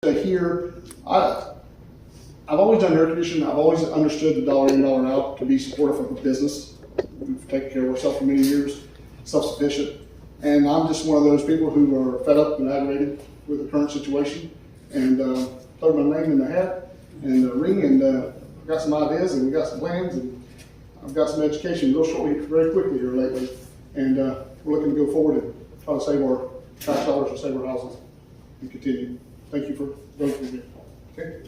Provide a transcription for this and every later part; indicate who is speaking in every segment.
Speaker 1: Here, I've always done air conditioning. I've always understood the dollar in, dollar out to be supportive of the business. We've taken care of ourselves for many years, self-sufficient. And I'm just one of those people who are fed up and aggravated with the current situation. And throw my name in the hat and the ring, and I've got some ideas and we got some plans, and I've got some education real shortly, very quickly here lately. And we're looking to go forward and try to save our tax dollars and save our houses and continue. Thank you for voting for me. Okay.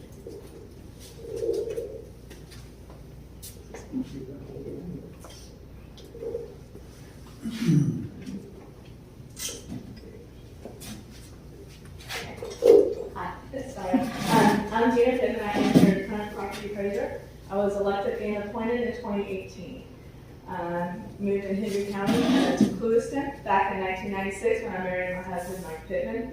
Speaker 2: Hi, I'm Judith, and I am your current property appraiser. I was elected and appointed in 2018. Moved in Hendry County to Clewiston back in 1996 when I married my husband, Mike Pittman.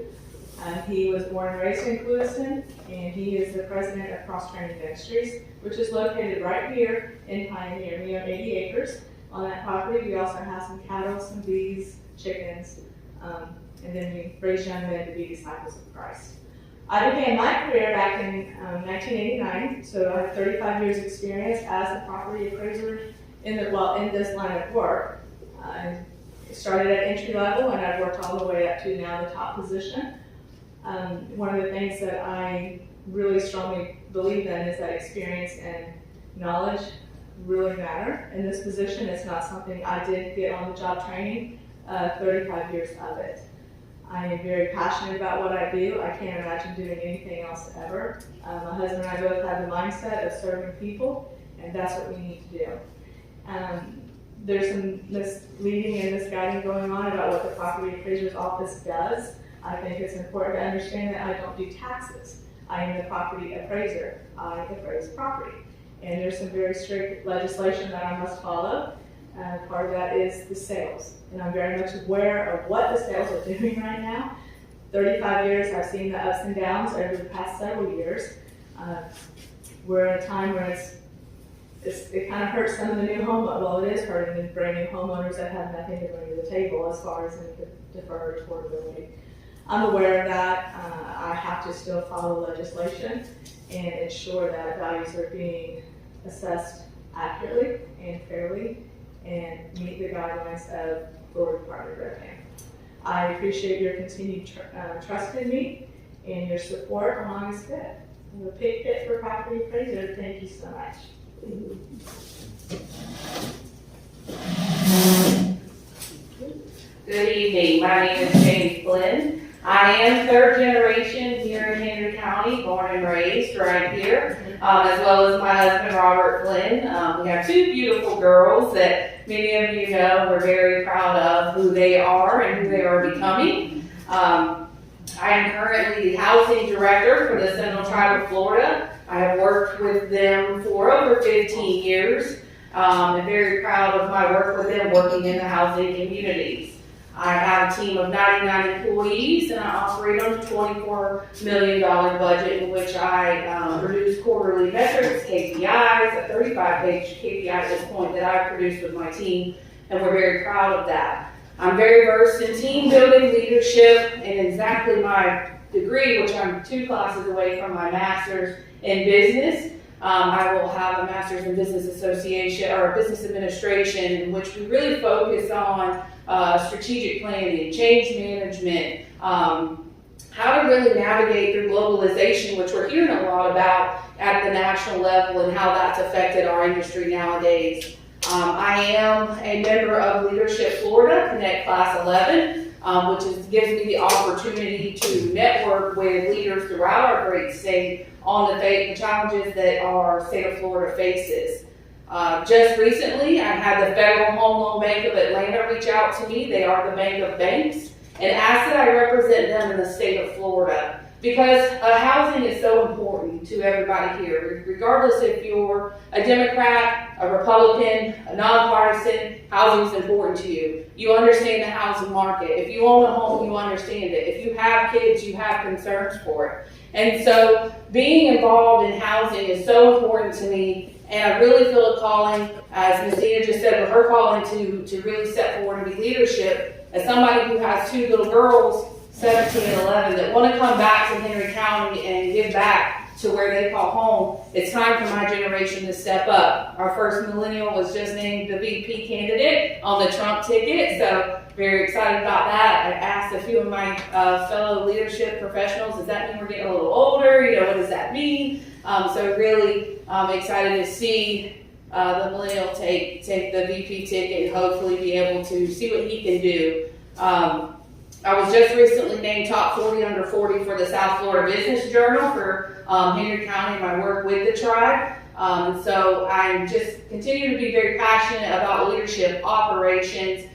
Speaker 2: He was born and raised in Clewiston, and he is the president of Cross Training Ministries, which is located right here in Pioneer. We have 80 acres on that property. We also have some cattle, some bees, chickens, and then we raise young men to be disciples of Christ. I began my career back in 1989, so I have 35 years experience as a property appraiser in this line of work. I started at entry level, and I've worked all the way up to now the top position. One of the things that I really strongly believe in is that experience and knowledge really matter. In this position, it's not something I did get on the job training, 35 years of it. I am very passionate about what I do. I can't imagine doing anything else ever. My husband and I both have the mindset of serving people, and that's what we need to do. There's some misleading and misguiding going on about what the Property Appraiser's Office does. I think it's important to understand that I don't do taxes. I am the property appraiser. I appraise property. And there's some very strict legislation that I must follow. Part of that is the sales. And I'm very much aware of what the sales are doing right now. 35 years, I've seen the ups and downs over the past several years. We're in a time where it kind of hurts some of the new homeowners. Well, it is hurting the brand new homeowners that have nothing to bring to the table as far as deferred affordability. I'm aware of that. I have to still follow legislation and ensure that values are being assessed accurately and fairly and meet the guidelines of Florida Department of Revenue. I appreciate your continued trust in me and your support along this fit. I'm a big fit for Property Appraiser. Thank you so much.
Speaker 3: Good evening. My name is Jamie Flynn. I am third generation here in Hendry County, born and raised right here, as well as my husband, Robert Flynn. We have two beautiful girls that many of you know. We're very proud of who they are and who they are becoming. I am currently the housing director for the Central Tribe of Florida. I have worked with them for over 15 years. I'm very proud of my work with them working in the housing communities. I have a team of 99 employees, and I operate on a $24 million budget in which I produce quarterly metrics, KPIs, a 35-page KPI at this point that I produce with my team, and we're very proud of that. I'm very versed in team building, leadership, and exactly my degree, which I'm 2 classes away from my master's in business. I will have a master's in business association or business administration, in which we really focus on strategic planning, change management, how to really navigate through globalization, which we're hearing a lot about at the national level and how that's affected our industry nowadays. I am a member of Leadership Florida Connect Class 11, which gives me the opportunity to network with leaders throughout our great state on the challenges that our state of Florida faces. Just recently, I had the Federal Home Loan Bank of Atlanta reach out to me. They are the bank of banks, and asked that I represent them in the state of Florida, because housing is so important to everybody here. Regardless if you're a Democrat, a Republican, a nonpartisan, housing is important to you. You understand the housing market. If you own a home, you understand it. If you have kids, you have concerns for it. And so being involved in housing is so important to me. And I really feel a calling, as Ms. Dina just said, with her calling to really step forward and be leadership. As somebody who has 2 little girls, 17 and 11 that want to come back to Henry County and give back to where they call home. It's time for my generation to step up. Our first millennial was just named the VP candidate on the Trump ticket, so very excited about that. I asked a few of my fellow leadership professionals, does that mean we're getting a little older? You know, what does that mean? So really excited to see the millennial take the VP ticket and hopefully be able to see what he can do. I was just recently named top 40 under 40 for the South Florida Business Journal for Hendry County and my work with the tribe. So I just continue to be very passionate about leadership, operations,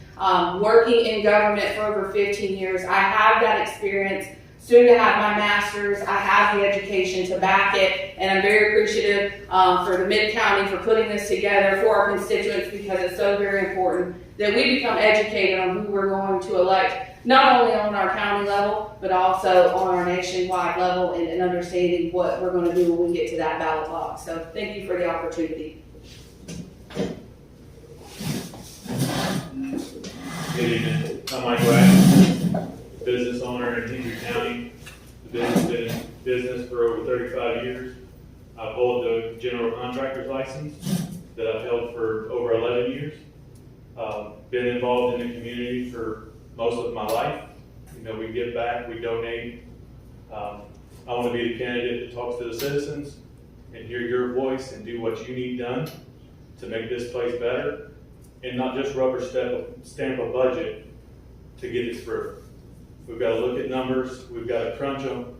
Speaker 3: working in government for over 15 years. I have that experience, soon to have my master's. I have the education to back it, and I'm very appreciative for the Mid-County for putting this together for our constituents, because it's so very important that we become educated on who we're going to elect, not only on our county level, but also on our nationwide level, and understanding what we're going to do when we get to that ballot box. So thank you for the opportunity.
Speaker 4: Good evening. I'm Mike Wagner, business owner in Hendry County. The business has been in business for over 35 years. I've held the general contractor's license that I've held for over 11 years. Been involved in the community for most of my life. You know, we give back, we donate. I want to be the candidate that talks to the citizens and hear your voice and do what you need done to make this place better, and not just rubber stamp a budget to get it through. We've got to look at numbers, we've got to crunch them,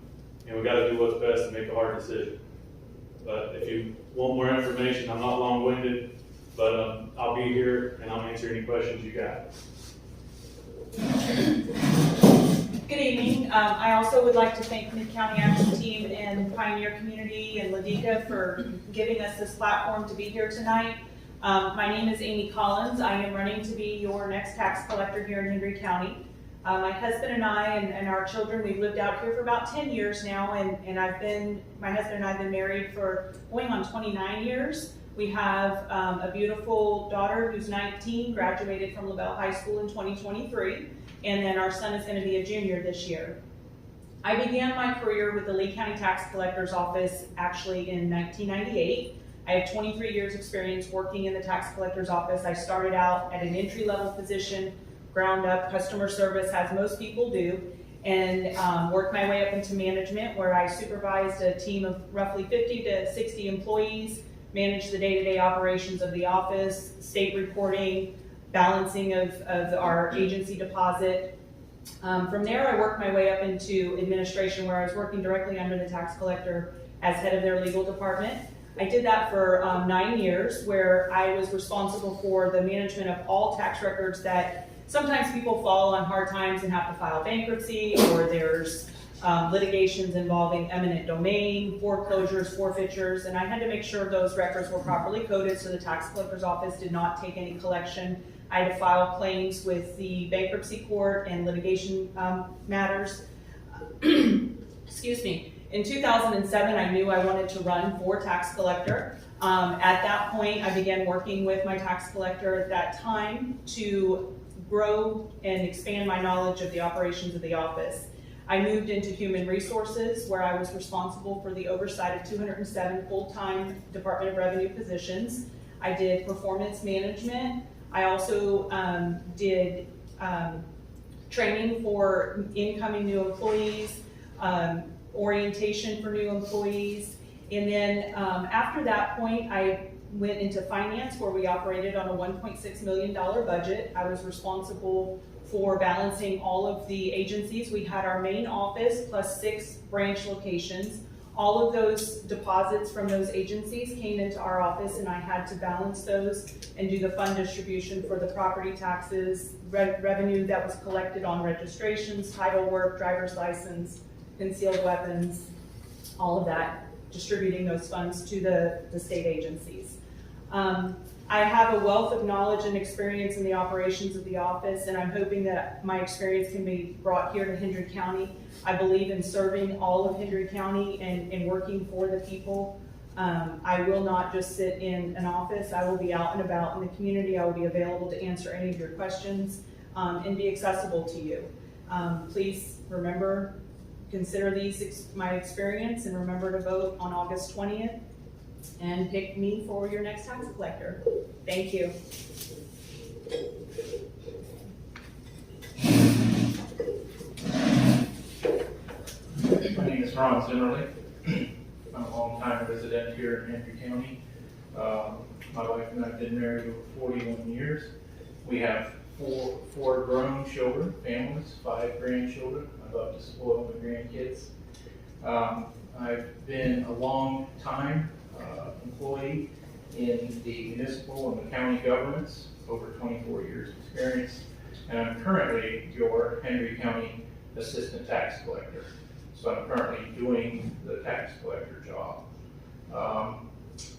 Speaker 4: and we've got to do what's best to make a hard decision. But if you want more information, I'm not long-winded, but I'll be here and I'll answer any questions you got.
Speaker 5: Good evening. I also would like to thank the County Action Team and Pioneer Community and Ladika for giving us this platform to be here tonight. My name is Amy Collins. I am running to be your next tax collector here in Hendry County. My husband and I and our children, we've lived out here for about 10 years now, and my husband and I have been married for going on 29 years. We have a beautiful daughter who's 19, graduated from LaBelle High School in 2023, and then our son is going to be a junior this year. I began my career with the Lee County Tax Collector's Office actually in 1998. I have 23 years experience working in the tax collector's office. I started out at an entry-level position, ground up customer service, as most people do, and worked my way up into management, where I supervised a team of roughly 50 to 60 employees, managed the day-to-day operations of the office, state reporting, balancing of our agency deposit. From there, I worked my way up into administration, where I was working directly under the tax collector as head of their legal department. I did that for 9 years, where I was responsible for the management of all tax records that sometimes people fall on hard times and have to file bankruptcy, or there's litigations involving eminent domain, foreclosures, forfeitures, and I had to make sure those records were properly coded so the tax collector's office did not take any collection. I had to file claims with the bankruptcy court and litigation matters. Excuse me. In 2007, I knew I wanted to run for tax collector. At that point, I began working with my tax collector at that time to grow and expand my knowledge of the operations of the office. I moved into human resources, where I was responsible for the oversight of 207 full-time Department of Revenue positions. I did performance management. I also did training for incoming new employees, orientation for new employees. And then after that point, I went into finance, where we operated on a $1.6 million budget. I was responsible for balancing all of the agencies. We had our main office plus 6 branch locations. All of those deposits from those agencies came into our office, and I had to balance those and do the fund distribution for the property taxes, revenue that was collected on registrations, title work, driver's license, concealed weapons, all of that, distributing those funds to the state agencies. I have a wealth of knowledge and experience in the operations of the office, and I'm hoping that my experience can be brought here to Hendry County. I believe in serving all of Hendry County and working for the people. I will not just sit in an office. I will be out and about in the community. I will be available to answer any of your questions and be accessible to you. Please remember, consider these my experience and remember to vote on August 20th and pick me for your next tax collector. Thank you.
Speaker 6: My name is Ron Zimmerly. I'm a longtime resident here in Hendry County. My wife and I have been married over 41 years. We have four grown children, families, 5 grandchildren. I love to spoil my grandkids. I've been a long time employee in the municipal and the county governments, over 24 years experience, and I'm currently your Hendry County Assistant Tax Collector. So I'm currently doing the tax collector job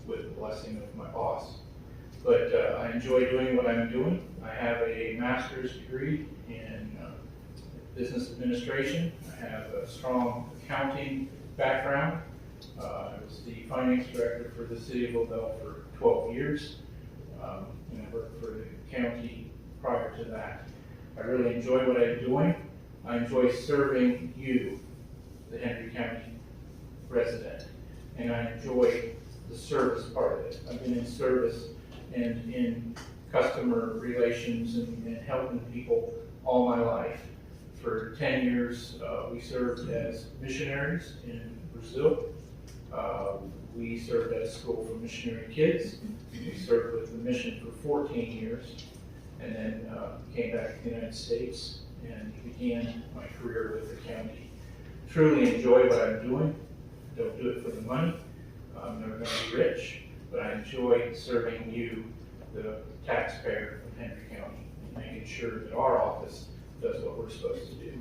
Speaker 6: with the blessing of my boss. But I enjoy doing what I'm doing. I have a master's degree in business administration. I have a strong accounting background. I was the finance director for the city of Lobel for 12 years. And I worked for the county prior to that. I really enjoy what I'm doing. I enjoy serving you, the Hendry County resident, and I enjoy the service part of it. I've been in service and in customer relations and helping people all my life. For 10 years, we served as missionaries in Brazil. We served at a school for missionary kids. We served with the mission for 14 years, and then came back to the United States and began my career with the county. Truly enjoy what I'm doing. Don't do it for the money. I'm never going to be rich, but I enjoy serving you, the taxpayer of Hendry County, and making sure that our office does what we're supposed to do.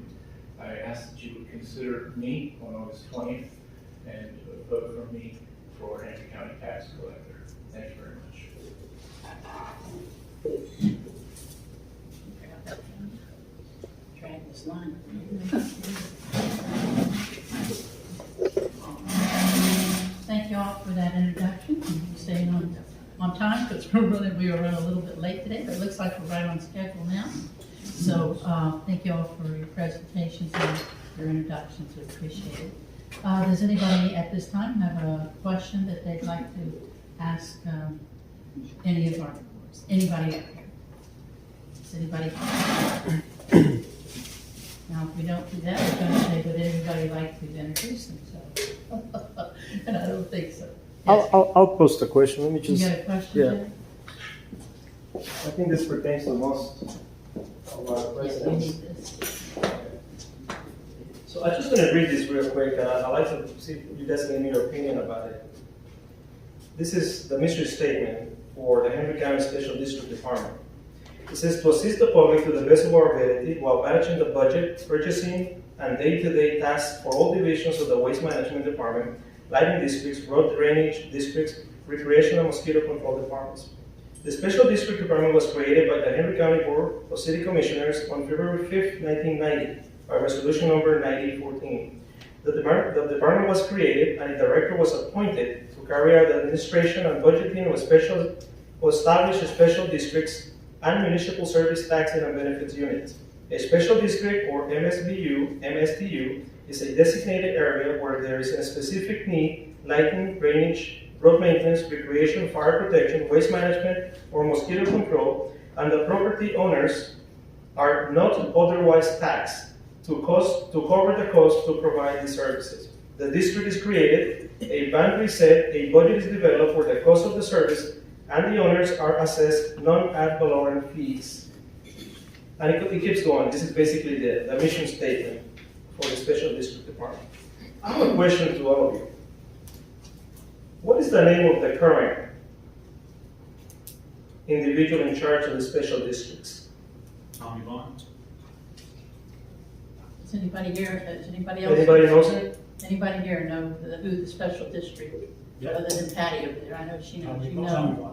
Speaker 6: I ask that you would consider me on August 20th and vote for me for Hendry County Tax Collector. Thank you very much.
Speaker 7: Drag this line. Thank you all for that introduction. We're staying on time because we were running a little bit late today, but it looks like we're right on schedule now. So thank you all for your presentations and your introductions. We appreciate it. Does anybody at this time have a question that they'd like to ask any of our boards? Anybody up here? Does anybody? Now, if we don't do that, we're going to say, would anybody like to introduce themselves? And I don't think so. Yes.
Speaker 8: I'll post a question. Let me
Speaker 7: You
Speaker 8: just.
Speaker 7: got a question?
Speaker 8: Yeah.
Speaker 7: Jenny?
Speaker 8: I think this pertains to most of our
Speaker 7: Yes, we
Speaker 8: residents.
Speaker 7: need this.
Speaker 8: So I'm just going to read this real quick, and I'd like to see if you guys give me your opinion about it. This is the mission statement for the Hendry County Special District Department. It says to assist the public to the best of our ability while managing the budget, purchasing, and day-to-day tasks for all divisions of the Waste Management Department, lighting districts, road drainage districts, recreation and mosquito control departments. The Special District Department was created by the Hendry County Board of City Commissioners on February 5th, 1990, by resolution number 9014. The department was created and a director was appointed to carry out the administration and budgeting of established special districts and municipal service taxing and benefits units. A special district, or MSDU, is a designated area where there is a specific need, lighting, drainage, road maintenance, recreation, fire protection, waste management, or mosquito control, and the property owners are not otherwise taxed to cover the cost to provide the services. The district is created, a boundary set, a budget is developed for the cost of the service, and the owners are assessed non-ad valorem fees. And it keeps going. This is basically the mission statement for the Special District Department. I have a question to all of you. What is the name of the current individual in charge of the special districts?
Speaker 4: Tommy Vaughn.
Speaker 7: Does anybody here, does anybody else?
Speaker 8: Anybody knows it?
Speaker 7: Anybody here know who the special district, other than Patty over there? I know she knows. You know.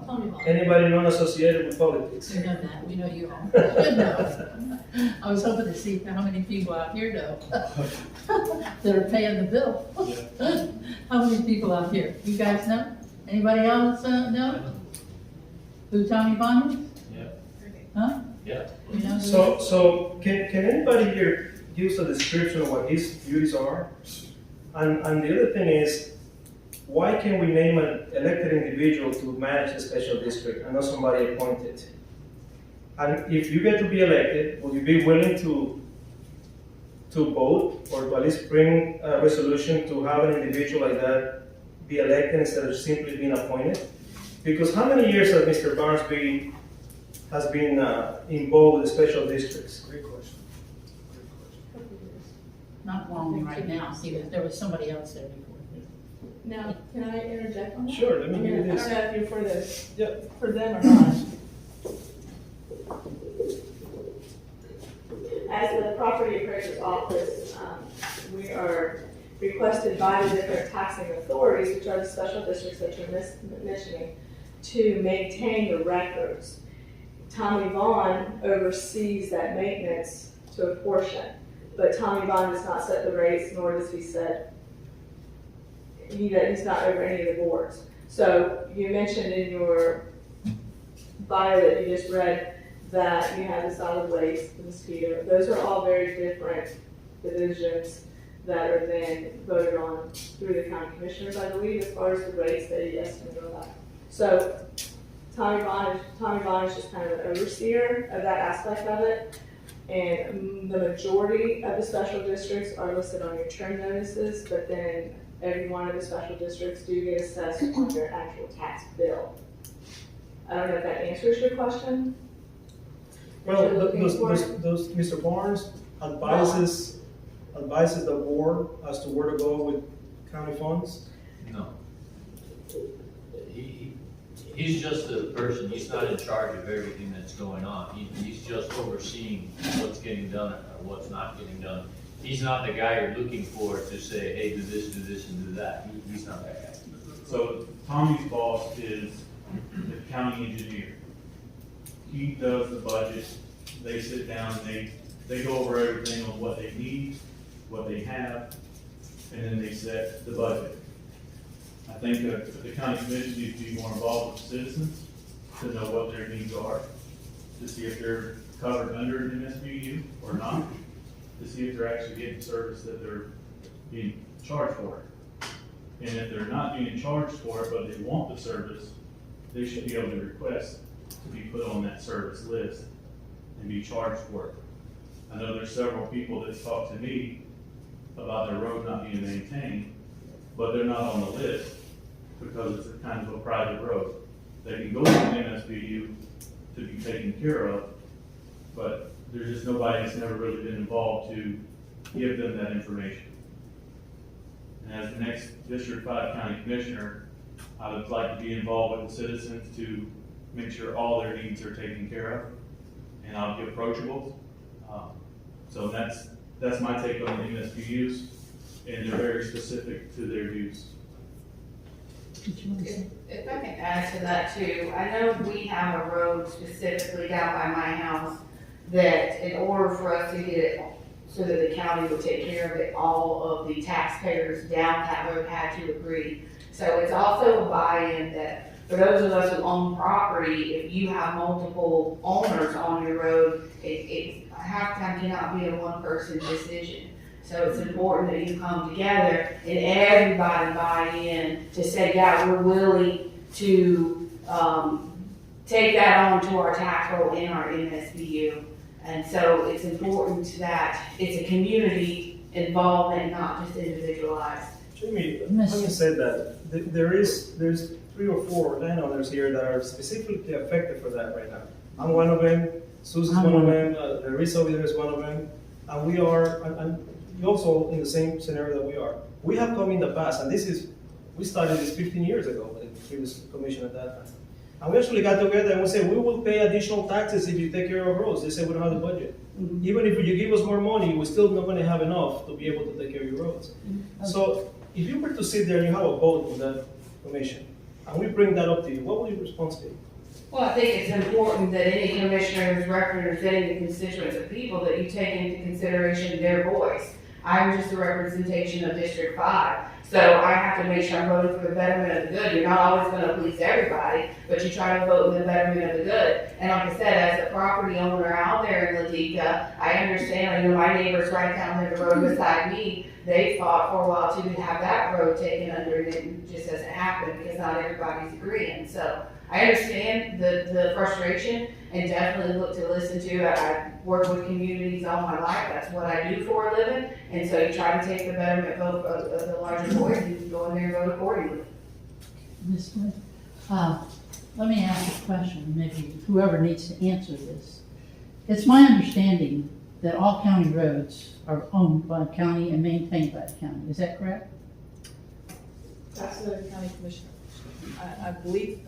Speaker 7: Tommy Vaughn.
Speaker 8: Anybody non-associated with politics?
Speaker 7: We know that. We know you all. You know. I was hoping to see how many people out here know that are paying the bill. How many people out here? You guys know? Anybody else know? Who Tommy Vaughn is?
Speaker 4: Yeah.
Speaker 7: Huh?
Speaker 4: Yeah.
Speaker 7: You know who?
Speaker 8: So can anybody here gives a description of what his duties are. And the other thing is, why can't we name an elected individual to manage the special district and not somebody appointed? And if you get to be elected, will you be willing to vote or to at least bring a resolution to have an individual like that be elected instead of simply being appointed? Because how many years has Mr. Barnes been involved with the special districts?
Speaker 6: Great question.
Speaker 7: Not long right now, there was somebody else there before.
Speaker 2: Now, can I interject on that?
Speaker 8: Sure, let me
Speaker 2: I
Speaker 8: give
Speaker 2: mean,
Speaker 8: you
Speaker 2: I
Speaker 8: this.
Speaker 2: don't know if you're for this,
Speaker 8: Yep.
Speaker 2: for them or not. As the property appraiser's office, we are requested by the different taxing authorities, which are the special districts that you're mentioning, to maintain the records. Tommy Vaughn oversees that maintenance to a portion, but Tommy Vaughn does not set the rates, nor does he set, he's not over any of the boards. So you mentioned in your bio that you just read that you have the solid waste, the mosquito. Those are all very different divisions that are then voted on through the county commissioners, I believe, as far as the rates that he estimated on that. So Tommy Vaughn is just kind of an overseer of that aspect of it. And the majority of the special districts are listed on your term notices, but then every one of the special districts do get assessed on their actual tax bill. I don't know if that answers your question.
Speaker 8: Well,
Speaker 2: You're looking for?
Speaker 8: those Mr. Barnes advises the board as to where to go with county funds?
Speaker 9: No. He's just a person, he's not in charge of everything that's going on. He's just overseeing what's getting done or what's not getting done. He's not the guy you're looking for to say, hey, do this, and do that. He's not that guy.
Speaker 4: So Tommy's boss is the county engineer. He does the budget, they sit down, they go over everything on what they need, what they have, and then they set the budget. I think that the county commission needs to be more involved with citizens to know what their needs are, to see if they're covered under an MSBU or not, to see if they're actually getting service that they're being charged for. And if they're not being charged for it, but they want the service, they should be able to request to be put on that service list and be charged for it. I know there's several people that talk to me about their road not being maintained, but they're not on the list because it's a kind of a private road. They can go to an MSBU to be taken care of, but there's just nobody that's never really been involved to give them that information. And as the next District 5 County Commissioner, I would like to be involved with the citizens to make sure all their needs are taken care of, and I'll be approachable. So that's my take on the MSBU's, and they're very specific to their use.
Speaker 3: If I can add to that too, I know we have a road specifically down by my house that in order for us to get it so that the county would take care of it, all of the taxpayers down that road had to agree. So it's also a buy-in that for those of us who own property, if you have multiple owners on your road, it half time cannot be a one-person decision. So it's important that you come together and everybody buy in to say, yeah, we're willing to take that on to our tax roll in our MSBU. And so it's important that it's a community involvement, not just individualized.
Speaker 8: Jamie, having said that, there's 3 or 4 landowners here that are specifically affected for that right now. I'm one of them, Susan's one of them, Larissa over there is one of them, and we are, and you're also in the same scenario that we are. We have come in the past, and we started this 15 years ago with the previous commission at that time. And we actually got together and we said, we will pay additional taxes if you take care of roads. They said, we don't have the budget. Mm-hmm. Even if you give us more money, we're still not gonna have enough to be able to take care of your roads. Mm-hmm. So if you were to sit there and you have a vote with that commission, and we bring that up to you, what will your response be?
Speaker 3: Well, I think it's important that any commissioner who's representing the constituents of people, that you take into consideration their voice. I'm just a representation of District 5. So I have to make sure I'm voting for the betterment of the good. You're not always gonna please everybody, but you try to vote in the betterment of the good. And like I said, as a property owner out there in Ladika, I understand, my neighbors right down the road beside me, they fought for a while to have that road taken under, and it just hasn't happened because not everybody's agreeing. So I understand the frustration and definitely look to listen to it. I work with communities all my life. That's what I do for a living. And so you try to take the betterment vote of the larger voice and go in there and vote accordingly.
Speaker 7: Ms. Wood, let me ask a question, maybe whoever needs to answer this. It's my understanding that all county roads are owned by the county and maintained by the county. Is that correct?
Speaker 10: That's the county commissioner. I believe,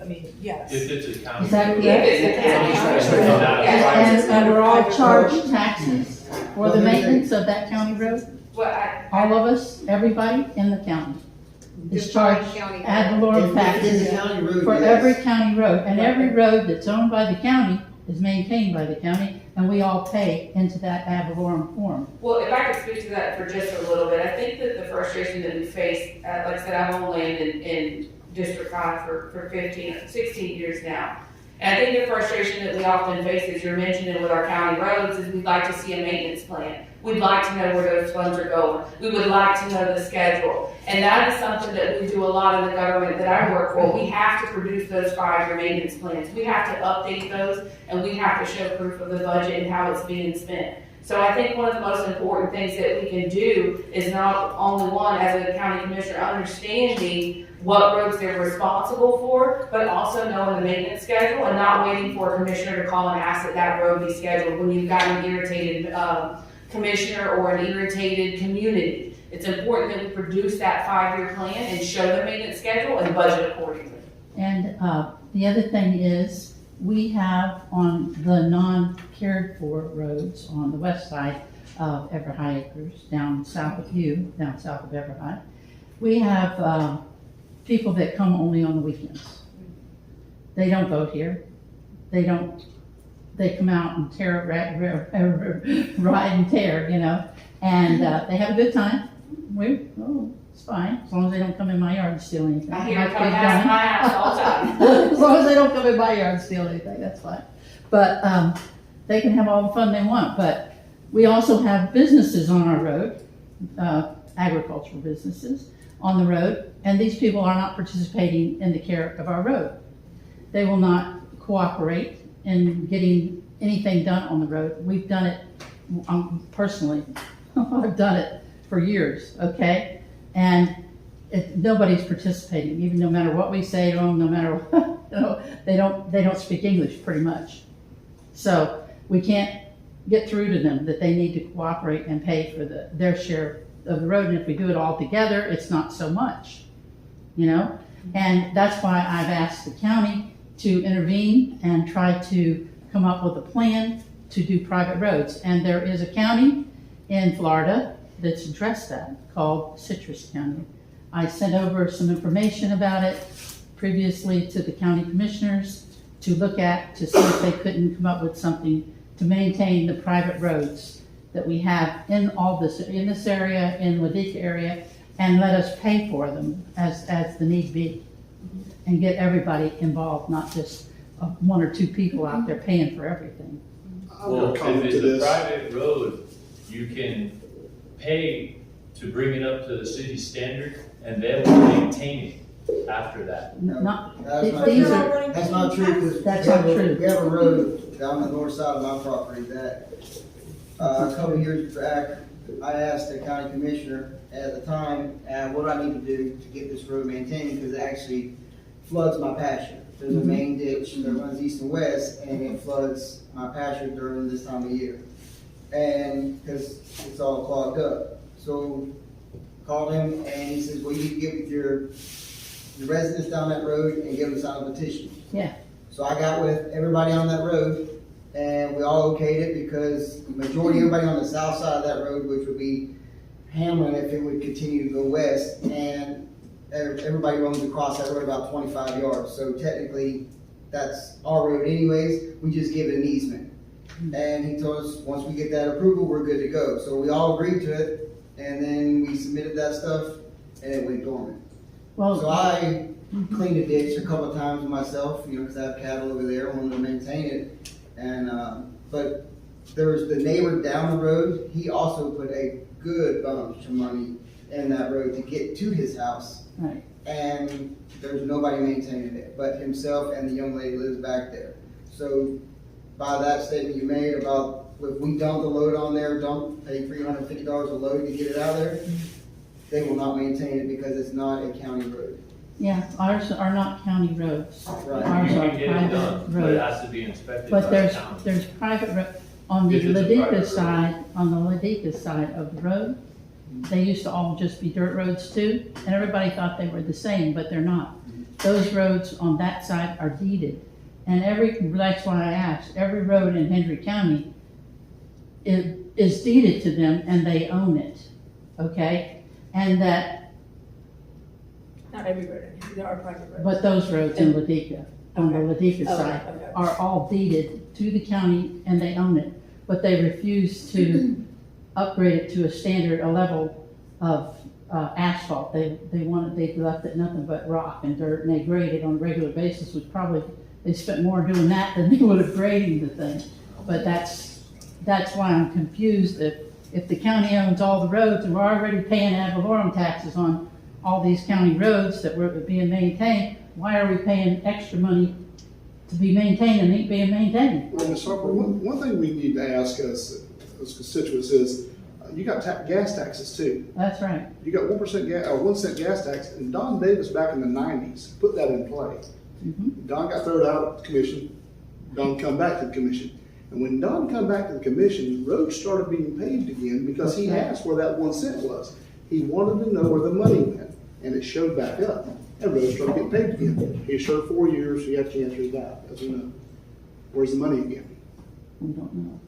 Speaker 10: yes.
Speaker 9: If it's a county.
Speaker 7: Is that
Speaker 9: road.
Speaker 7: correct?
Speaker 3: If it's a county.
Speaker 9: Yes.
Speaker 7: And we're all charged taxes for the maintenance of that county road? All of us, everybody in the county is charged ad valorem taxes for every county road. And every road that's owned by the county is maintained by the county, and we all pay into that ad valorem form.
Speaker 3: Well, if I could speak to that for just a little bit, I think that the frustration that we face, like I said, I've owned land in District 5 for 16 years now. And I think the frustration that we often face, as you're mentioning with our county roads, is we'd like to see a maintenance plan. We'd like to know where those funds are going. We would like to know the schedule. And that is something that we do a lot in the government that I work for. We have to produce those 5-year maintenance plans. We have to update those, and we have to show proof of the budget and how it's being spent. So I think one of the most important things that we can do is not only one, as a county commissioner, understanding what roads they're responsible for, but also knowing the maintenance schedule and not waiting for a commissioner to call and ask that that road be scheduled when you've got an irritated commissioner or an irritated community. It's important that we produce that 5-year plan and show the maintenance schedule and budget accordingly.
Speaker 7: And the other thing is, we have on the non-cared for roads on the west side of Ever High Acres, down south of Ever High, we have people that come only on the weekends. They don't vote here. They come out and tear, ride and tear, and they have a good time. It's fine, as long as they don't come in my yard and steal anything.
Speaker 3: I hear them come past my house all the time.
Speaker 7: As long as they don't come in my yard and steal anything, that's fine. But they can have all the fun they want. But we also have businesses on our road, agricultural businesses on the road, and these people are not participating in the care of our road. They will not cooperate in getting anything done on the road. We've done it, personally, I've done it for years, okay? And nobody's participating, even no matter what we say to them, no matter what, they don't speak English pretty much. So we can't get through to them that they need to cooperate and pay for their share of the road. And if we do it all together, it's not so much, And that's why I've asked the county to intervene and try to come up with a plan to do private roads. And there is a county in Florida that's addressed that, called Citrus County. I sent over some information about it previously to the county commissioners to look at, to see if they couldn't come up with something to maintain the private roads that we have in this area, in Ladika area, and let us pay for them as the need be, and get everybody involved, not just 1 or 2 people out there paying for everything.
Speaker 9: Well, if it's a private road, you can pay to bring it up to the city standard, and they will maintain it after that.
Speaker 11: That's not true, because
Speaker 7: That's not true.
Speaker 11: we have a road down the north side of my property that, a couple of years back, I asked the county commissioner at the time, what I need to do to get this road maintained, because it actually floods my pasture. There's a main ditch that runs east and west, and it floods my pasture during this time of year. And, because it's all clogged up. So, called him, and he says, well, you can get with your residents down that road and give them sign a petition.
Speaker 7: Yeah.
Speaker 11: So I got with everybody on that road, and we all okayed it, because the majority of everybody on the south side of that road, which would be Hamlin if it would continue to go west, and everybody roams across that road about 25 yards. So technically, that's our road anyways, we just give it an easement. And he told us, once we get that approval, we're good to go. So we all agreed to it, and then we submitted that stuff, and it went dormant.
Speaker 7: Well,
Speaker 11: So I cleaned a ditch a couple of times myself, you know, because I have cattle over there, wanted to maintain it. And, but there was the neighbor down the road, he also put a good bunch of money in that road to get to his house.
Speaker 7: right.
Speaker 11: And there's nobody maintaining it, but himself and the young lady lives back there. So by that statement you made about if we dump the load on there, pay $350 a load to get it out of there, they will not maintain it because it's not a county road.
Speaker 7: Yeah, ours are not county roads.
Speaker 11: Right.
Speaker 7: Ours
Speaker 9: You
Speaker 7: are
Speaker 9: can get it
Speaker 7: private
Speaker 9: done, but it
Speaker 7: roads.
Speaker 9: has to be inspected by
Speaker 7: But
Speaker 9: the county.
Speaker 7: there's private on the
Speaker 9: If it's a private
Speaker 7: Ladika
Speaker 9: road.
Speaker 7: side, on the Ladika side of the road, they used to all just be dirt roads too, and everybody thought they were the same, but they're not. Those roads on that side are deeded, and that's why I asked, every road in Hendry County is deeded to them and they own it, okay? And that,
Speaker 10: Not every road, there are private roads.
Speaker 7: but those roads in Ladika, on the Ladika
Speaker 10: Oh,
Speaker 7: side,
Speaker 10: okay.
Speaker 7: are all deeded to the county and they own it, but they refuse to upgrade it to a level of asphalt. They left it nothing but rock and dirt, and they grade it on a regular basis, which probably, they spent more doing that than they would have grading the thing. But that's why I'm confused, if the county owns all the roads, and we're already paying ad valorem taxes on all these county roads that were being maintained, why are we paying extra money to be maintained and ain't being maintained?
Speaker 1: Well, Ms. Harper, one thing we need to ask us as constituents is, you got gas taxes too.
Speaker 7: That's right.
Speaker 1: You got 1% gas, or 1 cent gas tax, and Don Davis back in the 90s put that in play.
Speaker 7: Mhm.
Speaker 1: Don got thrown out of the commission, Don come back to the commission. And when Don come back to the commission, roads started being paved again because he asked where that 1 cent was. He wanted to know where the money went, and it showed back up, and roads started getting paved again. He served 4 years, he had to answer that, as we know. Where's the money again?
Speaker 7: We don't know.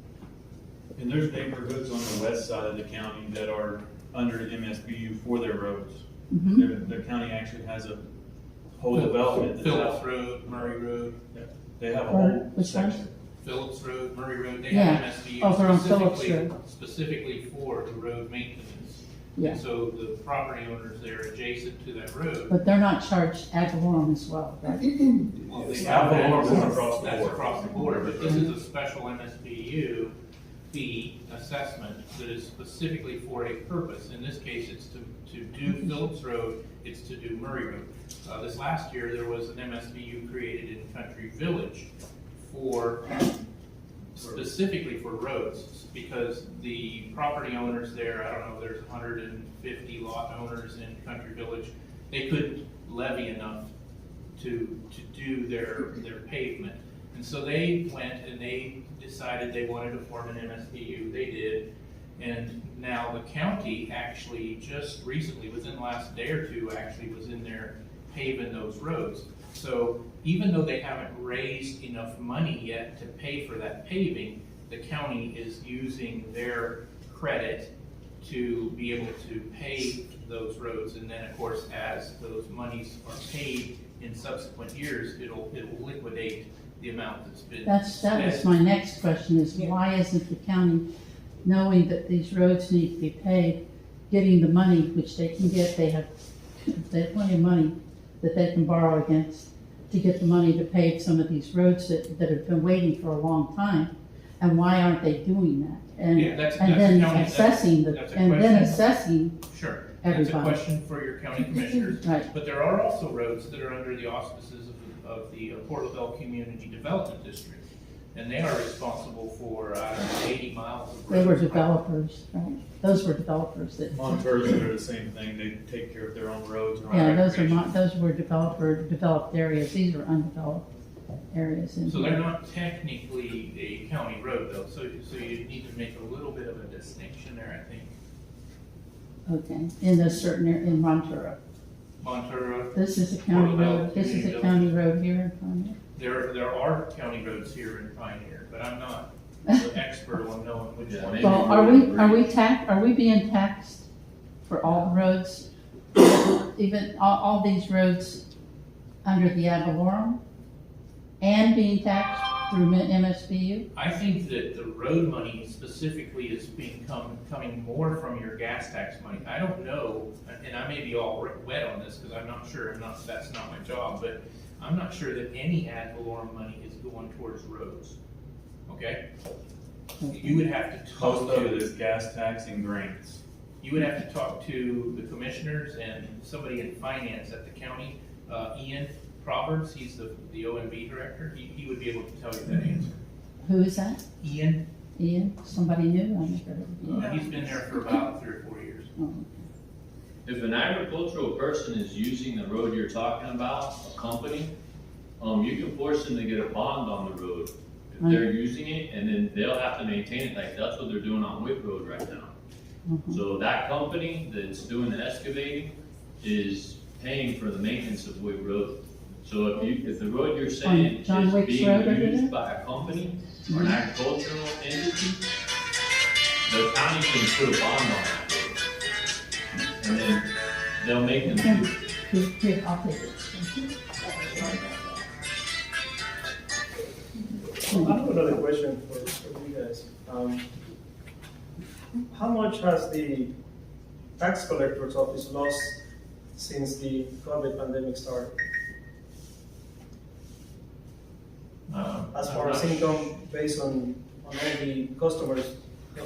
Speaker 4: And there's neighborhoods on the west side of the county that are under MSBU for their roads.
Speaker 7: Mhm.
Speaker 4: Their county actually has a whole development. that's
Speaker 12: Phillips
Speaker 4: out.
Speaker 12: Road, Murray Road,
Speaker 4: They have a
Speaker 7: Or
Speaker 4: whole
Speaker 7: which one?
Speaker 4: section.
Speaker 12: Phillips Road, Murray Road, they
Speaker 7: Yeah,
Speaker 12: have MSBU
Speaker 7: over on Phillips
Speaker 12: specifically,
Speaker 7: Road.
Speaker 12: specifically for the road maintenance.
Speaker 7: Yeah.
Speaker 12: And so the property owners there adjacent to that road.
Speaker 7: But they're not charged ad valorem as well, right?
Speaker 12: Well, they
Speaker 4: It's
Speaker 12: have that.
Speaker 4: ad valorem across the
Speaker 12: That's
Speaker 4: board.
Speaker 12: across the board, but this is a special MSBU fee assessment that is specifically for a purpose. In this case, it's to do Phillips Road, it's to do Murray Road. This last year, there was an MSBU created in Country Village specifically for roads, because the property owners there, I don't know, there's 150 lot owners in Country Village, they couldn't levy enough to do their pavement. And so they went and they decided they wanted to form an MSBU, they did. And now the county actually just recently, within the last day or two, actually was in there paving those roads. So even though they haven't raised enough money yet to pay for that paving, the county is using their credit to be able to pave those roads. And then, of course, as those monies are paid in subsequent years, it will liquidate the amount that's been
Speaker 7: That was
Speaker 12: spent.
Speaker 7: my next question is why isn't the county, knowing that these roads need to be paved, getting the money which they can get, they have plenty of money that they can borrow against to get the money to pave some of these roads that have been waiting for a long time, and why aren't they doing that? And,
Speaker 12: Yeah, that's
Speaker 7: and
Speaker 12: a
Speaker 7: then
Speaker 12: county-
Speaker 7: assessing
Speaker 12: that's a
Speaker 7: and then
Speaker 12: question.
Speaker 7: assessing,
Speaker 12: Sure, that's a
Speaker 7: everybody.
Speaker 12: question for your county commissioners.
Speaker 7: right,
Speaker 12: But there are also roads that are under the auspices of the Port LaBelle Community Development District. And they are responsible for, 80 miles of
Speaker 7: they were
Speaker 12: roads.
Speaker 7: developers, right? Those were developers that.
Speaker 4: Montrose are the same thing, they take care of their own roads. and
Speaker 7: Yeah, those
Speaker 4: recreation.
Speaker 7: were developed areas, these are undeveloped areas in
Speaker 12: So
Speaker 7: here.
Speaker 12: they're not technically a county road though, so you need to make a little bit of a distinction there, I think.
Speaker 7: Okay, in a certain area, in Montura.
Speaker 12: Montura,
Speaker 7: This is a county
Speaker 12: Portobello
Speaker 7: road, this is a
Speaker 12: Community
Speaker 7: county road here in front of
Speaker 12: there are county roads here in Pioneer, but I'm not the expert on knowing which
Speaker 9: Yeah,
Speaker 12: one.
Speaker 9: maybe
Speaker 7: Well, are we being taxed for all the roads? Even all these roads under the ad valorem? And being taxed through MSBU?
Speaker 12: I think that the road money specifically is coming more from your gas tax money. I don't know, and I may be all wet on this because I'm not sure, that's not my job, but I'm not sure that any ad valorem money is going towards roads, okay? You would have to talk
Speaker 4: Most of it
Speaker 12: to,
Speaker 4: is gas tax and grants.
Speaker 12: you would have to talk to the commissioners and somebody in finance at the county, Ian Proverbs, he's the OMB director, he would be able to tell you that answer.
Speaker 7: Who is that?
Speaker 12: Ian,
Speaker 7: Ian? Somebody new? I never heard of Ian.
Speaker 12: he's been there for about 3 or 4 years.
Speaker 7: Oh,
Speaker 9: If an agricultural person is using the road you're talking about, a company, you can force them to get a bond on the road if they're using it, and then they'll have to maintain it, like that's what they're doing on Wick Road right now. So that company that's doing the excavating is paying for the maintenance of Wick Road. So if the road you're saying is
Speaker 7: John Wick's
Speaker 9: being
Speaker 7: Road over
Speaker 9: used
Speaker 7: there?
Speaker 9: by a company or an agricultural entity, the county can put a bond on that road. And then they'll make them do it.
Speaker 7: Here, I'll take it. Thank you.
Speaker 8: I have another question for you guys. How much has the tax collector's office lost since the COVID pandemic started? As far as income based on all the customers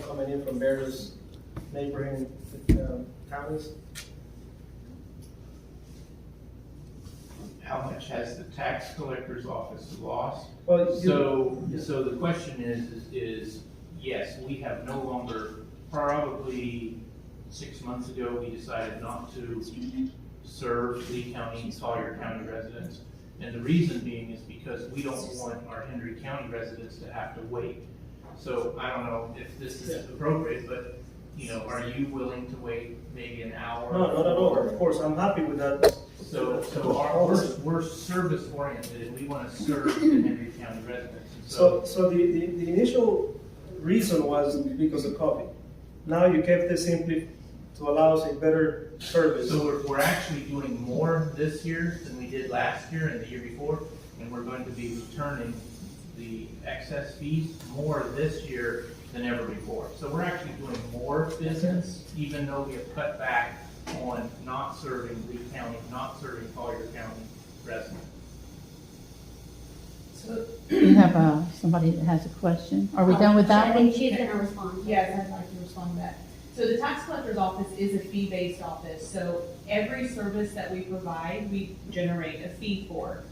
Speaker 8: coming in from various neighboring counties?
Speaker 12: How much has the tax collector's office lost?
Speaker 8: Well,
Speaker 12: So the question is, yes, we have no longer, probably 6 months ago, we decided not to serve Lee County and Collier County residents. And the reason being is because we don't want our Hendry County residents to have to wait. So I don't know if this is appropriate, but, are you willing to wait maybe an hour?
Speaker 8: No, not at all. Of course, I'm happy with that.
Speaker 12: So we're service oriented and we want to serve the Hendry County residents. And
Speaker 8: So the initial reason was because of COVID. Now you kept it simply to allow us a better service.
Speaker 12: So we're actually doing more this year than we did last year and the year before, and we're going to be returning the excess fees more this year than ever before. So we're actually doing more business, even though we have cut back on not serving Lee County, not serving Collier County residents.
Speaker 7: So you have somebody that has a question. Are we done with that
Speaker 10: I
Speaker 7: one?
Speaker 10: think she's gonna respond.
Speaker 2: Yes, I'd like to respond to that. So the tax collector's office is a fee-based office, so every service that we provide, we generate a fee for,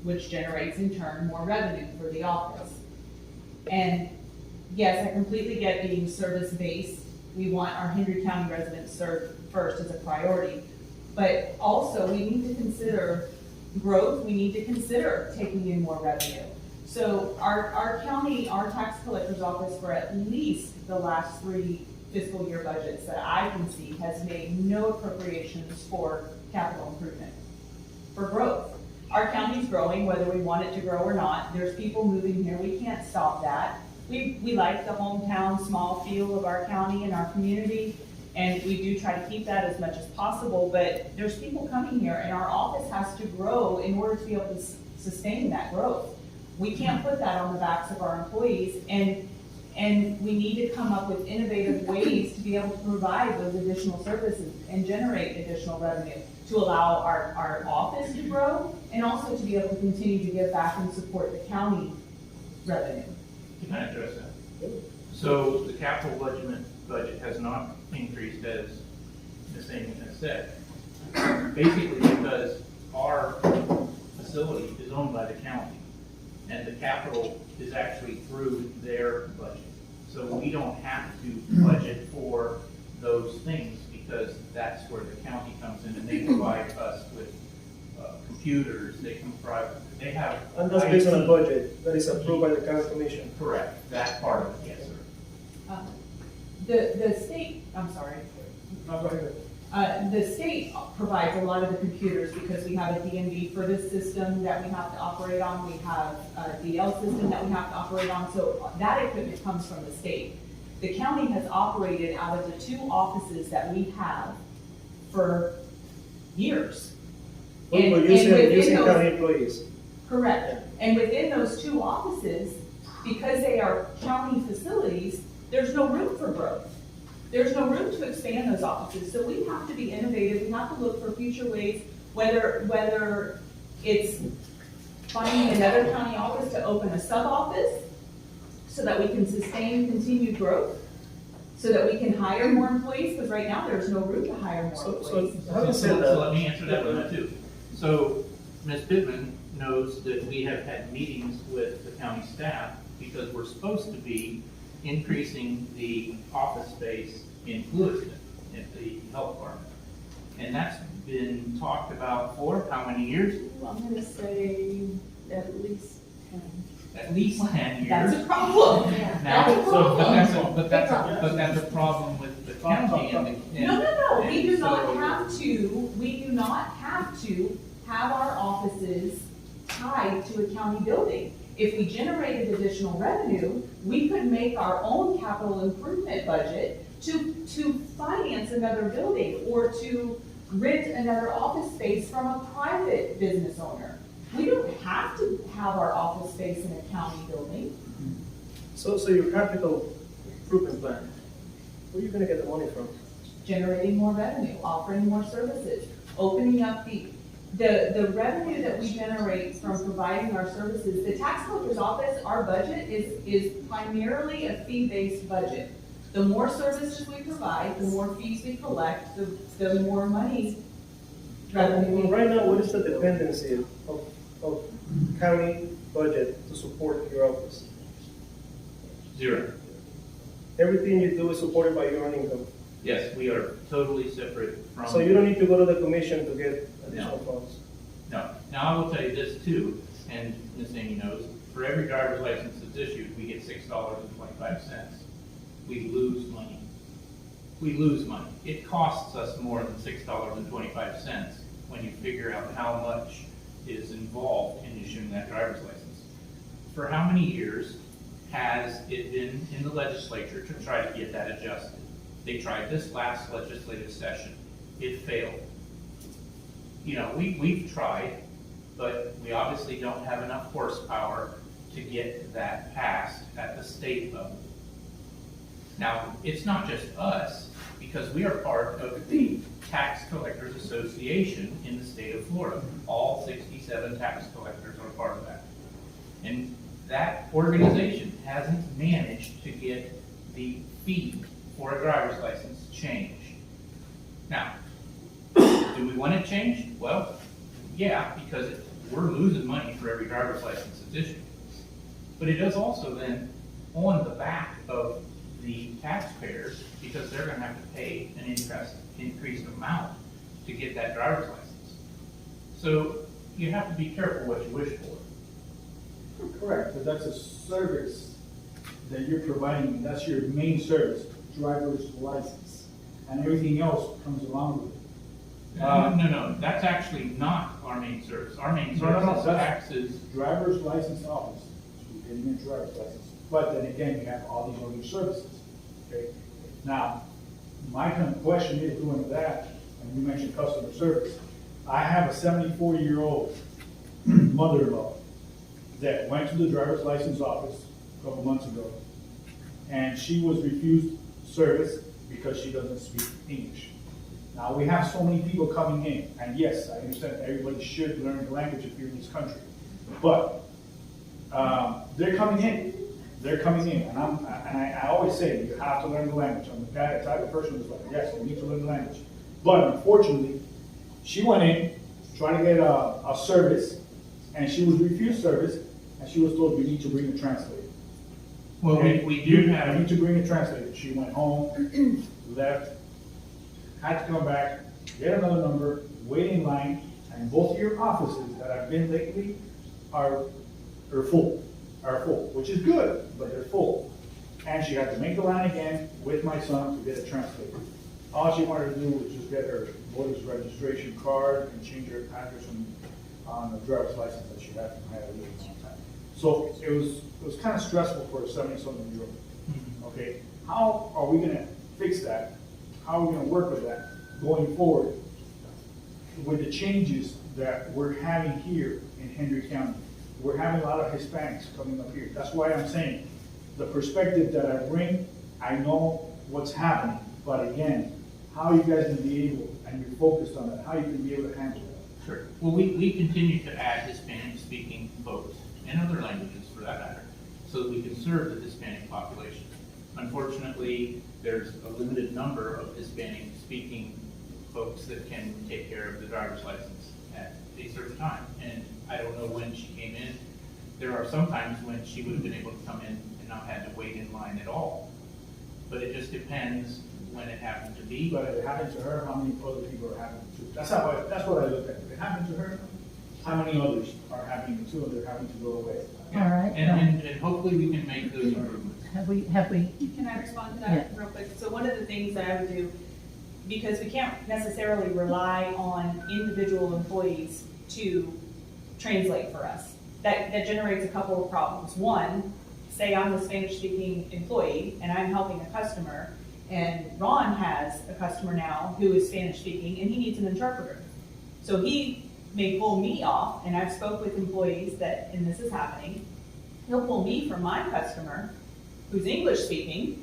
Speaker 2: which generates in turn more revenue for the office. And yes, I completely get being service-based. We want our Hendry County residents served first as a priority. But also, we need to consider growth, we need to consider taking in more revenue. So our county, our tax collector's office for at least the last 3 fiscal year budgets that I can see has made no appropriations for capital improvement, for growth. Our county's growing, whether we want it to grow or not. There's people moving here, we can't stop that. We like the hometown, small feel of our county and our community, and we do try to keep that as much as possible, but there's people coming here, and our office has to grow in order to be able to sustain that growth. We can't put that on the backs of our employees, and we need to come up with innovative ways to be able to provide those additional services and generate additional revenue to allow our office to grow and also to be able to continue to give back and support the county revenue.
Speaker 12: Can I address that? So the capital budget has not increased as Ms. Amy has said. Basically because our facility is owned by the county and the capital is actually through their budget. So we don't have to budget for those things because that's where the county comes in and they provide us with computers, they have.
Speaker 8: And that's based on a budget that is approved by the county commission.
Speaker 12: Correct, that part of it, yes, sir.
Speaker 2: The state, I'm sorry.
Speaker 8: No, go ahead.
Speaker 2: The state provides a lot of the computers because we have a DMV for this system that we have to operate on. We have a DL system that we have to operate on. So that equipment comes from the state. The county has operated out of the 2 offices that we have for years.
Speaker 8: Well,
Speaker 2: And
Speaker 8: using
Speaker 2: within those-
Speaker 8: county employees.
Speaker 5: Correct. And within those 2 offices, because they are county facilities, there's no room for growth. There's no room to expand those offices. So we have to be innovative. We have to look for future ways, whether it's finding another county office to open a sub-office so that we can sustain continued growth, so that we can hire more employees, because right now there's no room to hire more employees.
Speaker 8: Having said
Speaker 12: So
Speaker 8: that,
Speaker 12: let me answer that one too. So Ms. Pittman knows that we have had meetings with the county staff because we're supposed to be increasing the office space in Lewiston at the health department. And that's been talked about for how many years?
Speaker 10: I'm gonna say at least 10.
Speaker 12: At least 10 years.
Speaker 5: That's a problem.
Speaker 10: Yeah.
Speaker 12: Now,
Speaker 5: That's a
Speaker 12: so,
Speaker 5: problem.
Speaker 12: but that's a problem with the county and the.
Speaker 5: No, we do
Speaker 12: and
Speaker 5: not
Speaker 12: so-
Speaker 5: have to have our offices tied to a county building. If we generated additional revenue, we could make our own capital improvement budget to finance another building or to rent another office space from a private business owner. We don't have to have our office space in a county building.
Speaker 8: so your capital improvement plan, where are you gonna get the money from?
Speaker 5: Generating more revenue, offering more services, opening up the revenue that we generate from providing our services. The tax collector's office, our budget is primarily a fee-based budget. The more services we provide, the more fees we collect, the more money revenue we.
Speaker 8: Right now, what is the dependency of county budget to support your office?
Speaker 12: 0.
Speaker 8: Everything you do is supported by your own income.
Speaker 12: Yes, we are totally separate from.
Speaker 8: So you don't need to go to the commission to get additional funds.
Speaker 12: No. Now, I will tell you this too, and Ms. Amy knows, for every driver's license that's issued, we get $6.25. We lose money. We lose money. It costs us more than $6.25 when you figure out how much is involved in issuing that driver's license. For how many years has it been in the legislature to try to get that adjusted? They tried this last legislative session. It failed. You know, we've tried, but we obviously don't have enough horsepower to get that passed at the state level. Now, it's not just us, because we are part of the Tax Collectors Association in the state of Florida. All 67 tax collectors are part of that. And that organization hasn't managed to get the fee for a driver's license changed. Now, do we want it changed? Well, yeah, because we're losing money for every driver's license that's issued. But it does also then, on the back of the taxpayers, because they're gonna have to pay an increased amount to get that driver's license. So you have to be careful what you wish for.
Speaker 13: Correct, but that's a service that you're providing, that's your main service, driver's license, and everything else comes along with it.
Speaker 12: No, that's actually not our main service. Our main service is
Speaker 13: that's
Speaker 12: taxes.
Speaker 13: driver's license office, you're getting a driver's license, but then again, you have all these other services, okay? Now, my kind of question is doing that, and you mentioned customer service. I have a 74-year-old mother-in-law that went to the driver's license office a couple months ago, and she was refused service because she doesn't speak English. Now, we have so many people coming in, and yes, I understand everybody should learn the language if you're in this country, but they're coming in. They're coming in, and I always say, you have to learn the language. I'm the type of person who's like, yes, you need to learn the language. But unfortunately, she went in, trying to get a service, and she was refused service, and she was told, you need to bring a translator.
Speaker 12: Well, we do have.
Speaker 13: You need to bring a translator. She went home, left, had to come back, get another number, wait in line, and both of your offices that I've been lately are full, which is good, but they're full. And she had to make the line again with my son to get a translator. All she wanted to do was just get her voter's registration card and change her address on the driver's license that she had from Hialeah at one time. So it was kind of stressful for a 70-something-year-old. Okay, how are we gonna fix that? How are we gonna work with that going forward with the changes that we're having here in Hendry County? we're having a lot of Hispanics coming up here. That's why I'm saying, the perspective that I bring, I know what's happening, but again, how you guys can be able, and you're focused on it, how you can be able to handle it.
Speaker 12: Sure. Well, we continue to add Hispanic-speaking folks, and other languages for that matter, so that we can serve the Hispanic population. Unfortunately, there's a limited number of Hispanic-speaking folks that can take care of the driver's license at a certain time. And I don't know when she came in. There are some times when she would have been able to come in and not had to wait in line at all. But it just depends when it happened to be.
Speaker 13: But if it happened to her, how many other people are happening to? That's what I look at. If it happened to her, how many others are happening to, and they're having to go away?
Speaker 7: All right.
Speaker 12: And hopefully we can make those improvements.
Speaker 7: Have we,
Speaker 5: Can I respond to that real quick? So one of the things that I would do, because we can't necessarily rely on individual employees to translate for us. That generates a couple of problems. One, say I'm the Spanish-speaking employee and I'm helping a customer, and Ron has a customer now who is Spanish-speaking and he needs an interpreter. So he may pull me off, and I've spoke with employees that, and this is happening, he'll pull me from my customer who's English-speaking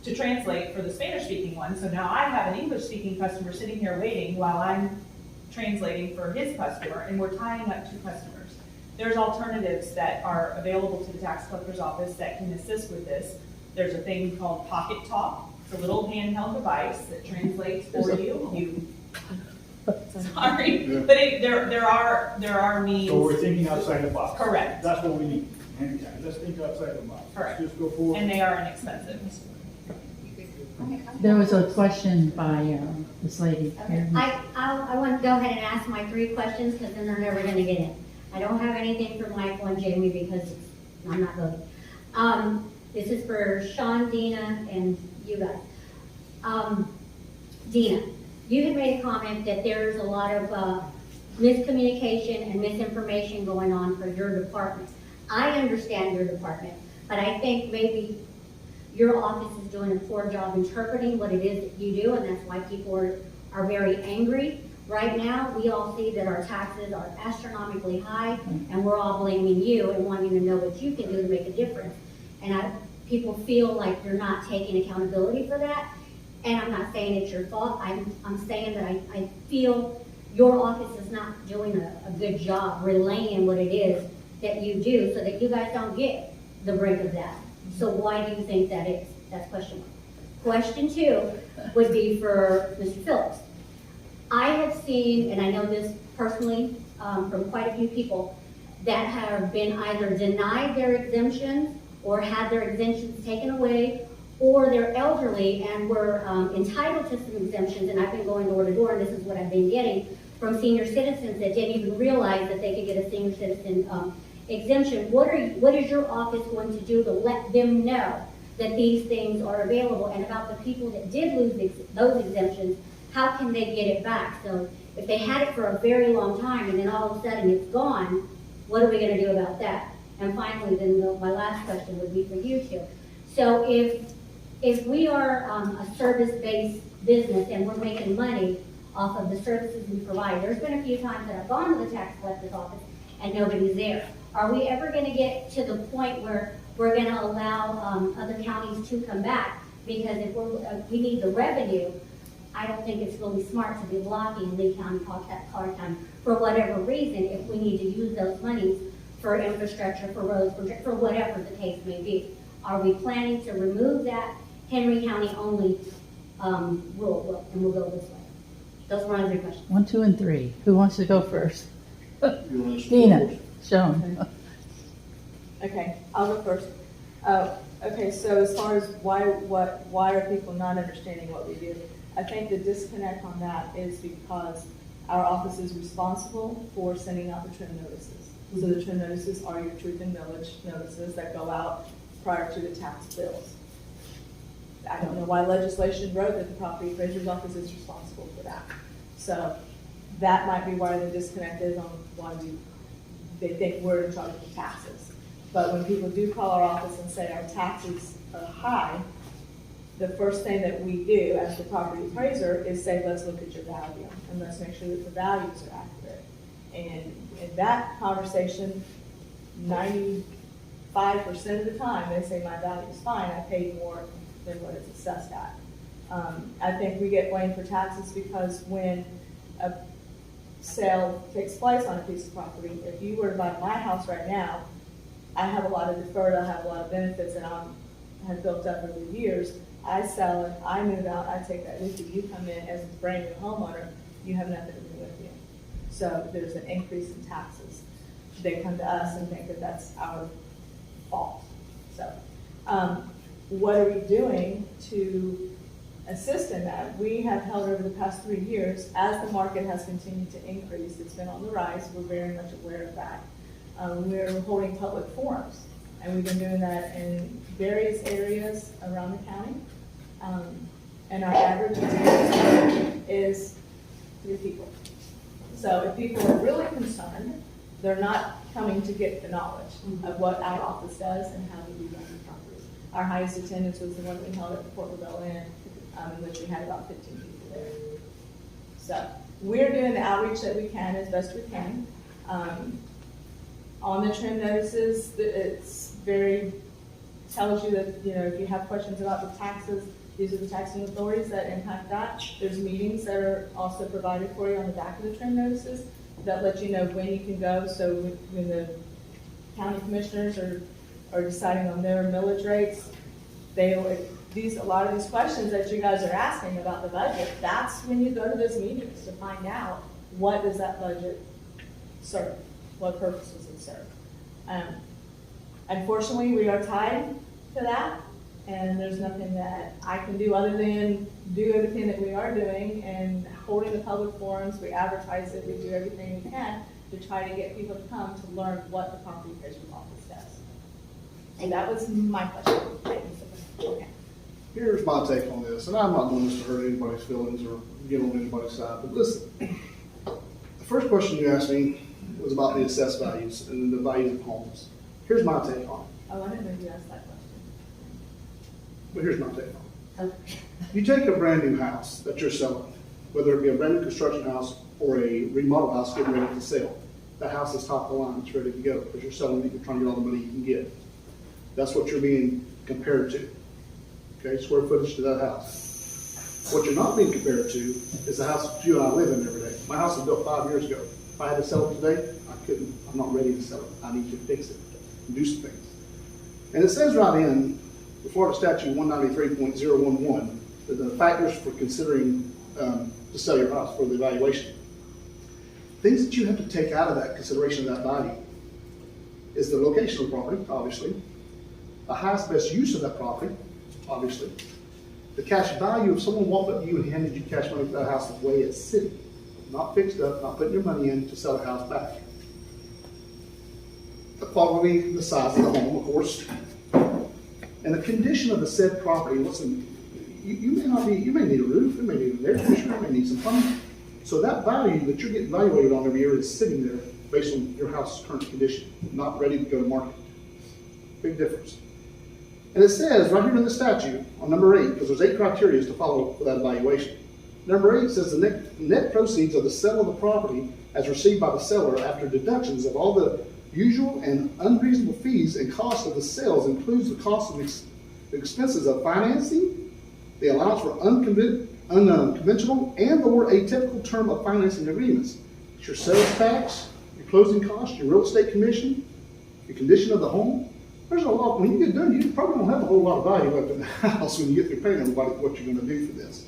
Speaker 5: to translate for the Spanish-speaking one. So now I have an English-speaking customer sitting here waiting while I'm translating for his customer, and we're tying up two customers. There's alternatives that are available to the tax collector's office that can assist with this. There's a thing called Pocket Talk. It's a little handheld device that translates for you. Sorry, but there are means.
Speaker 13: So we're thinking outside the box.
Speaker 5: Correct.
Speaker 13: That's what we need. And let's think outside the box.
Speaker 5: Correct.
Speaker 13: Let's just go forward.
Speaker 5: And they are inexpensive.
Speaker 7: there was a question by this lady.
Speaker 14: Okay. I want to go ahead and ask my 3 questions, because then they're never going to get in. I don't have anything for Michael and Jamie because I'm not voting. This is for Sean, Dina, and you guys. Dina, you had made a comment that there's a lot of miscommunication and misinformation going on for your department. I understand your department, but I think maybe your office is doing a poor job interpreting what it is that you do, and that's why people are very angry. Right now, we all see that our taxes are astronomically high, and we're all blaming you and wanting to know what you can do to make a difference. And people feel like you're not taking accountability for that. And I'm not saying it's your fault. I'm saying that I feel your office is not doing a good job relaying what it is that you do, so that you guys don't get the brink of that. So why do you think that is? That's question 1. Question 2 would be for Mr. Phillips. I have seen, and I know this personally from quite a few people, that have been either denied their exemptions or had their exemptions taken away, or they're elderly and were entitled to some exemptions, and I've been going door to door, and this is what I've been getting from senior citizens that didn't even realize that they could get a senior citizen exemption. What is your office going to do to let them know that these things are available? And about the people that did lose those exemptions, how can they get it back? So if they had it for a very long time and then all of a sudden it's gone, what are we going to do about that? And finally, then my last question would be for you two. So if we are a service-based business and we're making money off of the services we provide, there's been a few times that I've gone to the tax collector's office and nobody's there. Are we ever going to get to the point where we're going to allow other counties to come back? Because if we need the revenue, I don't think it's really smart to be blocking Lee County call time for whatever reason, if we need to use those monies for infrastructure, for roads, for whatever the case may be. Are we planning to remove that Henry County only rule? And we'll go this way. Those were my 3 questions.
Speaker 7: 1, 2, and 3. Who wants to go first?
Speaker 1: You want to
Speaker 7: Dina, Sean.
Speaker 2: Okay, I'll go first. Okay, so as far as why are people not understanding what we do? I think the disconnect on that is because our office is responsible for sending out the trim notices. So the trim notices are your truth and millage notices that go out prior to the tax bills. I don't know why legislation wrote that the property appraiser's office is responsible for that. So that might be why the disconnect is on why they think we're in charge of taxes. But when people do call our office and say our taxes are high, the first thing that we do as the property appraiser is say, let's look at your value and let's make sure that the values are accurate. And in that conversation, 95% of the time, they say my value is fine, I paid more than what it's assessed at. I think we get blamed for taxes because when a sale takes place on a piece of property, if you were to buy my house right now, I have a lot of deferred, I have a lot of benefits, and I have built up over the years. I sell it, I move out, I take that with you, you come in as a brand new homeowner, you have nothing to do with you. So there's an increase in taxes. They come to us and think that that's our fault. So, what are we doing to assist in that? We have held over the past 3 years, as the market has continued to increase, it's been on the rise, we're very much aware of that. We're holding public forums, and we've been doing that in various areas around the county. And our average attendance is 3 people. So if people are really concerned, they're not coming to get the knowledge of what our office does and how we run the property. Our highest attendance was the one we held at the Fort LaBelle Inn, in which we had about 15 people there. So we're doing the outreach that we can as best we can. On the trim notices, it's tells you that, you know, if you have questions about the taxes, these are the taxing authorities that impact that. There's meetings that are also provided for you on the back of the trim notices that let you know when you can go. So when the county commissioners are deciding on their millage rates, a lot of these questions that you guys are asking about the budget, that's when you go to those meetings to find out what does that budget serve, what purpose does it serve. Unfortunately, we are tied to that, and there's nothing that I can do other than do everything that we are doing and holding the public forums. We advertise it, we do everything we can to try to get people to come to learn what the Property Appraiser's office does. And that was my question. Okay.
Speaker 1: Here's my take on this, and I'm not doing this to hurt anybody's feelings or get on anybody's side, but listen. The first question you asked me was about the assessed values and the values of homes. Here's my take on it.
Speaker 2: Oh, I didn't know you asked that question.
Speaker 1: But here's my take on it. You take a brand new house that you're selling, whether it be a brand new construction house or a remodel house getting ready to sell. That house is top of the line, it's ready to go, because you're selling it, you're trying to get all the money you can get. That's what you're being compared to. Okay, square footage to that house. What you're not being compared to is the house that you and I live in every day. My house was built 5 years ago. If I had to sell it today, I couldn't. I'm not ready to sell it. I need to fix it and do some things. And it says right in the Florida Statute 193.011 that the factors for considering to sell your house for the evaluation. Things that you have to take out of that consideration of that value is the location of the property, obviously, the highest best use of that property, obviously, the cash value. If someone walked up to you and handed you cash money for that house the way it's sitting, not fixed up, not putting your money in to sell the house back. The quality, the size of the home, of course, and the condition of the said property. Listen, you may need a roof, you may need an air conditioner, you may need some plumbing. So that value that you're getting evaluated on every year is sitting there based on your house's current condition, not ready to go to market. Big difference. And it says right here in the statute on number 8, because there's 8 criteria to follow for that evaluation. Number 8 says the net proceeds of the sale of the property as received by the seller after deductions of all the usual and unreasonable fees and costs of the sales includes the cost of the expenses of financing, the allowance for unconventional and or atypical term of financing agreements. It's your sales tax, your closing costs, your real estate commission, the condition of the home. There's a lot. When you get done, you probably don't have a whole lot of value left in the house when you get through paying everybody what you're going to do for this.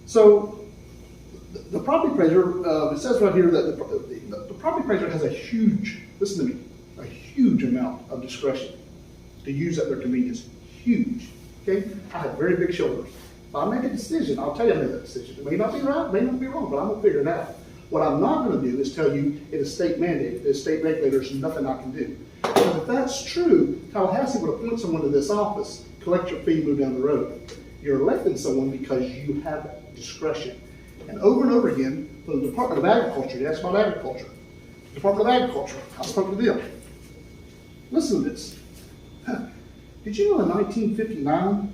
Speaker 1: So the property appraiser, it says right here that the property appraiser has a huge, listen to me, a huge amount of discretion to use at their convenience. Huge. Okay? I have very big shoulders. If I make a decision, I'll tell you I made that decision. It may not be right, it may not be wrong, but I'm going to figure it out. What I'm not going to do is tell you it is state mandated, it is state regulated, there's nothing I can do. Because if that's true, Tallahassee would appoint someone to this office, collect your fee, move down the road. You're electing someone because you have discretion. And over again, from the Department of Agriculture, you asked about agriculture. Department of Agriculture, I spoke to them. Listen to this. Did you know in 1959,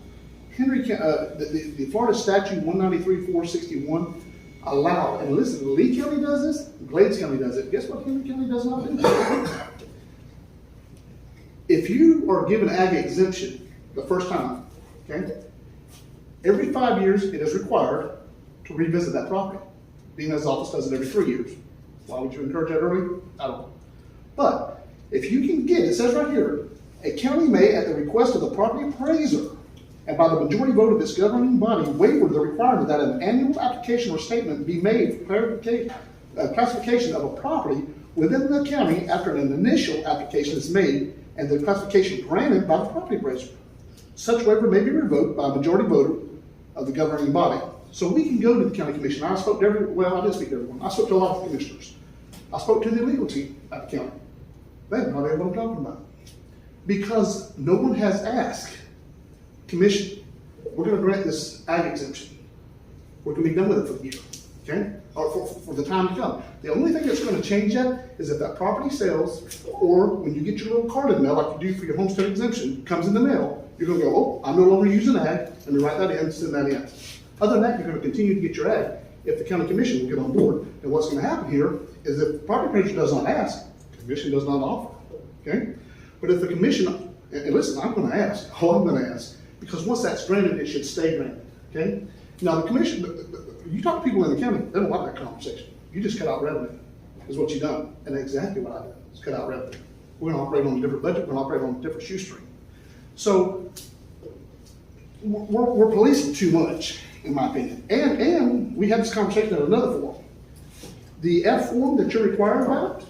Speaker 1: Hendry, the Florida Statute 193.461, allow, and listen, Lee County does this, Glades County does it, guess what Henry County does not do? If you are given ag exemption the first time, okay, every 5 years it is required to revisit that property. Dina's office does it every 3 years. Why would you encourage that early? I don't know. But if you can get, it says right here, a county may, at the request of the property appraiser, and by the majority vote of its governing body, waiver the requirement that an annual application or statement be made for classification of a property within the county after an initial application is made and the classification granted by the property appraiser. Such waiver may be revoked by a majority voter of the governing body. So we can go to the county commission. I spoke to I didn't speak to everyone. I spoke to a lot of commissioners. I spoke to the legal team at the county. They have no idea what I'm talking about. Because no one has asked, commission, we're gonna grant this ag exemption. We're gonna be done with it for the year, okay? Or for the time to come. The only thing that's gonna change that is if that property sells, or when you get your little card in the mail, like you do for your homestead exemption, comes in the mail, you're gonna go, oh, I'm no longer using ag, let me write that in, send that in. Other than that, you're gonna continue to get your ag if the county commission will get on board. And what's gonna happen here is if the property appraiser does not ask, the commission does not offer, okay? But if the commission, and listen, I'm gonna ask, I'm gonna ask, because once that's granted, it should stay granted, okay? Now, the commission, you talk to people in the county, they don't like that conversation. You just cut out revenue, is what you done. And that's exactly what I did, is cut out revenue. We're gonna operate on a different budget, we're gonna operate on a different shoestring. So, we're policing too much, in my opinion. And we had this conversation in another forum. The F form that you're required about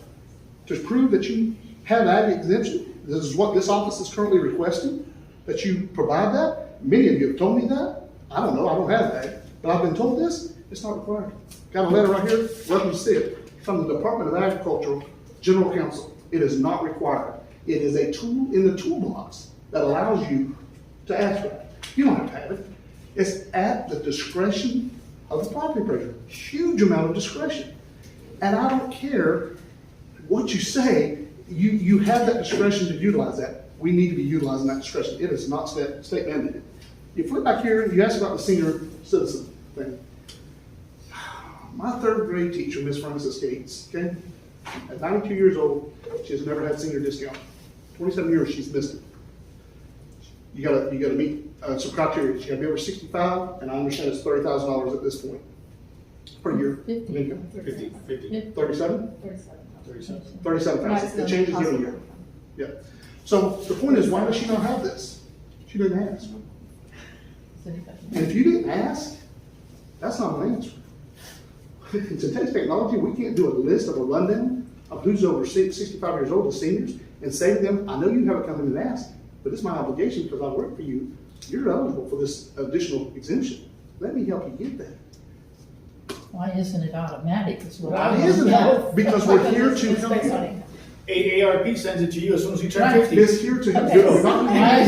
Speaker 1: to prove that you have ag exemption, this is what this office is currently requesting, that you provide that. Many of you have told me that. I don't know, I don't have ag, but I've been told this, it's not required. Got a letter right here, welcome to see it, from the Department of Agriculture General Counsel. It is not required. It is a tool in the toolbox that allows you to ask for that. You don't have to have it. It's at the discretion of the property appraiser. Huge amount of discretion. And I don't care what you say, you have that discretion to utilize that. We need to be utilizing that discretion. It is not state mandated. You flip back here and you ask about the senior citizen thing. My 3rd grade teacher, Miss Frances Gates, okay? At 92 years old, she has never had senior discount. 27 years she's missed it. You gotta meet some criteria. You gotta be over 65, and I understand it's $30,000 at this point per year.
Speaker 10: 50.
Speaker 1: 37?
Speaker 10: 37.
Speaker 1: 37,000. It changes every year. Yeah. So the point is, why does she not have this? She didn't ask. And if you didn't ask, that's not an answer. In today's technology, we can't do a list of a rundown of who's over 65 years old, the seniors, and say to them, I know you haven't come in and asked, but it's my obligation because I work for you. You're eligible for this additional exemption. Let me help you get that.
Speaker 7: Why isn't it automatic?
Speaker 1: Why isn't it? Because we're here to
Speaker 10: It's
Speaker 1: help
Speaker 10: based
Speaker 1: you.
Speaker 10: on
Speaker 13: AARP sends it to you as soon as you turn
Speaker 7: Right.
Speaker 13: 50.
Speaker 1: It's here to help
Speaker 10: Okay.
Speaker 1: you.
Speaker 13: I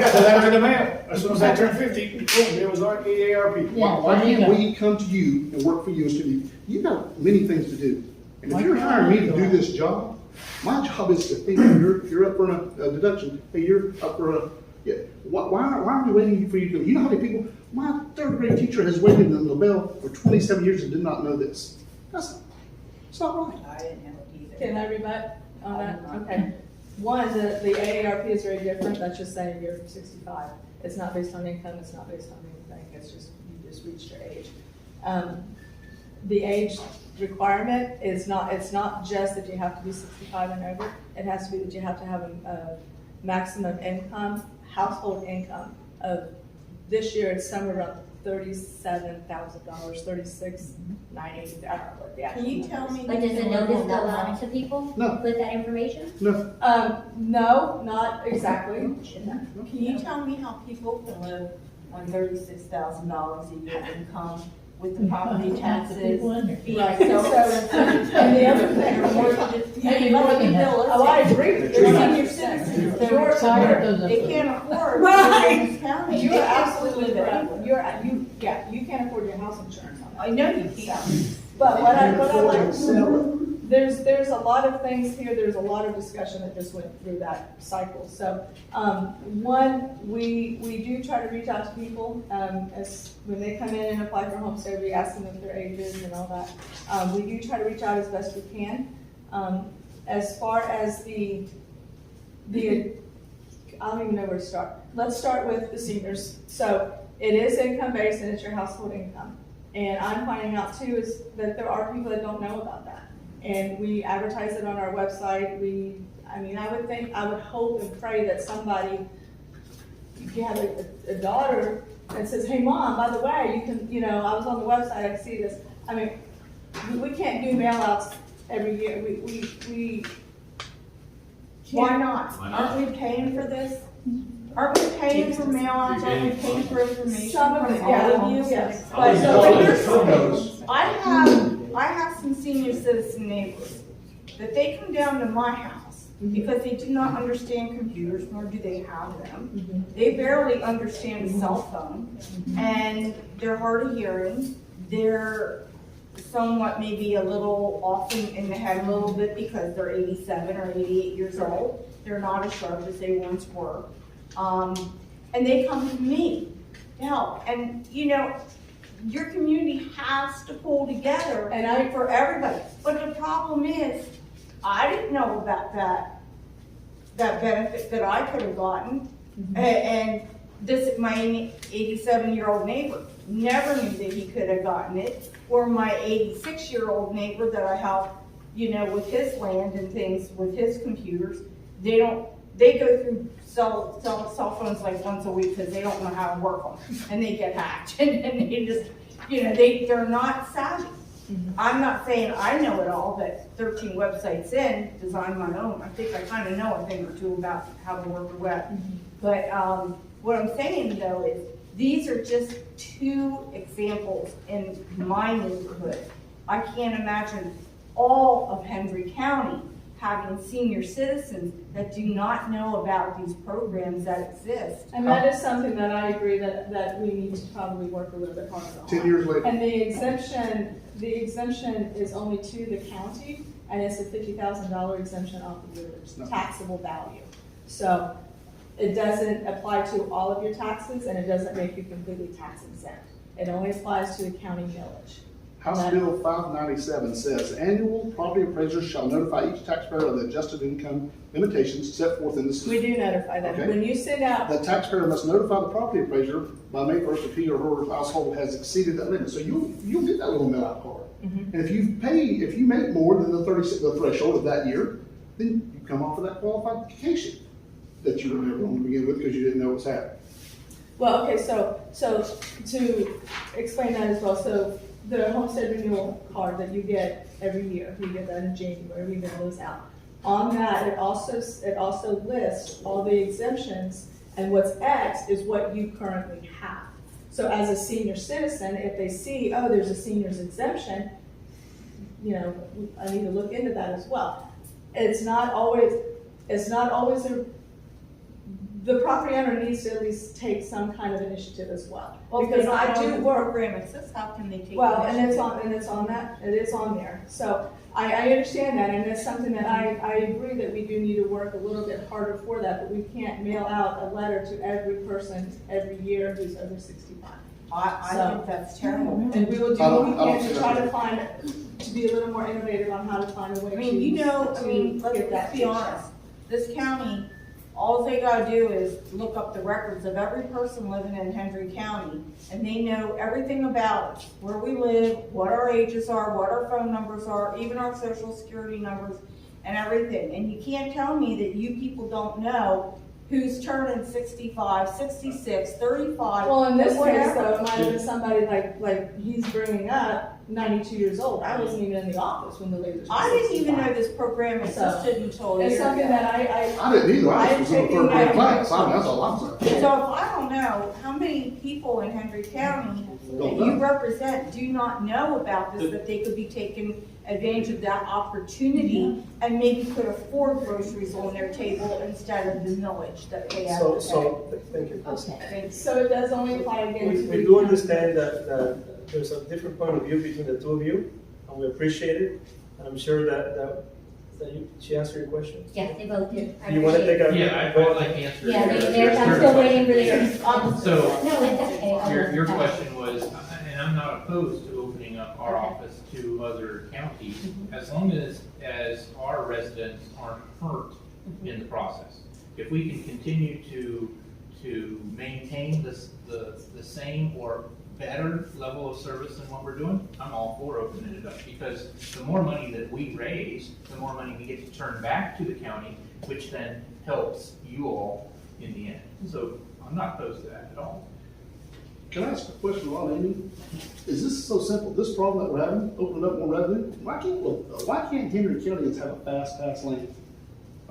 Speaker 13: got the letter in the mail. As soon as I turned 50, boom, there was our AARP.
Speaker 7: Yeah.
Speaker 1: Why
Speaker 7: there you
Speaker 1: can't
Speaker 7: go.
Speaker 1: we come to you and work for you instead of you? You've got many things to do. And if
Speaker 7: Why
Speaker 1: you're
Speaker 7: can't
Speaker 1: hiring me
Speaker 7: I
Speaker 1: to
Speaker 7: do
Speaker 1: do
Speaker 7: it?
Speaker 1: this job, my job is to think you're up for a deduction. Hey, you're up for a, yeah. Why are we waiting for you to, you know how many people, my 3rd grade teacher has waited in the bell for 27 years and did not know this. It's not right.
Speaker 10: I didn't have it either.
Speaker 2: Can I rebut on that? Okay. One, the AARP is very different. That's just saying you're 65. It's not based on income. It's not based on anything. It's just, you just reached your age. The age requirement is not, it's not just that you have to be 65 and over. It has to be that you have to have a maximum income, household income of, this year it's somewhere around $37,000, 36,980. I don't know what the actual.
Speaker 10: Can you tell
Speaker 2: number is.
Speaker 10: me?
Speaker 14: But does the notice go out to people
Speaker 1: No.
Speaker 14: with that information?
Speaker 1: No.
Speaker 2: No, not exactly.
Speaker 10: Can you tell me how people can live on $36,000 a year income with the property taxes?
Speaker 7: People in there.
Speaker 2: Right, and the other thing,
Speaker 7: Maybe more than that.
Speaker 2: oh, I agree.
Speaker 10: They're
Speaker 2: There's
Speaker 10: senior
Speaker 2: some-
Speaker 10: citizens,
Speaker 2: You're
Speaker 10: they're retired,
Speaker 7: Those
Speaker 10: they can't afford.
Speaker 2: Right.
Speaker 10: in this county.
Speaker 2: You
Speaker 10: They
Speaker 2: are
Speaker 10: can't
Speaker 2: absolutely
Speaker 10: afford
Speaker 2: right.
Speaker 10: it.
Speaker 2: You can't afford your house insurance on that.
Speaker 10: I know you can't.
Speaker 2: But what I like to do, there's a lot of things here, there's a lot of discussion that just went through that cycle. So, one, we do try to reach out to people, as, when they come in and apply for homestead, we ask them if their ages and all that. We do try to reach out as best we can. As far as the, I don't even know where to start. Let's start with the seniors. So, it is income-based and it's your household income. And I'm finding out too is that there are people that don't know about that. And we advertise it on our website. I would hope and pray that somebody, if you have a daughter that says, hey mom, by the way, you can, I was on the website, I see this. I mean, we can't do mail outs every year. We
Speaker 10: Why not?
Speaker 9: Why not?
Speaker 10: Aren't we paying for this? Aren't we paying for mail outs? Aren't we paying for information
Speaker 2: Some of
Speaker 10: from
Speaker 2: it,
Speaker 10: all
Speaker 2: yeah,
Speaker 10: of you?
Speaker 2: yes.
Speaker 10: But
Speaker 1: Photos.
Speaker 10: I have some senior citizen neighbors that they come down to my house because they do not understand computers, nor do they have them. They barely understand a cell phone, and they're hard of hearing. They're somewhat maybe a little off in the head a little bit because they're 87 or 88 years old. They're not as sharp as they once were. And they come to me to help. And your community has to pull together and for everybody. But the problem is, I didn't know about that benefit that I could have gotten. And this, my 87-year-old neighbor never knew that he could have gotten it. Or my 86-year-old neighbor that I help, with his land and things, with his computers. They go through cell phones like once a week because they don't know how to work them, and they get hacked, and they just, they're not savvy. I'm not saying I know it all, but 13 websites in, design my own, I think I kind of know a thing or two about how to work the web. But what I'm saying though is, these are just two examples in my neighborhood. I can't imagine all of Hendry County having senior citizens that do not know about these programs that exist.
Speaker 2: And that is something that I agree that we need to probably work a little bit harder on.
Speaker 1: 10 years later.
Speaker 2: And the exemption is only to the county, and it's a $50,000 exemption off of your taxable value. So it doesn't apply to all of your taxes, and it doesn't make you completely tax exempt. It only applies to the county millage.
Speaker 1: House Bill 597 says, annual property appraisers shall notify each taxpayer of the adjusted income limitations set forth in this.
Speaker 2: We do notify them.
Speaker 1: Okay.
Speaker 2: When you send out,
Speaker 1: The taxpayer must notify the property appraiser by May 1st if he or her household has exceeded that limit. So you'll get that little mail out card. And if you make more than the threshold of that year, then you come off of that qualification that you were never going to begin with because you didn't know what's happening.
Speaker 2: well, okay, so to explain that as well, so the homestead renewal card that you get every year, you get that in January, we mail those out. On that, it also lists all the exemptions, and what's X is what you currently have. So as a senior citizen, if they see, oh, there's a senior's exemption, I need to look into that as well. It's not always the property owner needs to at least take some kind of initiative as well. Because I do work.
Speaker 10: Program exists, how can they take?
Speaker 2: Well, and
Speaker 10: initiative?
Speaker 2: it's on that, it is on there. So I understand that, and it's something that I agree that we do need to work a little bit harder for that, but we can't mail out a letter to every person every year who's over 65.
Speaker 10: I think that's terrible.
Speaker 2: And we will do what we can to try to be a little more innovative on how to find a way to get that.
Speaker 10: Let's be honest, this county, all they gotta do is look up the records of every person living in Hendry County, and they know everything about us, where we live, what our ages are, what our phone numbers are, even our social security numbers, and everything. And you can't tell me that you people don't know who's turning 65, 66, 35.
Speaker 2: Well, in this case,
Speaker 10: whatever.
Speaker 2: though, it might have been somebody like he's bringing up, 92 years old. I wasn't even in the office when the ladies were
Speaker 10: I didn't even
Speaker 2: 65.
Speaker 10: know this program existed until a year
Speaker 2: It's something
Speaker 10: ago.
Speaker 2: that
Speaker 1: I didn't either. I was in the third grade class. That's all I'm saying.
Speaker 10: So if I don't know how many people in Hendry County that you represent do not know about this, that they could be taking advantage of that opportunity and maybe could afford groceries on their table instead of the millage that they have to pay.
Speaker 8: Thank you.
Speaker 2: Okay, so it does only apply again to
Speaker 8: We do understand that there's a different point of view between the two of you, and we appreciate it. I'm sure she answered your question.
Speaker 14: Yes, they both did. I
Speaker 8: Do you want to
Speaker 14: appreciate
Speaker 8: take a?
Speaker 12: Yeah, I'd like to answer.
Speaker 14: Yeah,
Speaker 12: your
Speaker 14: I'm
Speaker 12: third
Speaker 14: still waiting
Speaker 12: question.
Speaker 14: for their.
Speaker 12: So,
Speaker 14: No, it's okay.
Speaker 12: Your question was, and I'm not opposed to opening up our office to other counties, as long as our residents aren't hurt in the process. If we can continue to maintain the same or better level of service than what we're doing, I'm all for opening it up, because the more money that we raise, the more money we get to turn back to the county, which then helps you all in the end. So I'm not opposed to that at all.
Speaker 1: Can I ask a question, Ron, Amy? Is this so simple, this problem that we're having, opening up more revenue? Why can't Hendry County have a fast pass lane?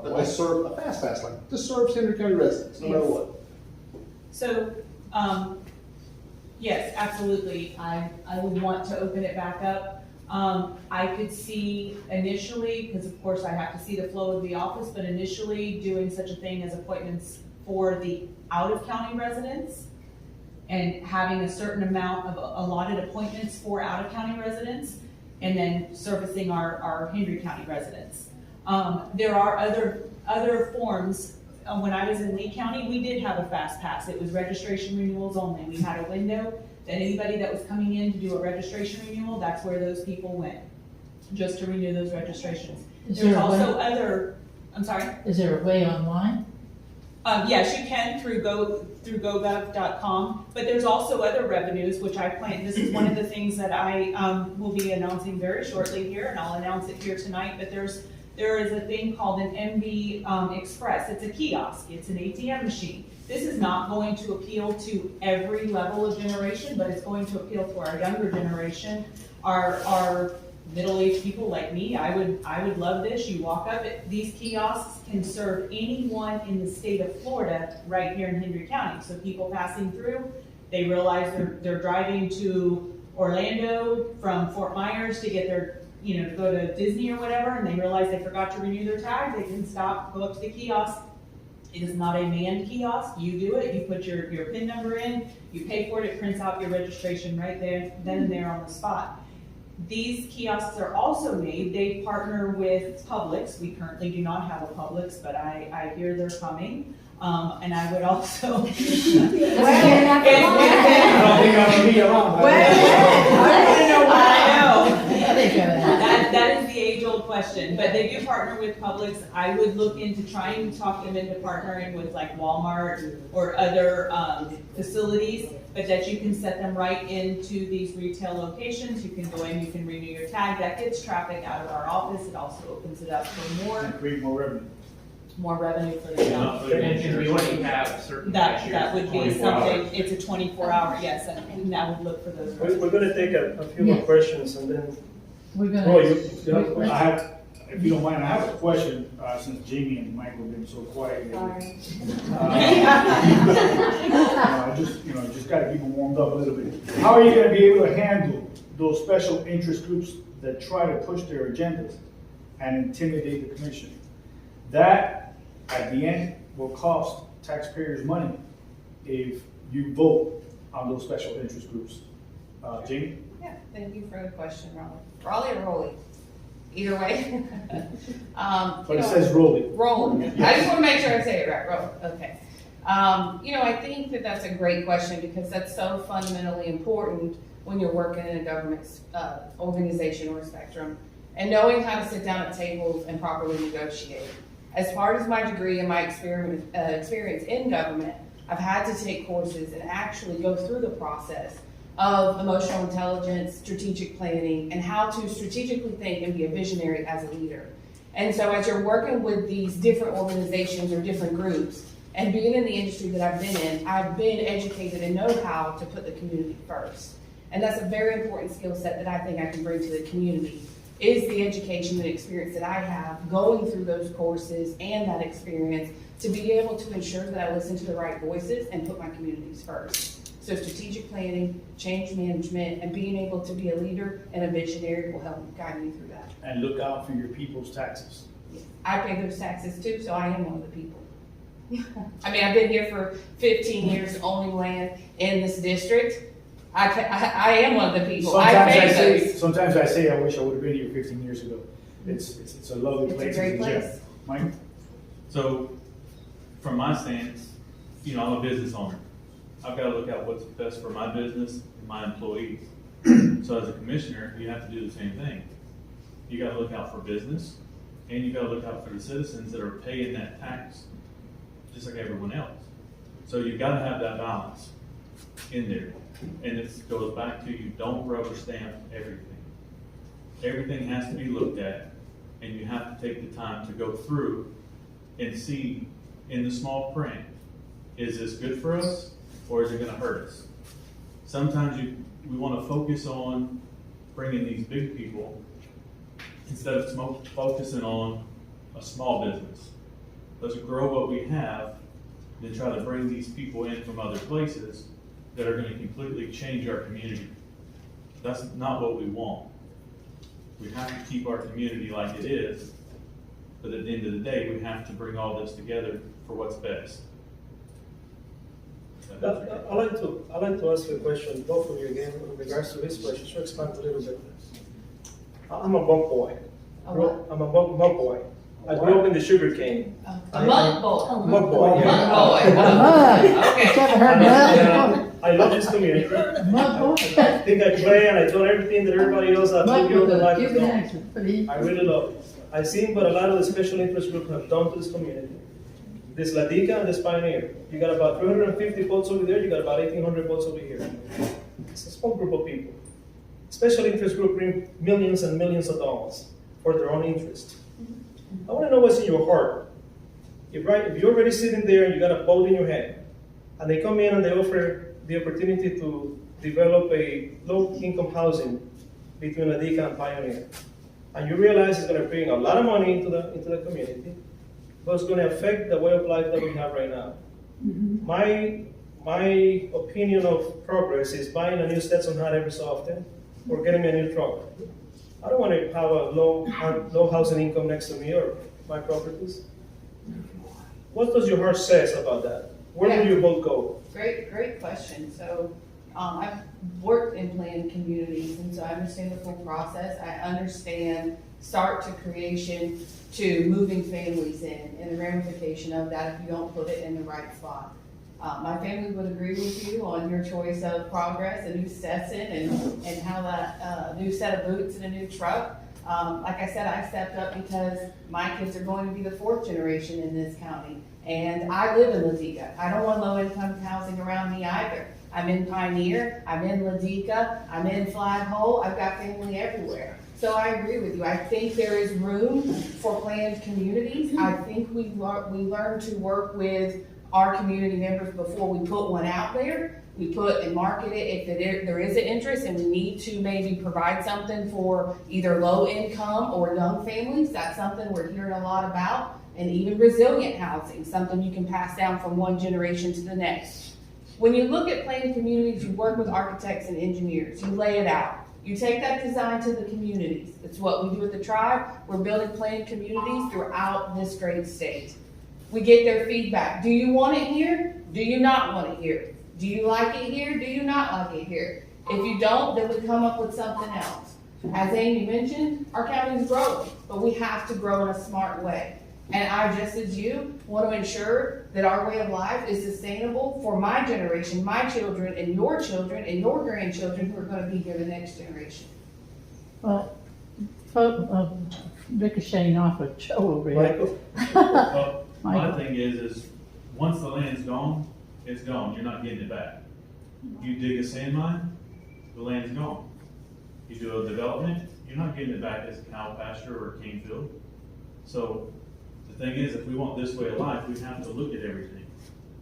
Speaker 1: That serve a fast pass lane, this serves Hendry County residents, no matter what.
Speaker 5: So, yes, absolutely, I would want to open it back up. I could see initially, because of course I have to see the flow of the office, but initially doing such a thing as appointments for the out-of-county residents and having a certain amount of allotted appointments for out-of-county residents, and then servicing our Hendry County residents. There are other forms. When I was in Lee County, we did have a fast pass. It was registration renewals only. We had a window that anybody that was coming in to do a registration renewal, that's where those people went, just to renew those registrations. There's also other, I'm sorry?
Speaker 7: Is there a way online?
Speaker 5: Yes, you can through gov.com, but there's also other revenues, which I plan. This is one of the things that I will be announcing very shortly here, and I'll announce it here tonight, but there is a thing called an MV Express. It's a kiosk. It's an ATM machine. This is not going to appeal to every level of generation, but it's going to appeal to our younger generation, our middle-aged people like me. I would love this. You walk up, these kiosks can serve anyone in the state of Florida right here in Hendry County. So people passing through, they realize they're driving to Orlando from Fort Myers to get their, to go to Disney or whatever, and they realize they forgot to renew their tag. They can stop, go up to the kiosk. It is not a manned kiosk. You do it. You put your PIN number in, you pay for it, it prints out your registration right there, then and there on the spot. These kiosks are also made, they partner with Publix. We currently do not have a Publix, but I hear they're coming. And I would also.
Speaker 10: I don't think I'm gonna be around.
Speaker 5: I know.
Speaker 7: That
Speaker 5: That is the age-old question, but they do partner with Publix. I would look into trying to talk them into partnering with like Walmart or other facilities, but that you can set them right into these retail locations. You can go in, you can renew your tag. That gets traffic out of our office. It also opens it up for
Speaker 13: And create more revenue.
Speaker 5: more revenue for the county.
Speaker 12: And we already have certain.
Speaker 5: That would be
Speaker 12: 24 hours.
Speaker 5: something, it's a 24-hour, yes, and I would look for those.
Speaker 8: We're gonna take a few more questions and then.
Speaker 7: We're gonna.
Speaker 13: Roy, I have, if you don't mind, I have a question, since Jamie and Michael have been so quiet.
Speaker 14: Sorry.
Speaker 13: Just gotta keep them warmed up a little bit. How are you gonna be able to handle those special interest groups that try to push their agendas and intimidate the commission? That, at the end, will cost taxpayers money if you vote on those special interest groups. Jamie?
Speaker 3: Yeah, thank you for the question, Raleigh. Raleigh or Rolly? Either way.
Speaker 13: But it says rolling.
Speaker 3: Rolling. I just want to make sure I say it right. Rolling. Okay. I think that that's a great question because that's so fundamentally important when you're working in a government organization or spectrum, and knowing how to sit down at tables and properly negotiate. As far as my degree and my experience in government, I've had to take courses and actually go through the process of emotional intelligence, strategic planning, and how to strategically think and be a visionary as a leader. And so as you're working with these different organizations or different groups, and being in the industry that I've been educated and know how to put the community first. And that's a very important skill set that I think I can bring to the community, is the education and experience that I have going through those courses and that experience to be able to ensure that I listen to the right voices and put my communities first. So strategic planning, change management, and being able to be a leader and a visionary will help guide me through that.
Speaker 13: And look out for your people's taxes.
Speaker 3: I pay those taxes too, so I am one of the people. I mean, I've been here for 15 years owning land in this district. I am one of the people. I pay those.
Speaker 13: Sometimes I say, I wish I would have been here 15 years ago. It's a lovely place.
Speaker 3: It's a great
Speaker 13: a gem.
Speaker 3: place.
Speaker 13: Mike?
Speaker 4: So, from my stance, you know, I'm a business owner. I've got to look out what's best for my business and my employees. So as a commissioner, you have to do the same thing. You got to look out for business, and you got to look out for the citizens that are paying that tax, just like everyone else. So you've got to have that balance in there. And it goes back to, you don't rubber stamp everything. Everything has to be looked at, and you have to take the time to go through and see in the small print, is this good for us or is it gonna hurt us? Sometimes we wanna focus on bringing these big people instead of focusing on a small business. Let's grow what we have, then try to bring these people in from other places that are gonna completely change our community. That's not what we want. We have to keep our community like it is, but at the end of the day, we have to bring all this together for what's best.
Speaker 8: I'd like to ask you a question, both of you again, in regards to this question, to expand a little bit. I'm a bump boy. I'm a bump boy. I grew up in the sugar cane.
Speaker 3: A mug boy.
Speaker 8: Mug boy, yeah.
Speaker 3: Mug boy. Okay.
Speaker 8: I love this community. I think I play and I do everything that everybody else I told you all the life is done. I really love it. I've seen what a lot of the special interest groups have done to this community. This Latica and this Pioneer. You got about 350 votes over there, you got about 1,800 votes over here. It's a small group of people. Special interest group bring millions and millions of dollars for their own interest. I want to know what's in your heart. If you're already sitting there and you got a vote in your head, and they come in and they offer the opportunity to develop a low-income housing between Latica and Pioneer, and you realize it's going to bring a lot of money into the community, but it's going to affect the way of life that we have right now. My opinion of progress is buying a new Stetson hat every so often, or getting a new truck. I don't want to have a low housing income next to me or my properties. What does your heart says about that? Where will your vote go?
Speaker 3: Great question. So, I've worked in planned communities, and so I understand the full process. I understand start to creation to moving families in, and the ramification of that if you don't put it in the right spot. My family would agree with you on your choice of progress, a new Stetson, and how that new set of boots and a new truck. Like I said, I stepped up because my kids are going to be the 4th generation in this county. And I live in Latika. I don't want low-income housing around me either. I'm in Pioneer, I'm in Latika, I'm in Flaghole, I've got family everywhere. So I agree with you. I think there is room for planned communities. I think we learn to work with our community members before we put one out there. We put and market it if there is an interest and we need to maybe provide something for either low income or young families. That's something we're hearing a lot about. And even resilient housing, something you can pass down from one generation to the next. When you look at planned communities, you work with architects and engineers. You lay it out. You take that design to the communities. It's what we do at the tribe. We're building planned communities throughout this great state. We get their feedback. Do you want it here? Do you not want it here? Do you like it here? Do you not like it here? If you don't, then we come up with something else. As Amy mentioned, our county is growing, but we have to grow in a smart way. And I, just as you, want to ensure that our way of life is sustainable for my generation, my children, and your grandchildren who are going to be here the next generation.
Speaker 7: Well, ricocheting off of Joe over here.
Speaker 8: Michael?
Speaker 4: Well, my thing is once the land's gone, it's gone. You're not getting it back. You dig a sand mine, the land's gone. You do a development, you're not getting it back as a cow pasture or a cane field. So the thing is, if we want this way of life, we have to look at everything.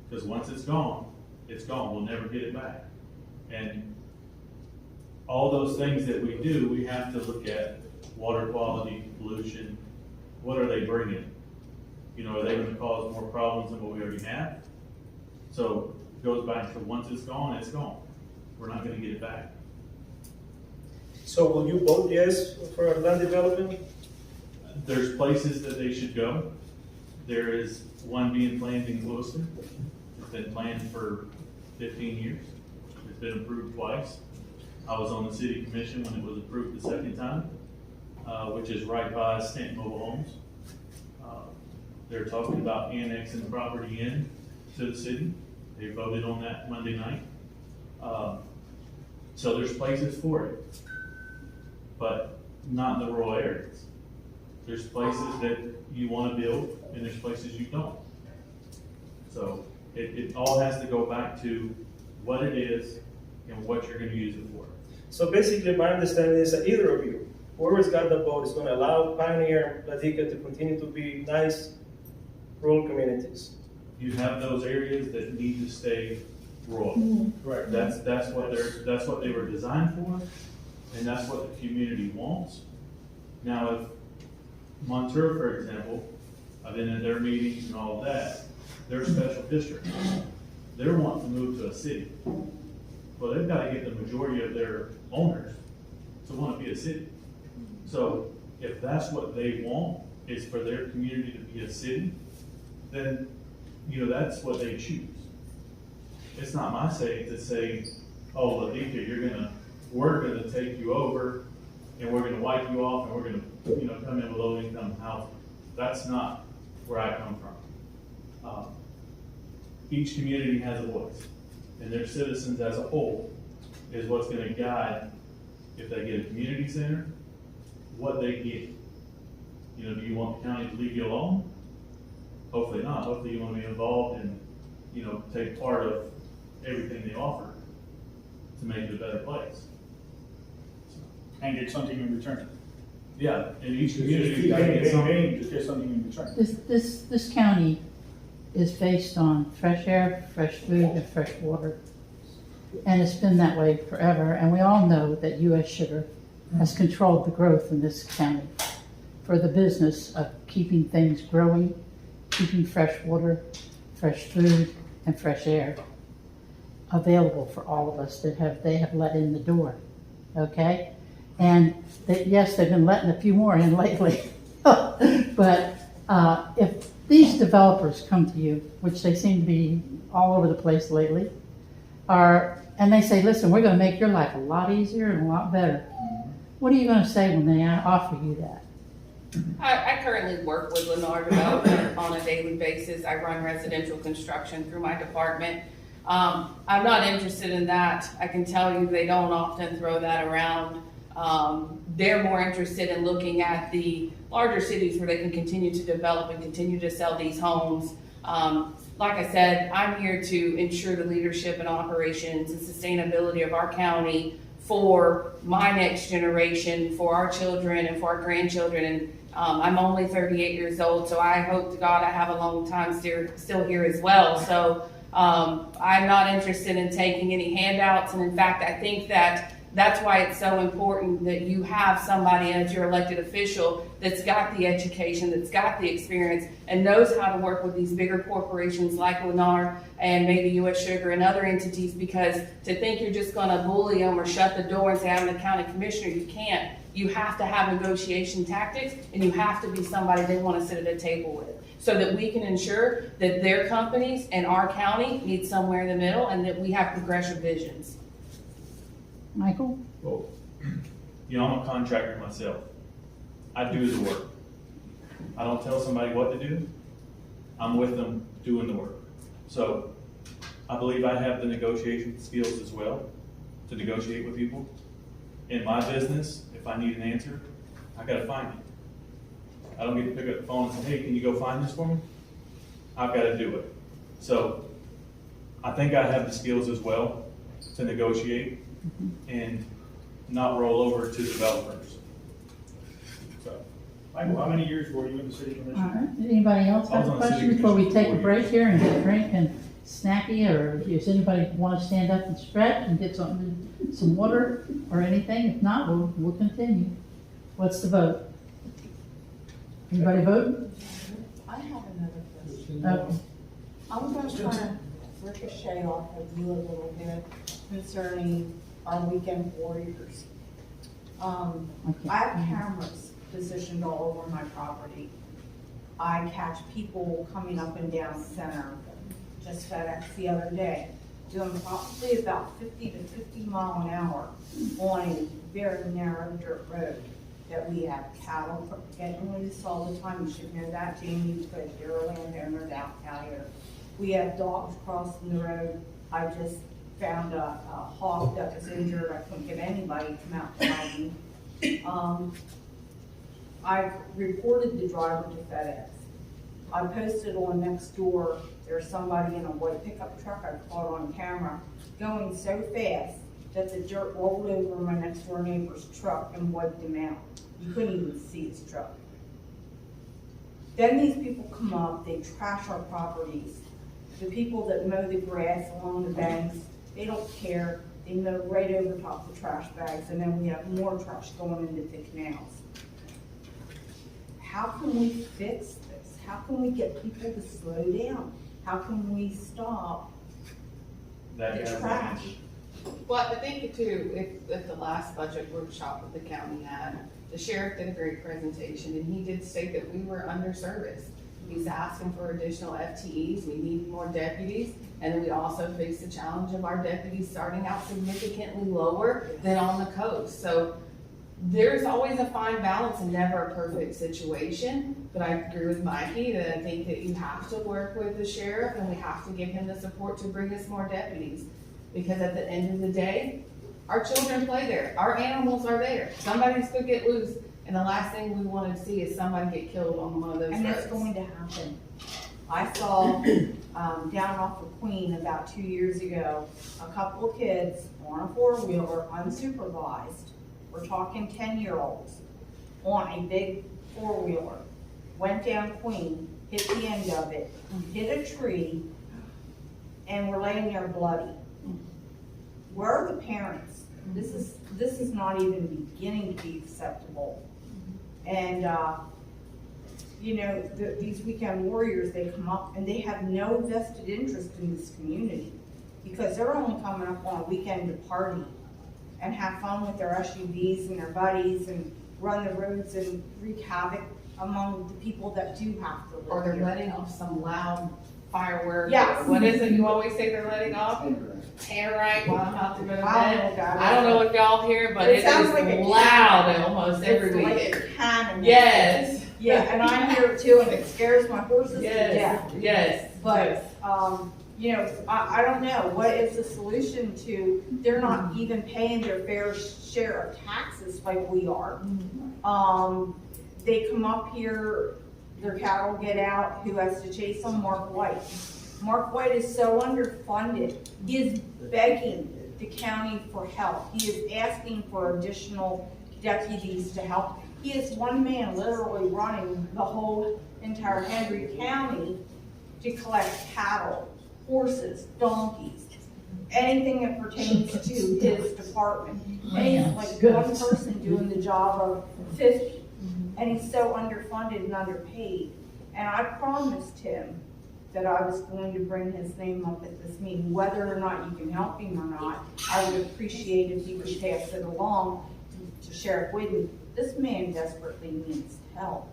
Speaker 4: Because once it's gone, we'll never get it back. And all those things that we do, we have to look at water quality, pollution. What are they bringing? You know, are they going to cause more problems than what we already have? So it goes back to once it's gone, it's gone. We're not going to get it back.
Speaker 8: So will you vote yes for land development?
Speaker 4: There's places that they should go. There is one being planned in Lewiston. It's been planned for 15 years. It's been approved twice. I was on the city commission when it was approved the second time, which is right by Stanton Mobile Homes. They're talking about annexing the property in to the city. They voted on that Monday night. So there's places for it, but not in the rural areas. There's places that you want to build, and there's places you don't. So it all has to go back to what it is and what you're gonna use it for.
Speaker 8: So basically, my understanding is that either of you, whoever's got the vote, is gonna allow Pioneer, Ladika to continue to be nice rural communities.
Speaker 4: You have those areas that need to stay rural.
Speaker 13: Correct.
Speaker 4: That's what they were designed for, and that's what the community wants. Now, if Montour, for example, I've been in their meetings and all of that, they're special districts. They're wanting to move to a city. Well, they've got to get the majority of their owners to want to be a city. So if that's what they want, is for their community to be a city, then, that's what they choose. It's not my say to say, oh, Ladika, we're gonna take you over and we're gonna wipe you off and we're gonna, come in with low income housing. That's not where I come from. Each community has a voice, and their citizens as a whole is what's gonna guide, if they get a community center, what they get. Do you want the county to leave you alone? Hopefully not. Hopefully you want to be involved and, take part of everything they offer to make it a better place.
Speaker 13: And get something in return.
Speaker 4: Yeah, and each
Speaker 13: Just
Speaker 4: community
Speaker 13: keep
Speaker 4: got to get something.
Speaker 13: paying, just get something in return.
Speaker 7: This county is based on fresh air, fresh food, and fresh water. And it's been that way forever, and we all know that U.S. Sugar has controlled the growth in this county for the business of keeping things growing, keeping fresh water, fresh food, and fresh air available for all of us that they have let in the door, okay? And yes, they've been letting a few more in lately. But if these developers come to you, which they seem to be all over the place lately, and they say, listen, we're gonna make your life a lot easier and a lot better, what are you gonna say when they offer you that?
Speaker 3: I currently work with Lennar Development on a daily basis. I run residential construction through my department. I'm not interested in that. I can tell you they don't often throw that around. They're more interested in looking at the larger cities where they can continue to develop and continue to sell these homes. Like I said, I'm here to ensure the leadership and operations and sustainability of our county for my next generation, for our children and for our grandchildren. And I'm only 38 years old, so I hope to God I have a long time still here as well. So I'm not interested in taking any handouts. And in fact, I think that's why it's so important that you have somebody as your elected official that's got the education, that's got the experience, and knows how to work with these bigger corporations like Lennar and maybe U.S. Sugar and other entities, because to think you're just gonna bully them or shut the door and say, I'm the county commissioner, you can't. You have to have negotiation tactics, and you have to be somebody they wanna sit at a table with, so that we can ensure that their companies and our county meet somewhere in the middle and that we have progressive visions.
Speaker 7: Michael?
Speaker 4: Well, I'm a contractor myself. I do the work. I don't tell somebody what to do. I'm with them doing the work. So I believe I have the negotiation skills as well to negotiate with people. In my business, if I need an answer, I gotta find it. I don't get to pick up the phone and say, hey, can you go find this for me? I've gotta do it. So I think I have the skills as well to negotiate and not roll over to developers. So,
Speaker 13: Michael, how many years were you in the city
Speaker 7: All
Speaker 13: commission?
Speaker 7: right, anybody else
Speaker 4: I was
Speaker 7: have a
Speaker 4: on the city
Speaker 7: question before we
Speaker 4: commission
Speaker 7: take a
Speaker 4: for
Speaker 7: break here and get a drink and snacky, or does anybody want to stand up and stretch and get some water or anything? If not, we'll continue. What's the vote? Anybody vote?
Speaker 10: I have another question.
Speaker 7: Okay.
Speaker 10: I'm gonna try to ricochet off of you a little bit concerning our weekend warriors.
Speaker 7: Okay.
Speaker 10: I have cameras positioned all over my property. I catch people coming up and down Center, just FedEx the other day. doing probably about 50 to 50 mile an hour on a very narrow dirt road that we have cattle getting loose all the time. You should know that, Jamie, because you're a landowner out here. We have dogs crossing the road. I just found a hog that was injured. I couldn't get anybody to come out to help me. I've reported the driver to FedEx. I posted on Nextdoor, there's somebody in a white pickup truck I caught on camera going so fast that the dirt rolled over my next door neighbor's truck and wiped him out. You couldn't even see his truck. Then these people come up, they trash our properties. The people that mow the grass along the banks, they don't care. They mow right over top the trash bags, and then we have more trash going into the canals. How can we fix this? How can we get people to slow down? How can we stop
Speaker 4: That
Speaker 10: the
Speaker 4: guy's
Speaker 10: trash?
Speaker 15: Well, I think too, if the last budget workshop that the county had, the sheriff did a great presentation, and he did state that we were underserviced. He's asking for additional FTEs, we need more deputies, and then we also face the challenge of our deputies starting out significantly lower than on the coast. So there's always a fine balance and never a perfect situation, but I agree with Mikey that I think that you have to work with the sheriff and we have to give him the support to bring us more deputies. Because at the end of the day, our children play there, our animals are there, somebody's gonna get loose, and the last thing we wanna see is somebody get killed on one of those roads.
Speaker 10: And that's going to happen. I saw, down off of Queen about 2 years ago, a couple of kids on a four-wheeler unsupervised. We're talking 10-year-olds on a big four-wheeler. Went down Queen, hit the end of it, hit a tree, and were laying there bloody. Where are the parents? This is not even beginning to be acceptable. And, you know, these weekend warriors, they come up and they have no vested interest in this community because they're only coming up on a weekend to party and have fun with their SUVs and their buddies and run the roads and wreak havoc among the people that do have to live
Speaker 15: Or they're
Speaker 10: here.
Speaker 15: letting off some loud fireworks.
Speaker 10: Yes.
Speaker 15: What is it you always say they're letting off? Tannerite while I'm about to go to
Speaker 10: I don't
Speaker 15: bed.
Speaker 10: know,
Speaker 15: I don't know if y'all hear, but
Speaker 10: It
Speaker 15: it is
Speaker 10: sounds like a
Speaker 15: loud
Speaker 10: cannon.
Speaker 15: almost every
Speaker 10: It's
Speaker 15: weekend.
Speaker 10: like a cannon.
Speaker 15: Yes.
Speaker 10: Yeah, and I hear it too, and it scares my horses to
Speaker 15: Yes,
Speaker 10: death.
Speaker 15: yes.
Speaker 10: But, you know, I don't know, what is the solution to, they're not even paying their fair share of taxes like we are. They come up here, their cattle get out, who has to chase them? Mark White. Mark White is so underfunded, he is begging the county for help. He is asking for additional deputies to help. He is one man literally running the whole entire Hendry County to collect cattle, horses, donkeys, anything that pertains to his department. And he's like one person doing the job of 50, and he's so underfunded and underpaid. And I promised him that I was going to bring his name up at this meeting, whether or not you can help him or not. I would appreciate if you would pass it along to Sheriff Whidden. This man desperately needs help.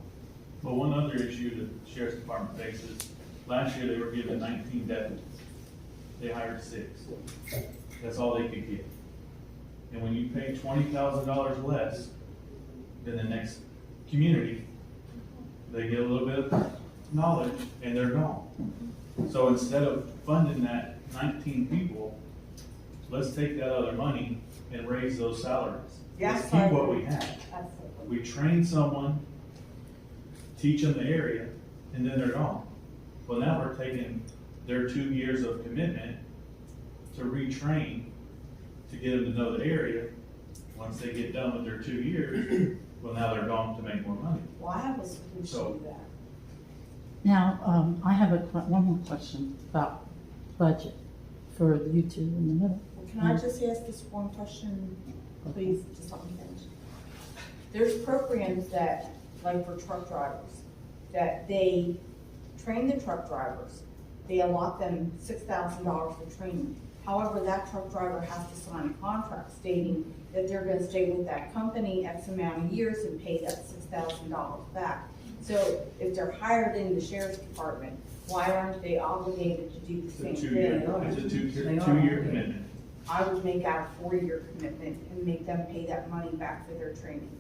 Speaker 4: Well, one other issue the sheriff's department faces, last year they were given 19 deputies. They hired 6. That's all they could get. And when you pay $20,000 less than the next community, they get a little bit of knowledge and they're gone. So instead of funding that 19 people, let's take that other money and raise those salaries. Let's keep what we have.
Speaker 10: Absolutely.
Speaker 4: We train someone, teach them the area, and then they're gone. Well, now we're taking their 2 years of commitment to retrain, to get them to know the area. Once they get done with their 2 years, well, now they're gone to make more money.
Speaker 10: Well, I have a solution to that.
Speaker 7: Now, I have one more question about budget for you two in the middle.
Speaker 10: Well, can I just ask this one question, please, just let me finish? There's programs that, like for truck drivers, that they train the truck drivers, they allot them $6,000 for training. However, that truck driver has to sign a contract stating that they're gonna stay with that company X amount of years and pay that $6,000 back. So if they're hired in the sheriff's department, why aren't they obligated to do the same
Speaker 4: It's a
Speaker 10: thing?
Speaker 4: two-year commitment.
Speaker 10: I would make out a 4-year commitment and make them pay that money back for their training.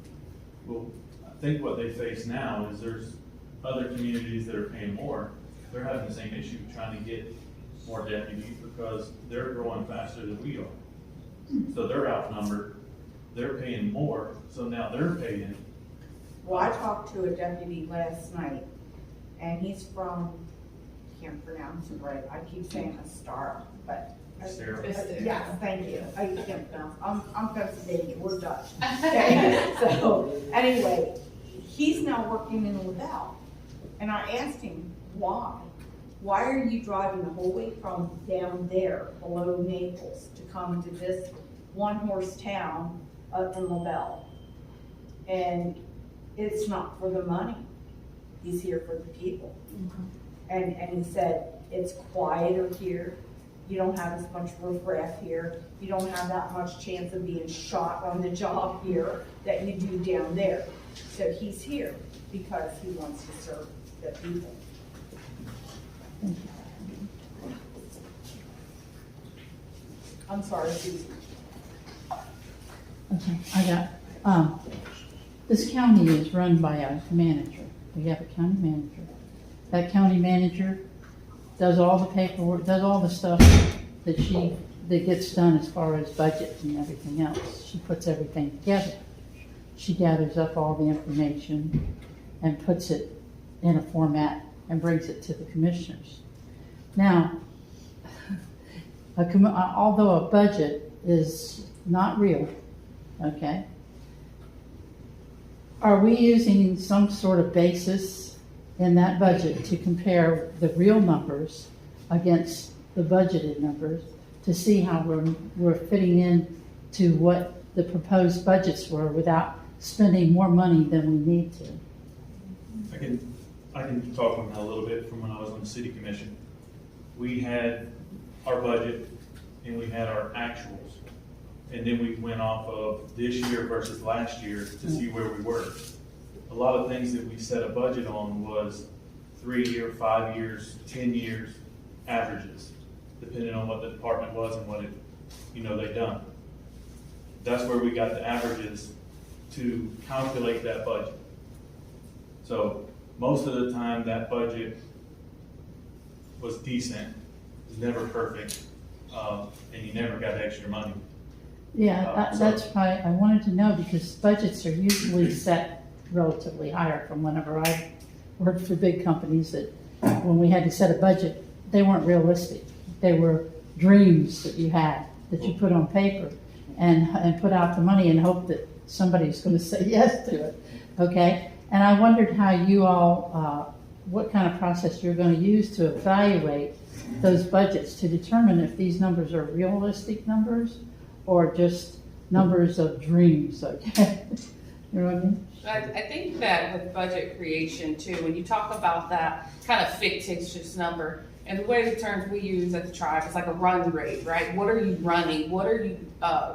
Speaker 4: Well, I think what they face now is there's other communities that are paying more. They're having the same issue, trying to get more deputies because they're growing faster than we are. So they're outnumbered, they're paying more, so now they're paying.
Speaker 10: Well, I talked to a deputy last night, and he's from, can't pronounce it right, I keep saying Astara, but.
Speaker 4: Sarah.
Speaker 10: Yeah, thank you, I can't pronounce, I'm Pennsylvania, we're Dutch. Okay, so, anyway, he's now working in LaBelle, and I asked him, why? Why are you driving the whole way from down there, below Naples, to come to this one-horse town up in LaBelle? And it's not for the money. He's here for the people. And he said, it's quieter here. You don't have as much riffraff here. You don't have that much chance of being shot on the job here that you do down there. So he's here because he wants to serve the people. I'm sorry, Susie.
Speaker 7: Okay, I got, this county is run by a manager. We have a county manager. That county manager does all the paperwork, does all the stuff that gets done as far as budgets and everything else. She puts everything together. She gathers up all the information and puts it in a format and brings it to the commissioners. Now, although a budget is not real, okay, are we using some sort of basis in that budget to compare the real numbers against the budgeted numbers to see how we're fitting in to what the proposed budgets were without spending more money than we need to?
Speaker 4: I can talk on that a little bit from when I was on the city commission. We had our budget and we had our actuals. And then we went off of this year versus last year to see where we were. A lot of things that we set a budget on was 3 year, 5 years, 10 years averages, depending on what the department was and what they'd done. That's where we got the averages to calculate that budget. So most of the time that budget was decent, it was never perfect, and you never got extra money.
Speaker 7: Yeah, that's why I wanted to know, because budgets are usually set relatively higher from whenever I worked for big companies, that when we had to set a budget, they weren't realistic. They were dreams that you had, that you put on paper and put out the money and hope that somebody's going to say yes to it, okay? And I wondered how you all, what kind of process you're going to use to evaluate those budgets to determine if these numbers are realistic numbers or just numbers of dreams, okay? You know what I mean?
Speaker 3: I think that with budget creation too, when you talk about that kind of fictitious number, and the way the terms we use at the tribe is like a run rate, right? What are you running? What are you,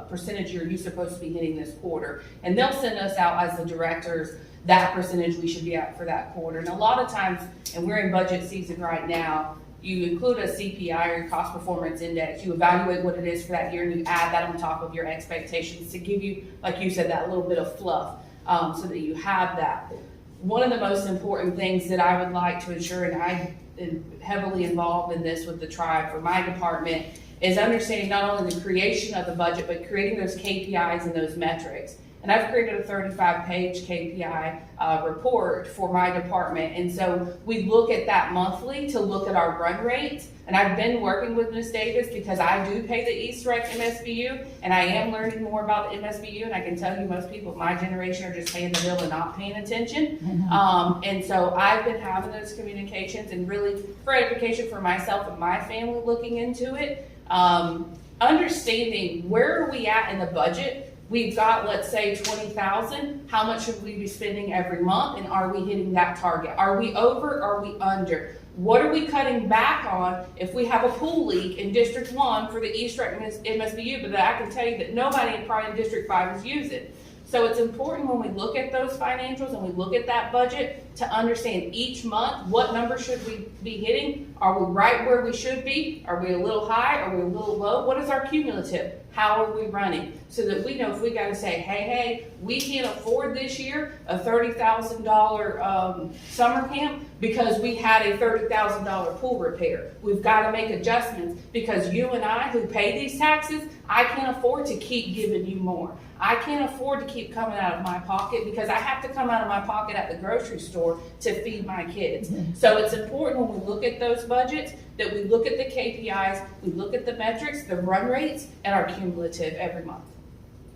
Speaker 3: percentage are you supposed to be hitting this quarter? And they'll send us out as the directors that percentage we should be at for that quarter. And a lot of times, and we're in budget season right now, you include a CPI or your cost performance index, you evaluate what it is for that year, and you add that on top of your expectations to give you, like you said, that little bit of fluff, so that you have that. One of the most important things that I would like to ensure, and I am heavily involved in this with the tribe for my department, is understanding not only the creation of the budget, but creating those KPIs and those metrics. And I've created a 35-page KPI report for my department. And so we look at that monthly to look at our run rate. And I've been working with Ms. Davis because I do pay the East Rec MSBU, and I am learning more about the MSBU. And I can tell you most people of my generation are just paying the bill and not paying attention. And so I've been having those communications and really for edification for myself and my family looking into it. Understanding where are we at in the budget. We've got, let's say, 20,000. How much should we be spending every month? And are we hitting that target? Are we over? Are we under? What are we cutting back on if we have a pool leak in District 1 for the East Rec MSBU, but that I can tell you that nobody probably in District 5 is using? So it's important when we look at those financials and we look at that budget to understand each month, what number should we be hitting? Are we right where we should be? Are we a little high? Are we a little low? What is our cumulative? How are we running? So that we know if we gotta say, hey, we can't afford this year a $30,000 summer camp because we had a $30,000 pool repair. We've gotta make adjustments because you and I who pay these taxes, I can't afford to keep giving you more. I can't afford to keep coming out of my pocket because I have to come out of my pocket at the grocery store to feed my kids. So it's important when we look at those budgets that we look at the KPIs, we look at the metrics, the run rates, and our cumulative every month.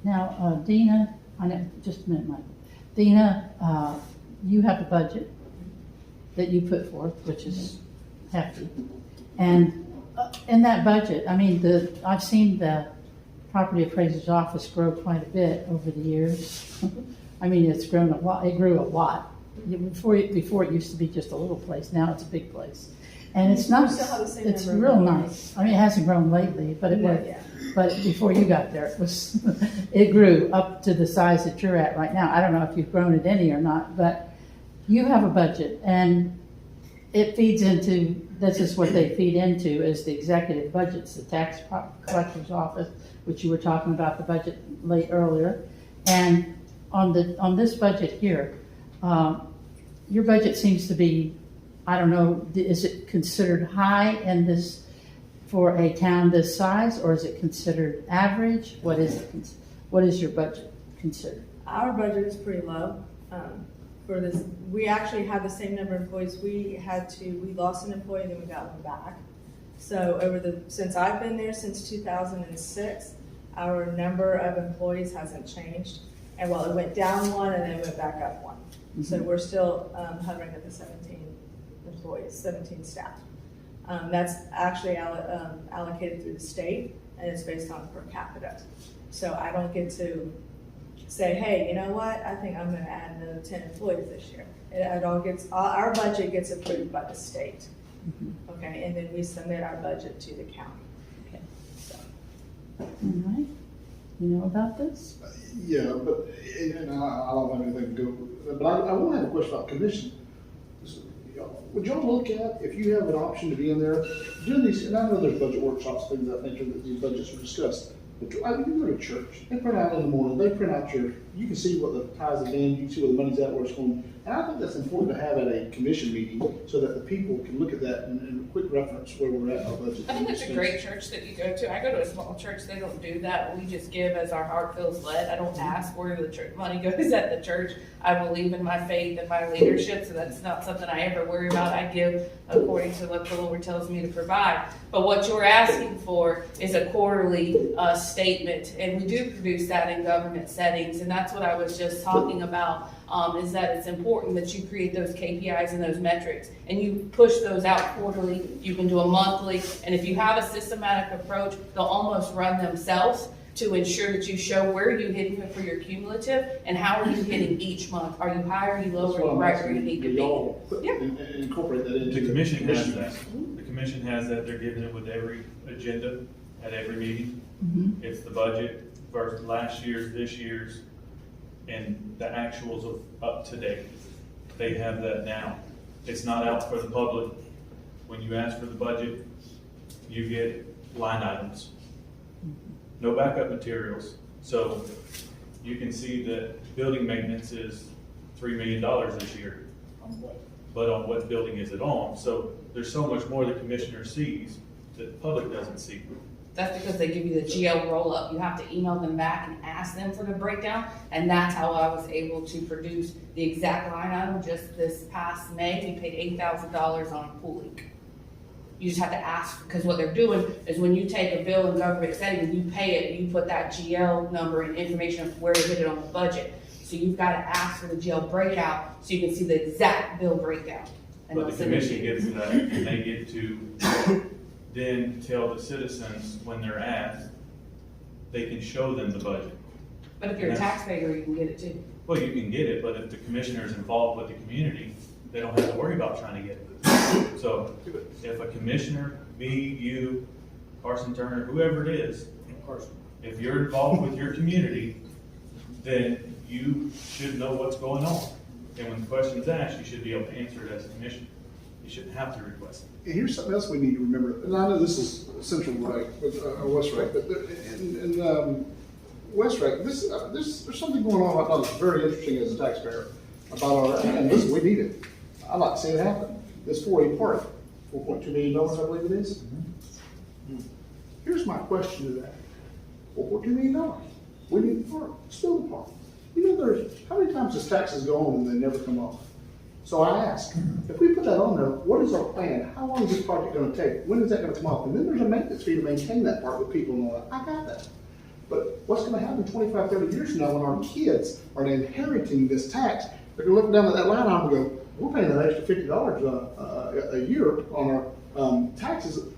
Speaker 7: Now, Dina, I know, just a minute, Mike. Dina, you have a budget that you put forth, which is hefty. And in that budget, I mean, I've seen the Property Appraiser's office grow quite a bit over the years. I mean, it's grown a lot. It grew a lot. Before it used to be just a little place. Now it's a big place. And it's nice.
Speaker 2: still have the same
Speaker 7: It's
Speaker 2: number of
Speaker 7: real
Speaker 2: employees.
Speaker 7: nice. I mean, it hasn't grown lately, but it was.
Speaker 2: Yeah.
Speaker 7: But before you got there, it was, it grew up to the size that you're at right now. I don't know if you've grown it any or not, but you have a budget and it feeds into, this is what they feed into is the executive budgets, the tax collector's office, which you were talking about the budget earlier. And on this budget here, your budget seems to be, I don't know, is it considered high in this for a town this size, or is it considered average? What is it? What is your budget considered?
Speaker 2: Our budget is pretty low. For this, we actually have the same number of employees. We lost an employee, then we got one back. So since I've been there since 2006, our number of employees hasn't changed. And well, it went down one and then it went back up one. Mm-hmm. So we're still hovering at the 17 employees, 17 staff. That's actually allocated through the state, and it's based on per capita. So I don't get to say, hey, you know what? I think I'm going to add another 10 employees this year. Our budget gets approved by the state. Mm-hmm. Okay, and then we submit our budget to the county.
Speaker 7: Okay. So. All right. You know about this?
Speaker 1: Yeah, but and I don't have anything to do. But I want to have a question about commission. Would y'all look at, if you have an option to be in there, doing these, and I know there's budget workshops, things of that nature, that these budgets are discussed, but you go to church, they print out in the morning, they print out you can see what the ties have been, you can see where the money's at, where it's going. And I think that's important to have at a commission meeting, so that the people can look at that and quick reference where we're at in our budget.
Speaker 3: I think it's a great church that you go to. I go to a small church, they don't do that. We just give as our heart feels led. I don't ask where the church money goes at the church. I believe in my faith and my leadership, so that's not something I ever worry about. I give according to what the Lord tells me to provide. But what you're asking for is a quarterly statement, and we do produce that in government settings, and that's what I was just talking about. Is that it's important that you create those KPIs and those metrics, and you push those out quarterly. You can do a monthly, and if you have a systematic approach, they'll almost run themselves to ensure that you show where you hitting for your cumulative and how are you hitting each month. Are you high, are you low, are you right where you need to be?
Speaker 1: Yeah. Incorporate that into
Speaker 4: The commission has that. The commission has that. They're giving it with every agenda at every meeting. Mm-hmm. It's the budget for last year's, this year's, and the actuals of up to date. They have that now. It's not out for the public. When you ask for the budget, you get line items. No backup materials. So you can see that building maintenance is $3 million this year. But on what building is it on? So there's so much more the commissioner sees that the public doesn't see.
Speaker 3: That's because they give you the GL roll-up. You have to email them back and ask them for the breakdown, and that's how I was able to produce the exact line item. Just this past May, we paid $8,000 on a pool leak. You just have to ask, because what they're doing is when you take a bill in government setting and you pay it, you put that GL number and information of where to hit it on the budget. So you've got to ask for the GL breakout so you can see the exact bill breakdown.
Speaker 4: But the commission gets that, and they get to then tell the citizens when they're asked, they can show them the budget.
Speaker 3: But if you're a taxpayer, you can get it too.
Speaker 4: Well, you can get it, but if the commissioner is involved with the community, they don't have to worry about trying to get it. So if a commissioner, me, you, Carson Turner, whoever it is, if you're involved with your community, then you should know what's going on. And when the question's asked, you should be able to answer it as a commissioner. You shouldn't have to request it.
Speaker 1: And here's something else we need to remember, and I know this is Central Rec, or West Rec, but in West Rec, there's something going on right now that's very interesting as a taxpayer about our, and listen, we need it. I'd like to see it happen. This 4A park, $4.2 million, I believe it is. Here's my question to that. $4.2 million. We need the park, still the park. You know, how many times does taxes go on and they never come off? So I ask, if we put that on there, what is our plan? How long is this project gonna take? When is that gonna come off? And then there's a maintenance fee to maintain that park with people and all that. I got that. But what's gonna happen 25, 30 years from now when our kids are inheriting this tax? They're gonna look down at that line item and go, we're paying an extra $50 a year on our taxes.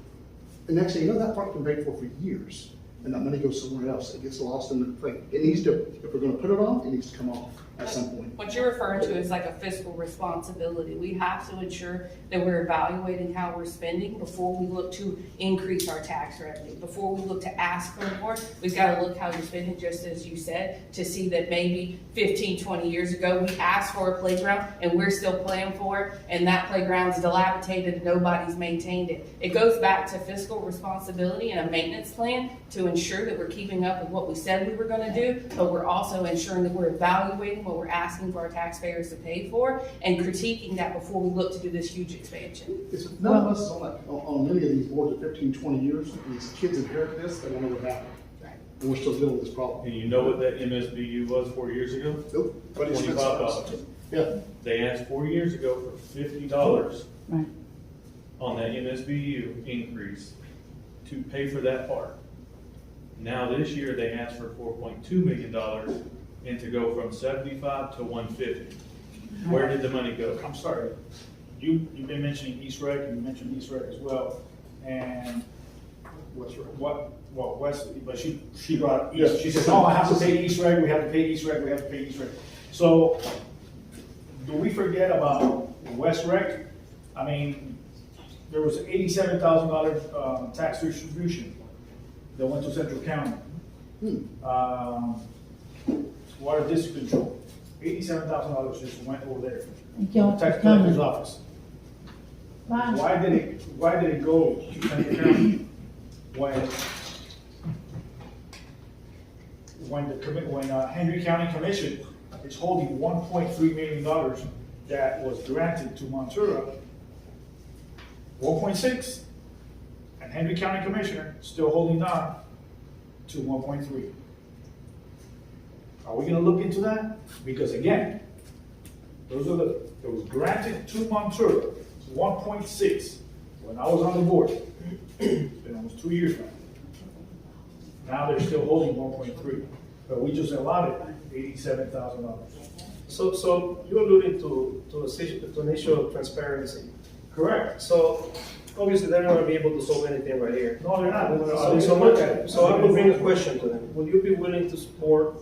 Speaker 1: And next thing you know, that park can be paid for years. And that money goes somewhere else. It gets lost in the thing. It needs to, if we're gonna put it on, it needs to come off at some point.
Speaker 15: What you're referring to is like a fiscal responsibility. We have to ensure that we're evaluating how we're spending before we look to increase our tax revenue. Before we look to ask for more, we've got to look how you're spending, just as you said, to see that maybe 15, 20 years ago, we asked for a playground and we're still paying for it, and that playground's dilapidated and nobody's maintained it. It goes back to fiscal responsibility and a maintenance plan to ensure that we're keeping up with what we said we were going to do, but we're also ensuring that we're evaluating what we're asking for our taxpayers to pay for and critiquing that before we look to do this huge expansion.
Speaker 1: None of us is on many of these boards at 15, 20 years. These kids inherit this, they don't know what happened. And we're still dealing with this problem.
Speaker 4: And you know what that MSBU was 4 years ago?
Speaker 1: Nope. But it's
Speaker 4: $25.
Speaker 1: Yeah.
Speaker 4: They asked 4 years ago for $50
Speaker 7: Right.
Speaker 4: on that MSBU increase to pay for that park. Now this year, they asked for $4.2 million and to go from 75 to 150. Where did the money go?
Speaker 13: I'm sorry, you've been mentioning East Rec, and you mentioned East Rec as well, and
Speaker 1: West Rec.
Speaker 13: well, West, but she brought
Speaker 1: Yeah.
Speaker 13: East, she said, oh, I have to pay East Rec, we have to pay East Rec, we have to pay East Rec. So, do we forget about West Rec? I mean, there was $87,000 tax distribution that went to Central County. Water district control, $87,000 just went over there.
Speaker 7: Thank y'all for
Speaker 13: Tax collector's
Speaker 7: coming.
Speaker 13: office.
Speaker 7: Bye.
Speaker 13: Why did it go to Central County when Hendry County Commission is holding $1.3 million that was granted to Montura, 1.6, and Hendry County Commissioner still holding on to 1.3. Are we gonna look into that? Because again, it was granted to Montura, 1.6, when I was on the board. It's been almost 2 years now. Now they're still holding 1.3, but we just allotted $87,000.
Speaker 8: So you alluded to an issue of transparency.
Speaker 13: Correct.
Speaker 8: So obviously they're not gonna be able to solve anything right here.
Speaker 13: No, they're not.
Speaker 8: So I will bring a question to them. Would you be willing to support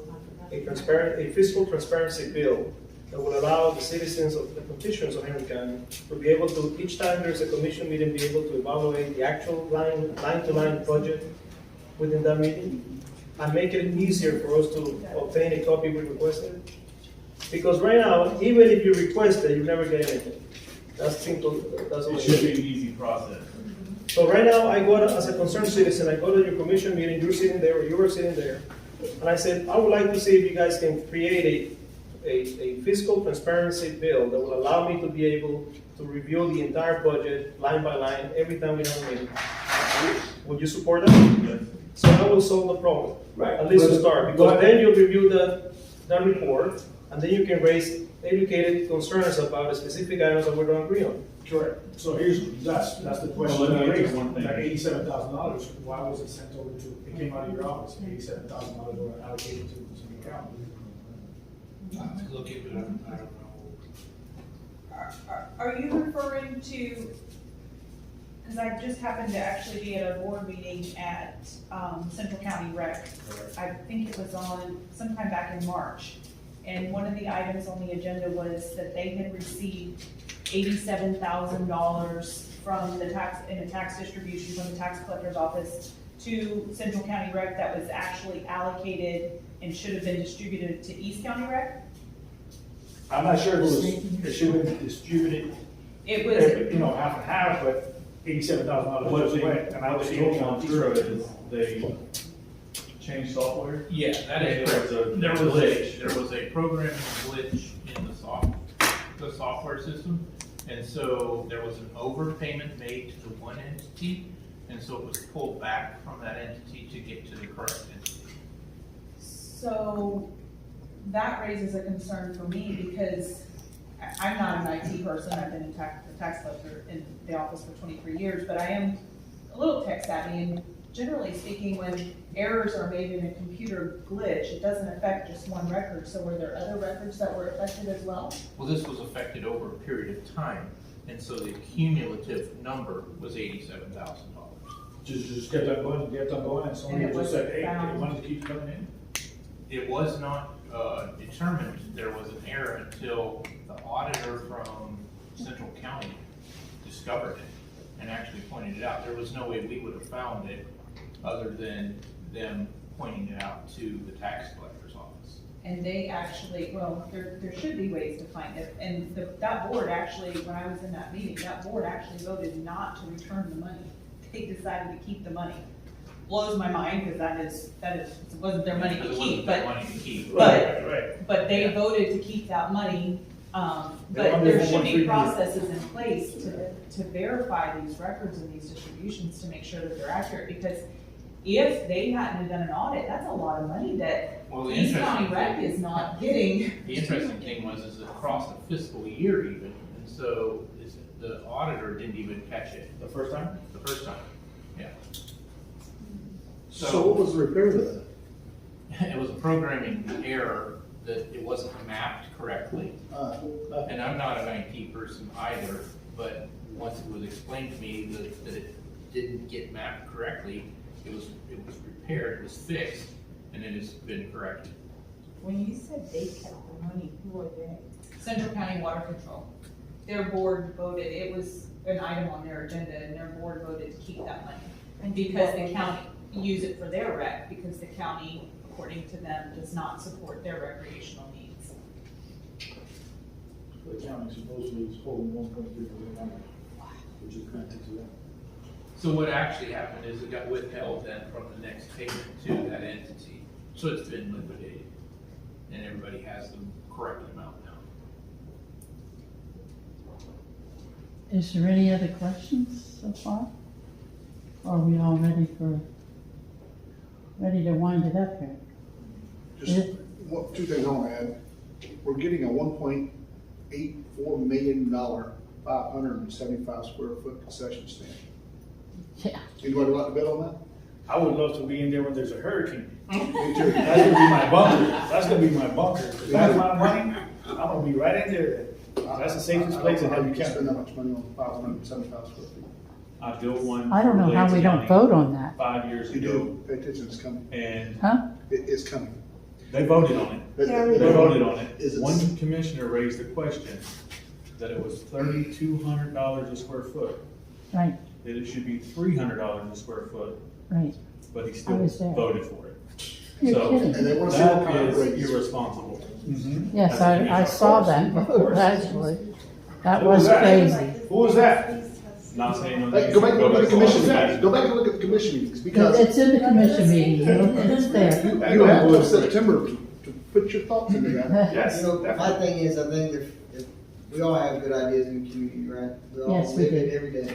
Speaker 8: a fiscal transparency bill that will allow the citizens of the petitions of Henry County to be able to, each time there's a commission meeting, be able to evaluate the actual line-to-line budget within that meeting, and make it easier for us to obtain a copy we requested? Because right now, even if you request it, you never get anything. That's simple. That's all
Speaker 4: It
Speaker 8: it
Speaker 4: should be
Speaker 8: is.
Speaker 4: an easy process.
Speaker 8: So right now, I go to, as a concerned citizen, I go to your commission meeting, you're sitting there, or you were sitting there, and I said, I would like to see if you guys can create a fiscal transparency bill that will allow me to be able to review the entire budget, line by line, every time we have a meeting. Would you support that?
Speaker 4: Yes.
Speaker 8: So that will solve the problem.
Speaker 13: Right.
Speaker 8: At least to start, because then you'll review the report, and then you can raise educated concerns about the specific items that we're going to agree on.
Speaker 13: Correct. So that's the question
Speaker 4: Well, let
Speaker 13: I
Speaker 4: me answer
Speaker 13: raised.
Speaker 4: one thing.
Speaker 13: That $87,000, why was it sent over to, it came out of your office, $87,000 were allocated to the account?
Speaker 12: Look into it, I don't know.
Speaker 5: Are you referring to, because I just happened to actually be at a board meeting at Central County Rec. I think it was on sometime back in March. And one of the items on the agenda was that they had received $87,000 from the tax, in a tax distribution from the tax collector's office to Central County Rec that was actually allocated and should have been distributed to East County Rec?
Speaker 13: I'm not sure it should have been distributed,
Speaker 5: It was,
Speaker 13: half and half, but $87,000
Speaker 4: What
Speaker 13: was
Speaker 4: they,
Speaker 13: went, and I
Speaker 4: what
Speaker 13: was
Speaker 4: they
Speaker 13: told
Speaker 4: told
Speaker 13: on
Speaker 4: on through it is they changed software.
Speaker 12: Yeah, that is correct. There was a programming glitch in the software system. And so there was an overpayment made to one entity, and so it was pulled back from that entity to get to the correct entity.
Speaker 5: so that raises a concern for me because I'm not an IT person. I've been the tax collector in the office for 23 years, but I am a little tech savvy, and generally speaking, when errors are made in a computer glitch, it doesn't affect just one record. So were there other records that were affected as well?
Speaker 12: Well, this was affected over a period of time, and so the cumulative number was $87,000.
Speaker 13: just kept on going, and somebody
Speaker 5: And it
Speaker 13: just said,
Speaker 5: wasn't
Speaker 13: hey,
Speaker 5: found.
Speaker 13: they wanted to keep coming in.
Speaker 12: It was not determined there was an error until the auditor from Central County discovered it and actually pointed it out. There was no way we would have found it other than them pointing it out to the tax collector's office.
Speaker 5: And they actually, well, there should be ways to find it. And that board actually, when I was in that meeting, that board actually voted not to return the money. They decided to keep the money. Blows my mind because that is, it wasn't their money to
Speaker 12: Because it
Speaker 5: keep,
Speaker 12: wasn't their
Speaker 5: but,
Speaker 12: money to keep.
Speaker 13: Right.
Speaker 5: but they
Speaker 12: Yeah.
Speaker 5: voted to keep that money. But
Speaker 13: wanted
Speaker 5: there
Speaker 13: it for
Speaker 5: should
Speaker 13: 1
Speaker 5: be
Speaker 13: free year.
Speaker 5: processes in place to verify these records and these distributions to make sure that they're accurate. Because if they hadn't have done an audit, that's a lot of money that
Speaker 12: Well, the
Speaker 5: East
Speaker 12: interesting
Speaker 5: County Rec
Speaker 12: thing-
Speaker 5: is not getting.
Speaker 12: The interesting thing was is across the fiscal year even, and so the auditor didn't even catch it
Speaker 13: The first time?
Speaker 12: the first time. Yeah.
Speaker 1: So what was the repair to that?
Speaker 12: It was a programming error that it wasn't mapped correctly. And I'm not an IT person either, but once it was explained to me that it didn't get mapped correctly, it was repaired, it was fixed, and it has been corrected.
Speaker 10: When you said they kept the money, who were they?
Speaker 5: Central County Water Control. Their board voted, it was an item on their agenda, and their board voted to keep that money. And because the county use it for their rec, because the county, according to them, does not support their recreational needs.
Speaker 13: The county supposedly is holding $1.3 billion, which is kind of takes it out.
Speaker 12: So what actually happened is it got withheld then from the next payment to that entity. So it's been liquidated, and everybody has the correct amount now.
Speaker 7: Is there any other questions so far? Or are we all ready to wind it up here?
Speaker 1: Just two things I want to add. We're getting a $1.84 million, 575 square foot concession stand.
Speaker 7: Yeah.
Speaker 1: Anybody like to bet on that?
Speaker 13: I would love to be in there when there's a hurricane.
Speaker 1: Me too.
Speaker 13: That's gonna be my bunker. That's gonna be my bunker. If that's my money, I'm gonna be right in there. That's the safest place in
Speaker 1: I don't
Speaker 13: Hendry
Speaker 1: know how you can spend that
Speaker 13: County.
Speaker 1: much money on 575 square feet.
Speaker 4: I built one.
Speaker 7: I don't know
Speaker 4: for
Speaker 7: how we
Speaker 4: Lake
Speaker 7: don't
Speaker 4: County
Speaker 7: vote on that.
Speaker 4: 5 years
Speaker 1: You
Speaker 4: ago,
Speaker 1: do, pay attention, it's coming.
Speaker 4: and
Speaker 1: It's coming.
Speaker 4: they voted on it.
Speaker 1: They
Speaker 4: They voted on
Speaker 1: Is
Speaker 4: it.
Speaker 1: it-
Speaker 4: One commissioner raised the question that it was $3,200 a square foot,
Speaker 7: Right,
Speaker 4: that it should be $300 a square foot,
Speaker 7: right.
Speaker 4: but he
Speaker 7: I
Speaker 4: still
Speaker 7: was there.
Speaker 4: voted for it.
Speaker 7: You're
Speaker 4: So,
Speaker 7: kidding.
Speaker 1: And they want to see what
Speaker 4: that
Speaker 1: kind of
Speaker 4: is
Speaker 1: raise.
Speaker 4: irresponsible.
Speaker 7: Yes,
Speaker 4: That's a
Speaker 7: I saw that vote, actually. That was
Speaker 13: Who was that?
Speaker 7: crazy.
Speaker 13: Who was that?
Speaker 4: Not saying on
Speaker 1: Hey, go back and look at the commission
Speaker 13: Go back.
Speaker 1: meetings. Go back and look at the commission meetings because
Speaker 7: It's in the commission meeting, it's there.
Speaker 1: you have till September to put your thoughts into that.
Speaker 13: Yes.
Speaker 11: You know, my thing is, I think if we all have good ideas in the community, right? We all
Speaker 7: Yes, we
Speaker 11: live it
Speaker 7: do.
Speaker 11: every day.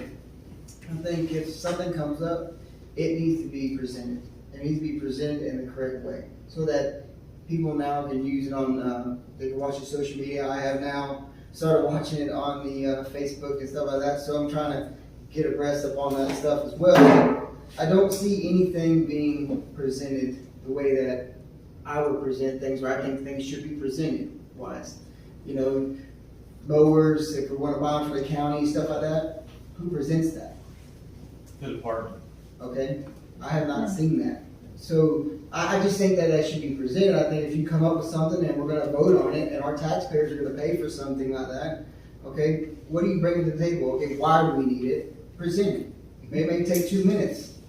Speaker 11: I think if something comes up, it needs to be presented. It needs to be presented in the correct way, so that people now can use it on, they can watch it social media. I have now started watching it on the Facebook and stuff like that, so I'm trying to get abreast up on that stuff as well. I don't see anything being presented the way that I would present things, where I think things should be presented wise. You know, mowers, if we want to buy them for the county, stuff like that, who presents that?
Speaker 4: The department.
Speaker 11: Okay, I have not seen that. So I just think that that should be presented. I think if you come up with something and we're gonna vote on it and our taxpayers are gonna pay for something like that, okay, what do you bring to the table? Okay, why do we need it? Present it. It may take 2 minutes.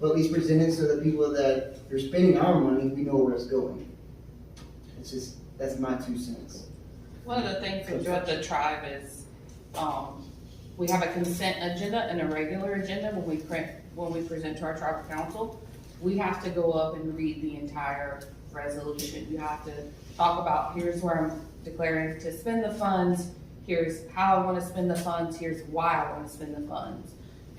Speaker 11: but at least present it so that people that are spending our money, we know where it's going. It's just, that's my 2 cents.
Speaker 15: One of the things we do at the tribe is, we have a consent agenda and a regular agenda when we present to our tribal council. We have to go up and read the entire resolution. You have to talk about, here's where I'm declaring to spend the funds, here's how I wanna spend the funds, here's why I wanna spend the funds.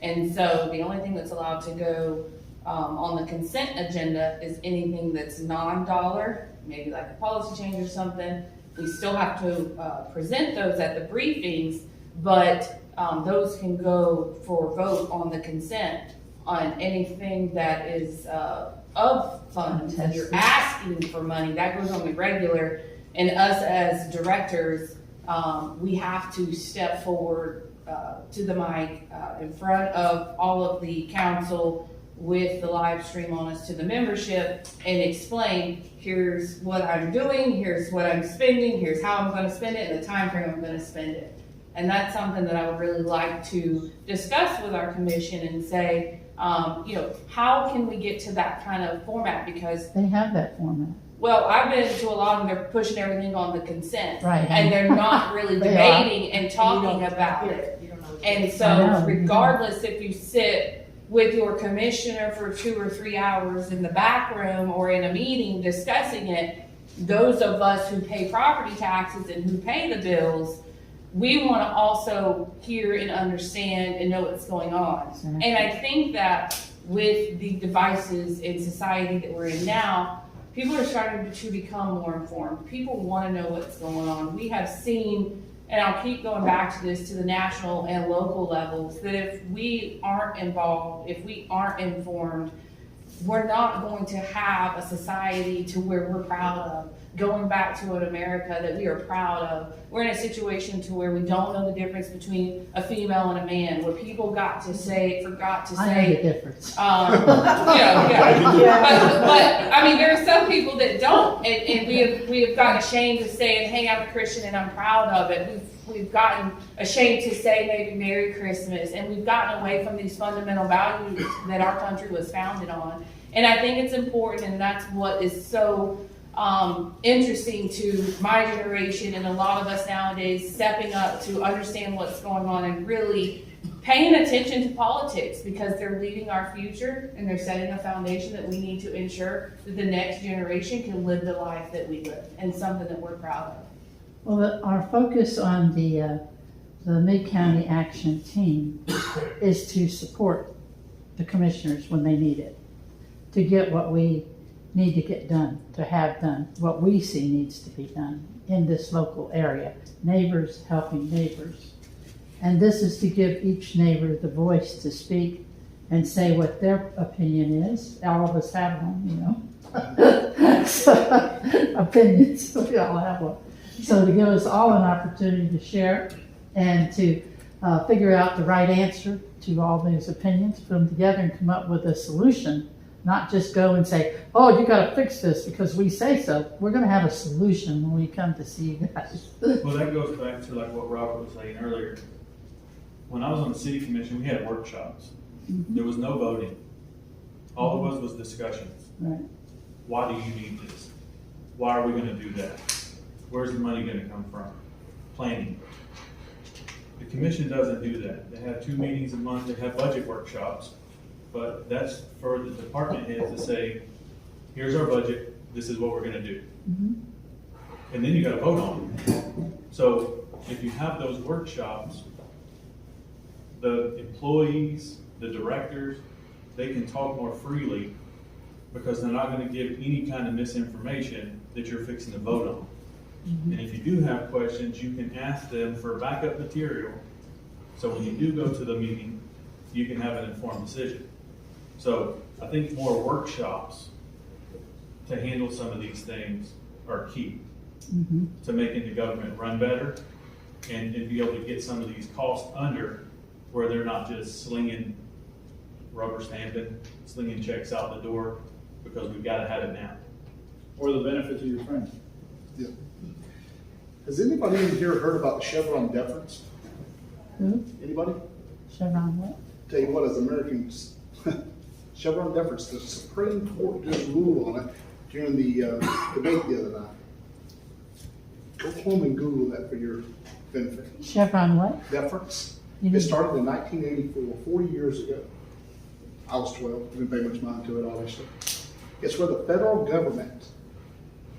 Speaker 15: And so the only thing that's allowed to go on the consent agenda is anything that's non-dollar, maybe like a policy change or something. We still have to present those at the briefings, but those can go for vote on the consent on anything that is of funds. If you're asking for money, that goes on the regular. And us as directors, we have to step forward to the mic in front of all of the council with the live stream on us to the membership and explain, here's what I'm doing, here's what I'm spending, here's how I'm gonna spend it, and the time frame I'm gonna spend it. And that's something that I would really like to discuss with our commission and say, how can we get to that kind of format? Because
Speaker 7: They have that format.
Speaker 15: well, I've been to a lot and they're pushing everything on the consent.
Speaker 7: Right.
Speaker 15: And they're not really
Speaker 7: They
Speaker 15: debating and talking about it. And
Speaker 7: I
Speaker 15: so
Speaker 7: know.
Speaker 15: regardless if you sit with your commissioner for 2 or 3 hours in the back room or in a meeting discussing it, those of us who pay property taxes and who pay the bills, we want to also hear and understand and know what's going on.
Speaker 7: Exactly.
Speaker 15: And I think that with the devices in society that we're in now, people are starting to become more informed. People want to know what's going on. We have seen, and I'll keep going back to this, to the national and local levels, that if we aren't involved, if we aren't informed, we're not going to have a society to where we're proud of. Going back to an America that we are proud of. We're in a situation to where we don't know the difference between a female and a man, where people forgot to say,
Speaker 7: I know the difference.
Speaker 15: But I mean, there are some people that don't, and we have gotten ashamed of saying, hey, I'm a Christian and I'm proud of it. We've gotten ashamed to say maybe Merry Christmas, and we've gotten away from these fundamental values that our country was founded on. And I think it's important, and that's what is so interesting to my generation and a lot of us nowadays, stepping up to understand what's going on and really paying attention to politics, because they're leading our future and they're setting a foundation that we need to ensure that the next generation can live the life that we live, and something that we're proud of.
Speaker 7: Well, our focus on the Mid-County Action Team is to support the commissioners when they need it, to get what we need to get done, to have done, what we see needs to be done in this local area. Neighbors helping neighbors. And this is to give each neighbor the voice to speak and say what their opinion is. All of us have one, opinions, we all have one. So to give us all an opportunity to share and to figure out the right answer to all these opinions, put them together and come up with a solution. Not just go and say, oh, you gotta fix this because we say so. We're gonna have a solution when we come to see you guys.
Speaker 4: Well, that goes back to like what Robert was saying earlier. When I was on the city commission, we had workshops.
Speaker 7: Mm-hmm.
Speaker 4: There was no voting. All it was discussions.
Speaker 7: Right.
Speaker 4: Why do you need this? Why are we gonna do that? Where's the money gonna come from? Planning. The commission doesn't do that. They have 2 meetings a month, they have budget workshops. But that's for the department heads to say, here's our budget, this is what we're gonna do.
Speaker 7: Mm-hmm.
Speaker 4: And then you gotta vote on it. So if you have those workshops, the employees, the directors, they can talk more freely because they're not gonna give any kind of misinformation that you're fixing to vote on.
Speaker 7: Mm-hmm.
Speaker 4: And if you do have questions, you can ask them for backup material. So when you do go to the meeting, you can have an informed decision. So I think more workshops to handle some of these things are key to making the government run better and be able to get some of these costs under where they're not just slinging, rubber stamping, slinging checks out the door because we've got to have it now.
Speaker 13: Or the benefit to your friends.
Speaker 1: Yeah. Has anybody in here heard about the Chevron deference?
Speaker 7: Who?
Speaker 1: Anybody?
Speaker 7: Chevron what?
Speaker 1: Tell you what, as Americans, Chevron deference, the Supreme Court just ruled on it during the debate the other night. Go home and Google that for your benefit.
Speaker 7: Chevron what?
Speaker 1: Deference.
Speaker 7: You
Speaker 1: It
Speaker 7: didn't-
Speaker 1: started in 1984, 40 years ago. I was 12, didn't pay much mind to it, obviously. It's where the federal government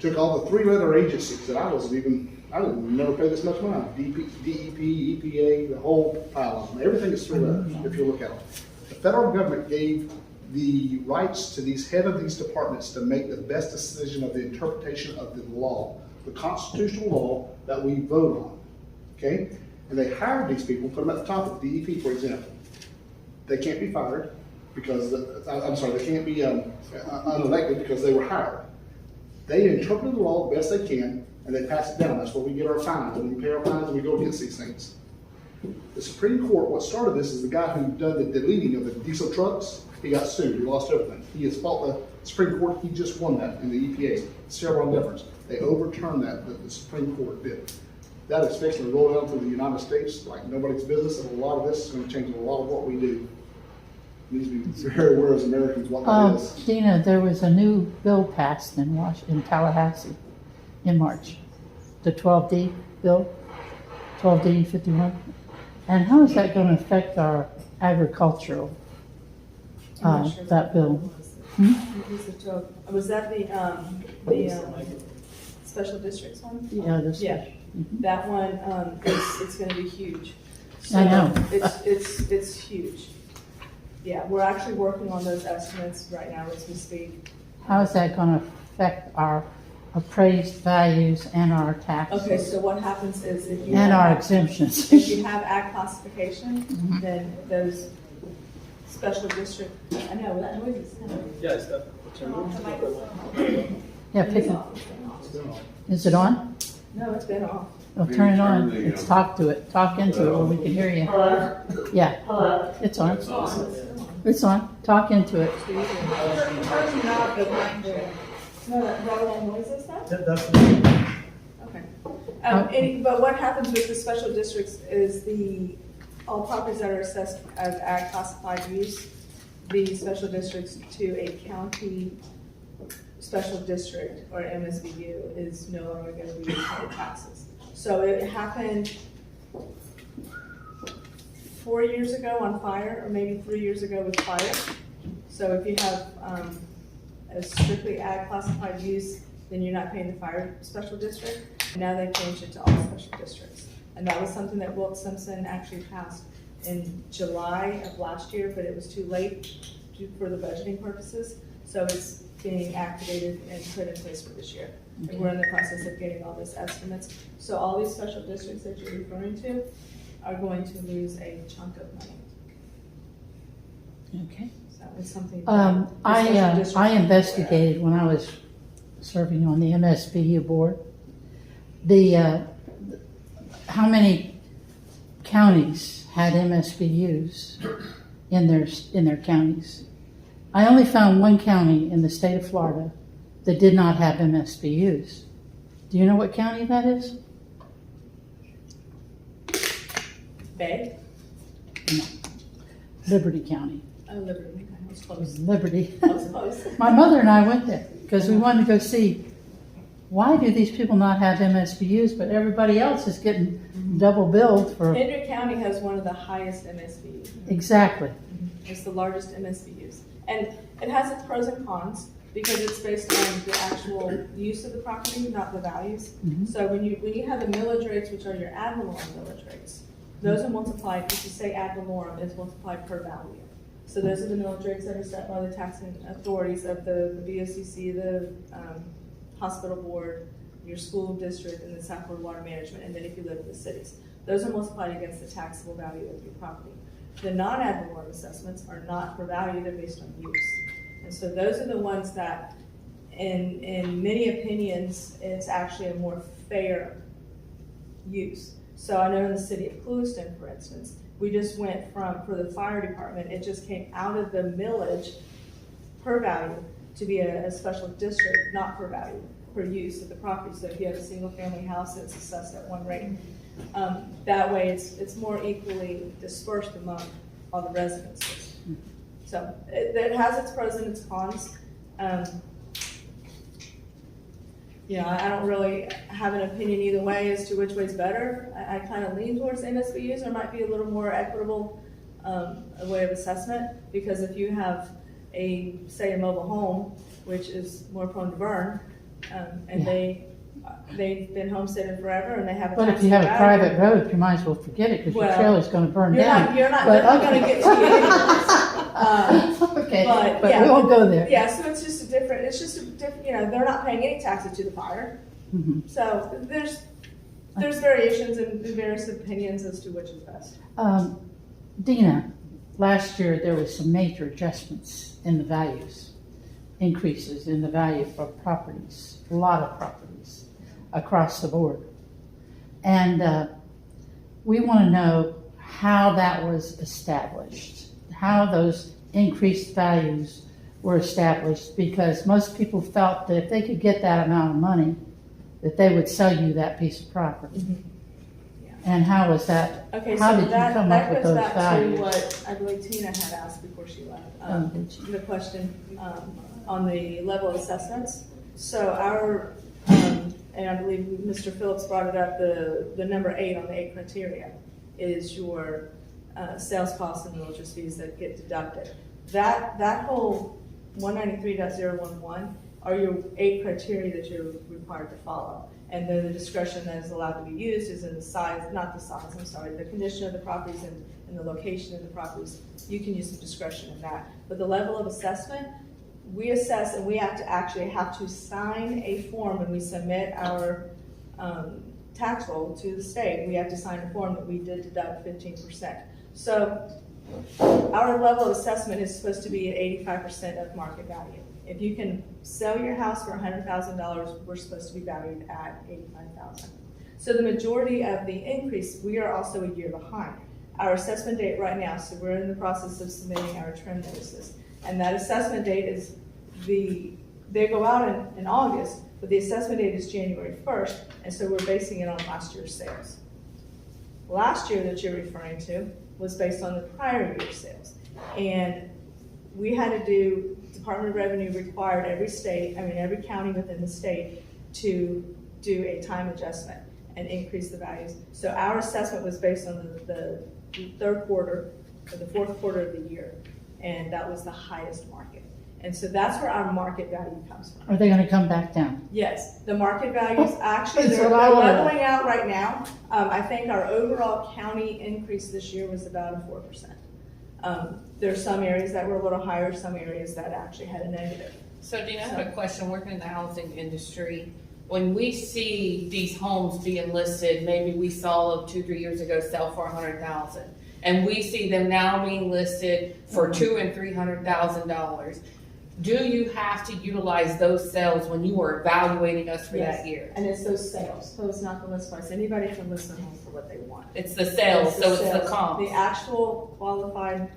Speaker 1: took all the three-letter agencies that I didn't never pay this much mind. DEP, EPA, the whole pile of them. Everything is three letters, if you look at it. The federal government gave the rights to these head of these departments to make the best decision of the interpretation of the law, the constitutional law that we vote on, okay? And they hired these people, put them at the top of DEP, for example. They can't be fired because, they can't be unelected because they were hired. They interpret the law the best they can, and they pass it down. That's where we get our fines. When we pay our fines, we go against these things. The Supreme Court, what started this is the guy who done the deleting of the diesel trucks. He got sued. He lost everything. He has fought the Supreme Court. He just won that in the EPA. Chevron deference. They overturned that the Supreme Court did. That is fixing to roll out through the United States like nobody's business, and a lot of this is going to change a lot of what we do. We need to be very aware as Americans what that is.
Speaker 7: Dina, there was a new bill passed in Tallahassee in March, the 12D bill, 12D 51. And how is that going to affect our agricultural,
Speaker 2: I'm not sure
Speaker 7: that bill?
Speaker 2: Was that the special districts one?
Speaker 7: Yeah, this.
Speaker 2: Yeah, that one, it's gonna be huge.
Speaker 7: I know.
Speaker 2: So it's huge. Yeah, we're actually working on those estimates right now as we speak.
Speaker 7: How is that going to affect our appraised values and our taxes?
Speaker 2: Okay, so what happens is if you
Speaker 7: And our
Speaker 2: have,
Speaker 7: exemptions.
Speaker 2: if you have ag classification, then those special district, I know, that noise is kind of.
Speaker 8: Yeah, it's that.
Speaker 7: Yeah, pick it. Is it on?
Speaker 2: No, it's been off.
Speaker 7: Oh, turn it on. Let's talk to it. Talk into it where we can hear you.
Speaker 3: Hello?
Speaker 7: Yeah.
Speaker 3: Hello?
Speaker 7: It's on. It's on. Talk into it.
Speaker 2: Turn the knob, but not there. No, that rattling noises stuff?
Speaker 8: That's.
Speaker 2: Okay. But what happens with the special districts is all properties that are assessed as ag classified use, the special districts to a county special district or MSBU is no longer going to be paying taxes. So it happened 4 years ago on fire, or maybe 3 years ago with fire. So if you have a strictly ag classified use, then you're not paying the fire special district. Now they've changed it to all special districts. And that was something that Wilt Simpson actually passed in July of last year, but it was too late for the budgeting purposes. So it's being activated and put in place for this year.
Speaker 7: Okay.
Speaker 2: And we're in the process of getting all these estimates. So all these special districts that you're referring to are going to lose a chunk of money.
Speaker 7: Okay.
Speaker 2: So it's something.
Speaker 7: I investigated when I was serving on the MSBU board, how many counties had MSBUs in their counties. I only found one county in the state of Florida that did not have MSBUs. Do you know what county that is?
Speaker 2: Bay?
Speaker 7: No. Liberty County.
Speaker 2: Oh, Liberty, I was close.
Speaker 7: Liberty.
Speaker 2: I was close.
Speaker 7: My mother and I went there because we wanted to go see, why do these people not have MSBUs, but everybody else is getting double billed for.
Speaker 2: Hendry County has one of the highest MSBUs.
Speaker 7: Exactly.
Speaker 2: It's the largest MSBUs. And it has its pros and cons because it's based on the actual use of the property, not the values. So when you have the millage rates, which are your ad valorem millage rates, those are multiplied, if you say ad valorem, it's multiplied per value. So those are the millage rates that are set by the taxing authorities of the VOCC, the hospital board, your school district, and the South Florida Water Management, and then if you live in the cities. Those are multiplied against the taxable value of your property. The non-ad valorem assessments are not for value, they're based on use. And so those are the ones that, in many opinions, it's actually a more fair use. So I know in the city of Clewiston, for instance, we just went for the fire department, it just came out of the millage per value to be a special district, not per value, per use of the property. So if you have a single family house, it's assessed at one rate. That way it's more equally dispersed among all the residences. So it has its pros and its cons. I don't really have an opinion either way as to which way's better. I kind of lean towards MSBU's. There might be a little more equitable way of assessment, because if you have say a mobile home, which is more prone to burn, and they've been homesteaded forever and they have a
Speaker 7: But if you have a private road, you might as well forget it, because your trailer's gonna burn down.
Speaker 2: They're not gonna get to you anyways.
Speaker 7: Okay,
Speaker 2: but
Speaker 7: but we won't go there.
Speaker 2: Yeah, so it's just a different, they're not paying any taxes to the fire.
Speaker 7: Mhm.
Speaker 2: So there's variations and various opinions as to which is best.
Speaker 7: Dina, last year there was some major adjustments in the values, increases in the value for properties, a lot of properties across the board. And we want to know how that was established, how those increased values were established, because most people felt that if they could get that amount of money, that they would sell you that piece of property.
Speaker 2: Mhm.
Speaker 7: And how was that?
Speaker 2: Okay,
Speaker 7: How
Speaker 2: so
Speaker 7: did you come up with
Speaker 2: that goes
Speaker 7: those
Speaker 2: back
Speaker 7: values?
Speaker 2: to what I believe Tina had asked before she left.
Speaker 7: Did she?
Speaker 2: The question on the level of assessments. So our, and I believe Mr. Phillips brought it up, the number 8 on the 8 criteria is your sales costs and realtor's fees that get deducted. That whole 193.011 are your 8 criteria that you're required to follow. And then the discretion that is allowed to be used is in the size, not the size, I'm sorry, the condition of the properties and the location of the properties. You can use some discretion in that. But the level of assessment, we assess, and we have to sign a form when we submit our tax roll to the state. We have to sign a form that we did deduct 15%. So our level of assessment is supposed to be at 85% of market value. If you can sell your house for $100,000, we're supposed to be valued at $85,000. So the majority of the increase, we are also a year behind. Our assessment date right now, so we're in the process of submitting our trend notices. And that assessment date is they go out in August, but the assessment date is January 1st, and so we're basing it on last year's sales. Last year that you're referring to was based on the prior year's sales. And we had to do, Department of Revenue required every county within the state to do a time adjustment and increase the values. So our assessment was based on the third quarter or the fourth quarter of the year, and that was the highest market. And so that's where our market value comes from.
Speaker 7: Are they gonna come back down?
Speaker 2: Yes, the market values actually,
Speaker 7: That's
Speaker 2: they're
Speaker 7: what I wanna know.
Speaker 2: leveling out right now. I think our overall county increase this year was about a 4%. There's some areas that were a little higher, some areas that actually had a negative.
Speaker 15: So Dina, I have a question, working in the housing industry. When we see these homes being listed, maybe we saw them 2-3 years ago sell for $100,000, and we see them now being listed for $200,000 and $300,000. Do you have to utilize those sales when you are evaluating us for
Speaker 2: Yes.
Speaker 15: that year?
Speaker 2: And it's those sales, so it's not the list price. Anybody can list their home for what they want.
Speaker 15: It's the sales, so it's the
Speaker 2: sales.
Speaker 15: comp.
Speaker 2: The actual qualified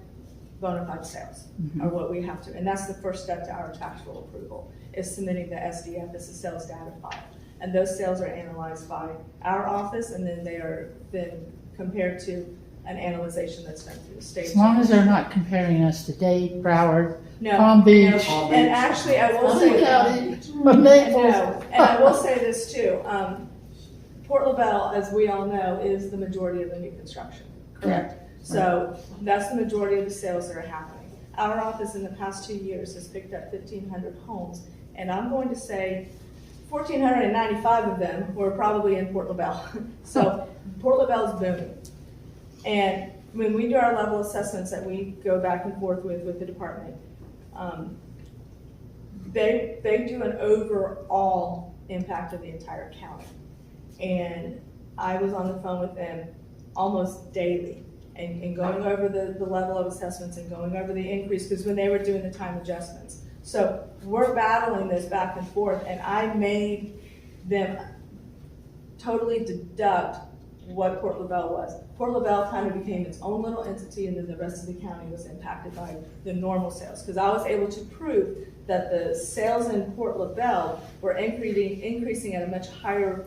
Speaker 2: bona fide sales
Speaker 7: Mhm.
Speaker 2: are what we have to, and that's the first step to our tax roll approval, is submitting the SDF, it's a sales data file. And those sales are analyzed by our office, and then they are then compared to an analyzation that's done through the state.
Speaker 7: As long as they're not comparing us to Dade, Broward,
Speaker 2: No,
Speaker 7: Palm Beach.
Speaker 2: no. And actually, I will say,
Speaker 7: Naples.
Speaker 2: no, and I will say this too, Port LaBelle, as we all know, is the majority of the new construction, correct? So that's the majority of the sales that are happening. Our office in the past 2 years has picked up 1,500 homes, and I'm going to say 1,495 of them were probably in Port LaBelle. So Port LaBelle is booming. And when we do our level assessments that we go back and forth with the department, they do an overall impact of the entire county. And I was on the phone with them almost daily and going over the level of assessments and going over the increase, because when they were doing the time adjustments. So we're battling this back and forth, and I made them totally deduct what Port LaBelle was. Port LaBelle kind of became its own little entity, and then the rest of the county was impacted by the normal sales. Because I was able to prove that the sales in Port LaBelle were increasing at a much higher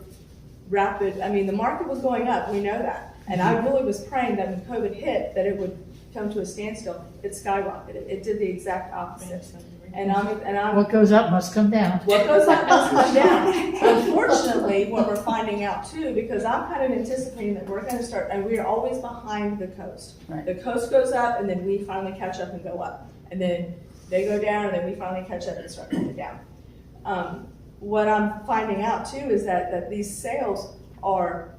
Speaker 2: the market was going up, we know that. And I really was praying that when COVID hit, that it would come to a standstill, it skyrocketed. It did the exact opposite. And I'm
Speaker 7: What goes up must come down.
Speaker 2: what goes up must come down. Unfortunately, what we're finding out too, because I'm kind of anticipating that we're gonna start, and we're always behind the coast.
Speaker 7: Right.
Speaker 2: The coast goes up, and then we finally catch up and go up. And then they go down, and then we finally catch up and start going down. What I'm finding out too is that these sales are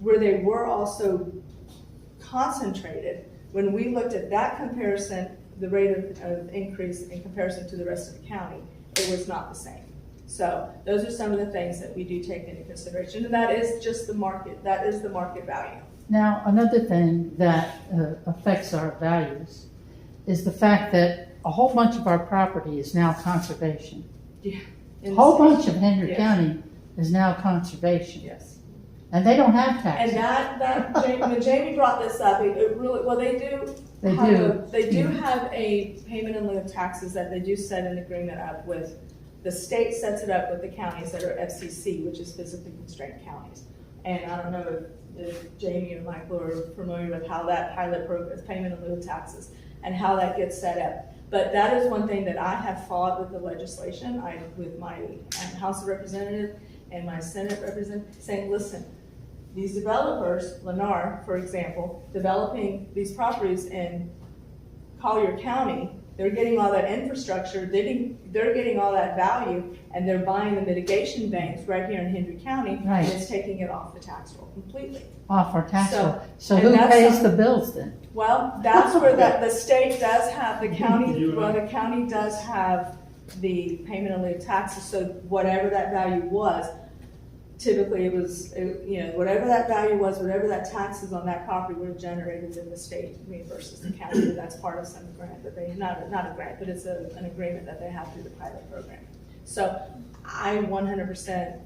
Speaker 2: where they were also concentrated. When we looked at that comparison, the rate of increase in comparison to the rest of the county, it was not the same. So those are some of the things that we do take into consideration, and that is just the market. That is the market value.
Speaker 7: Now, another thing that affects our values is the fact that a whole bunch of our property is now conservation.
Speaker 2: Yeah.
Speaker 7: A whole bunch of Hendry
Speaker 2: Yes.
Speaker 7: County is now conservation.
Speaker 2: Yes.
Speaker 7: And they don't have taxes.
Speaker 2: And when Jamie brought this up, it really, well, they do. They do have a payment in lieu of taxes that they do set an agreement up with. The state sets it up with the counties that are FCC, which is physically constrained counties. And I don't know if Jamie or Michael are familiar with how that pilot program is payment in lieu of taxes and how that gets set up. But that is one thing that I have fought with the legislation, with my House of Representatives and my Senate representative, saying, listen, these developers, Lennar, for example, developing these properties in Collier County, they're getting all that infrastructure, they're getting all that value, and they're buying the mitigation banks right here in Hendry County,
Speaker 7: Right.
Speaker 2: and it's taking it off the tax roll completely.
Speaker 7: Off our tax roll. So
Speaker 2: and
Speaker 7: who
Speaker 2: that's
Speaker 7: pays
Speaker 2: something-
Speaker 7: the bills then?
Speaker 2: Well, that's where the state does have, the county does have the payment in lieu of taxes, so whatever that value was, typically it was, whatever that value was, whatever that taxes on that property would have generated, then the state reimburses the county. That's part of some grant that they, not a grant, but it's an agreement that they have through the pilot program. So I 100%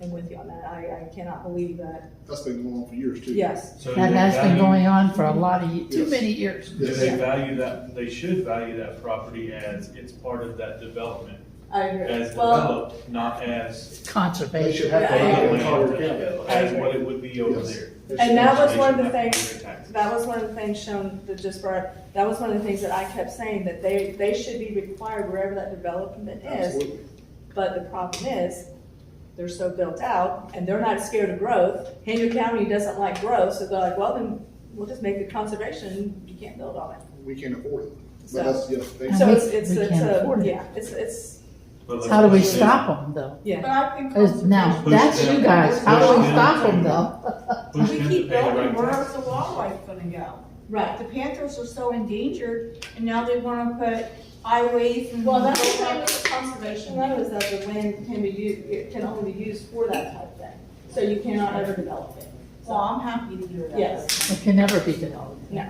Speaker 2: am with you on that. I cannot believe that.
Speaker 1: That's been going on for years too.
Speaker 2: Yes.
Speaker 4: So
Speaker 7: That
Speaker 4: do they
Speaker 7: has been
Speaker 4: value-
Speaker 7: going on for a lot of, too
Speaker 1: Yes.
Speaker 7: many years.
Speaker 4: Do they value that, they should value that property as it's part of that development,
Speaker 2: I agree.
Speaker 4: as
Speaker 2: Well,
Speaker 4: developed, not as,
Speaker 1: They
Speaker 7: Conservation.
Speaker 1: should have to
Speaker 2: Yeah,
Speaker 1: have
Speaker 2: I
Speaker 1: it in Collier County.
Speaker 4: as what it would be over
Speaker 1: Yes.
Speaker 4: there.
Speaker 2: and that was
Speaker 4: They
Speaker 2: one of
Speaker 4: should
Speaker 2: the
Speaker 4: have to
Speaker 2: things,
Speaker 4: pay their taxes.
Speaker 2: that was one of the things shown that just brought, that was one of the things that I kept saying, that they should be required wherever that development is.
Speaker 1: Absolutely.
Speaker 2: But the problem is, they're so built out, and they're not scared of growth. Hendry County doesn't like growth, so they're like, well, then we'll just make it conservation, you can't build on it.
Speaker 1: We can't afford it.
Speaker 2: So-
Speaker 1: But that's, yes, they,
Speaker 7: And
Speaker 2: So
Speaker 7: we-
Speaker 2: it's
Speaker 7: we can't afford it.
Speaker 2: yeah, it's,
Speaker 4: But
Speaker 7: How do we
Speaker 4: let's say-
Speaker 7: stop them though?
Speaker 2: yeah.
Speaker 10: But I think.
Speaker 7: Now,
Speaker 4: Push
Speaker 7: that's
Speaker 4: them.
Speaker 7: you guys. How do we
Speaker 4: Push
Speaker 7: stop
Speaker 4: them.
Speaker 7: them though?
Speaker 4: Push
Speaker 10: We
Speaker 4: them
Speaker 10: keep
Speaker 4: to pay the
Speaker 10: building,
Speaker 4: right
Speaker 10: where's
Speaker 4: taxes.
Speaker 10: the wildlife gonna go?
Speaker 2: Right.
Speaker 10: The Panthers are so endangered, and now they wanna put highways and.
Speaker 2: Well, that's the thing with conservation though, is that the land can be used, it can only be used for that type of thing. So you cannot ever develop it.
Speaker 10: Well, I'm happy to hear that.
Speaker 2: Yes,
Speaker 7: It can never be developed.
Speaker 2: no.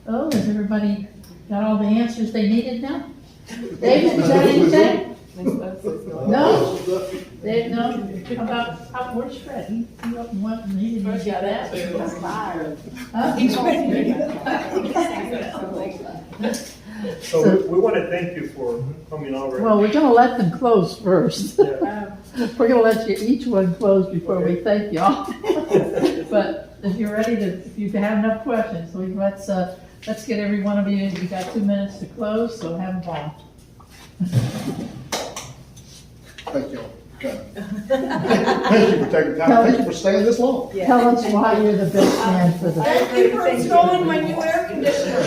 Speaker 7: Oh, has everybody got all the answers they needed now? David, is that anything? No? Dave, no? Where's Fred? He up and went and he didn't even get that. Huh?
Speaker 8: So we want to thank you for coming over.
Speaker 7: Well, we're gonna let them close first.
Speaker 8: Yeah.
Speaker 7: We're gonna let you, each one close before we thank y'all. But if you're ready to, if you have enough questions, let's get every one of you, you got 2 minutes to close, so have them all.
Speaker 1: thank y'all. Okay. Thank you for taking time. Thank you for staying this long.
Speaker 2: Yeah.
Speaker 7: Tell us why you're the best man for the.
Speaker 10: Thank you for installing my new air conditioner.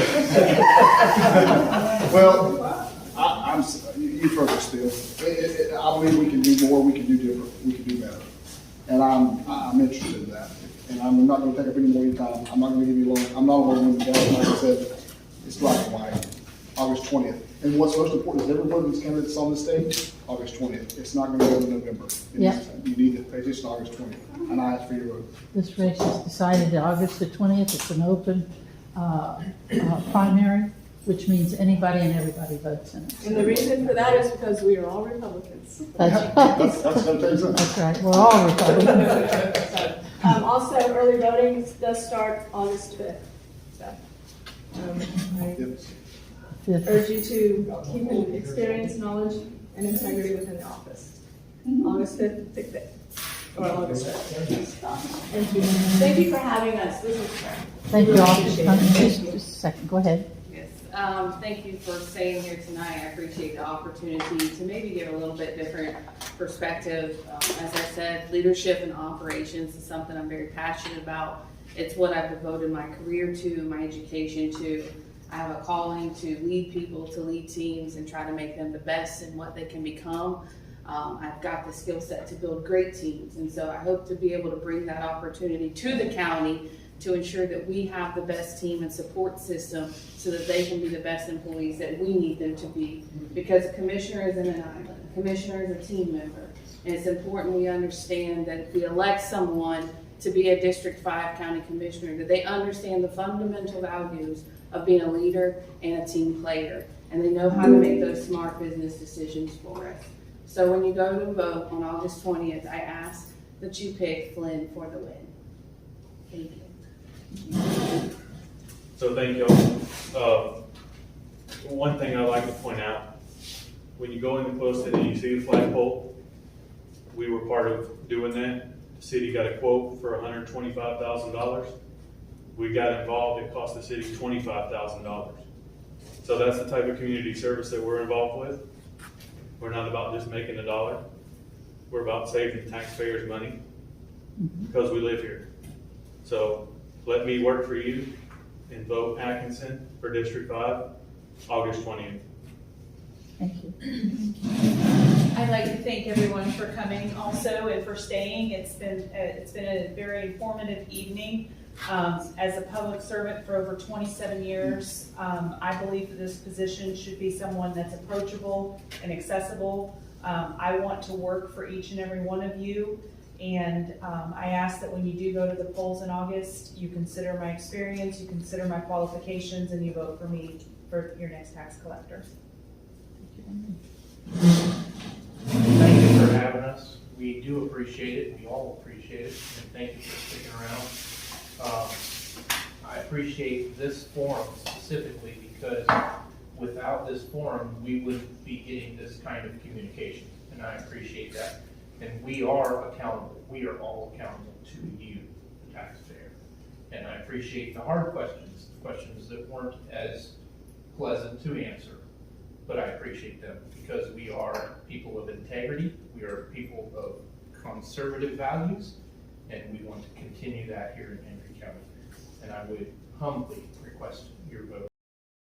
Speaker 1: Well, you've heard this still. I believe we can do more, we can do different, we can do better. And I'm interested in that. And I'm not gonna take up any more of your time. I'm not gonna give you long, I'm not a long-winded guy, like I said, it's black and white, August 20th. And what's most important is everyone who's candidates on this stage, August 20th. It's not gonna go to November.
Speaker 7: Yeah.
Speaker 1: You need to petition August 20th, and I ask for your vote.
Speaker 7: This race is decided August the 20th. It's an open primary, which means anybody and everybody votes in it.
Speaker 2: And the reason for that is because we are all Republicans.
Speaker 7: That's
Speaker 1: That's gonna take some.
Speaker 7: That's right. We're all Republicans.
Speaker 2: So, also, early voting does start August 5th. So, I
Speaker 1: Yes.
Speaker 2: urge you to keep an experience, knowledge, and integrity within the office. August 5th, pick that. Or August 5th. Thank you. Thank you for having us. This is great.
Speaker 7: Thank you all for coming. second, go ahead.
Speaker 3: Yes, thank you for staying here tonight. I appreciate the opportunity to maybe give a little bit different perspective. As I said, leadership and operations is something I'm very passionate about. It's what I've devoted my career to, my education to. I have a calling to lead people, to lead teams, and try to make them the best in what they can become. I've got the skill set to build great teams, and so I hope to be able to bring that opportunity to the county to ensure that we have the best team and support system so that they can be the best employees that we need them to be. Because a commissioner isn't an island, a commissioner is a team member. And it's important we understand that if we elect someone to be a District 5 county commissioner, that they understand the fundamental values of being a leader and a team player. And they know how to make those smart business decisions for us. So when you go to vote on August 20th, I ask that you pick Flynn for the win. Thank you.
Speaker 4: So thank y'all. One thing I'd like to point out, when you go into Closton and you see the flagpole, we were part of doing that. The city got a quote for $125,000. We got involved, it cost the city $25,000. So that's the type of community service that we're involved with. We're not about just making a dollar. We're about saving taxpayers money because we live here. So let me work for you and vote Atkinson for District 5, August 20th.
Speaker 7: Thank you.
Speaker 5: I'd like to thank everyone for coming also and for staying. It's been a very informative evening. As a public servant for over 27 years, I believe that this position should be someone that's approachable and accessible. I want to work for each and every one of you. And I ask that when you do go to the polls in August, you consider my experience, you consider my qualifications, and you vote for me for your next tax collector.
Speaker 6: Thank you for having us. We do appreciate it. We all appreciate it. And thank you for sticking around. I appreciate this forum specifically because without this forum, we wouldn't be getting this kind of communication. And I appreciate that. And we are accountable. We are all accountable to you, the taxpayer. And I appreciate the hard questions, the questions that weren't as pleasant to answer. But I appreciate them because we are people of integrity. We are people of conservative values. And we want to continue that here in Hendry County. And I would humbly request your vote.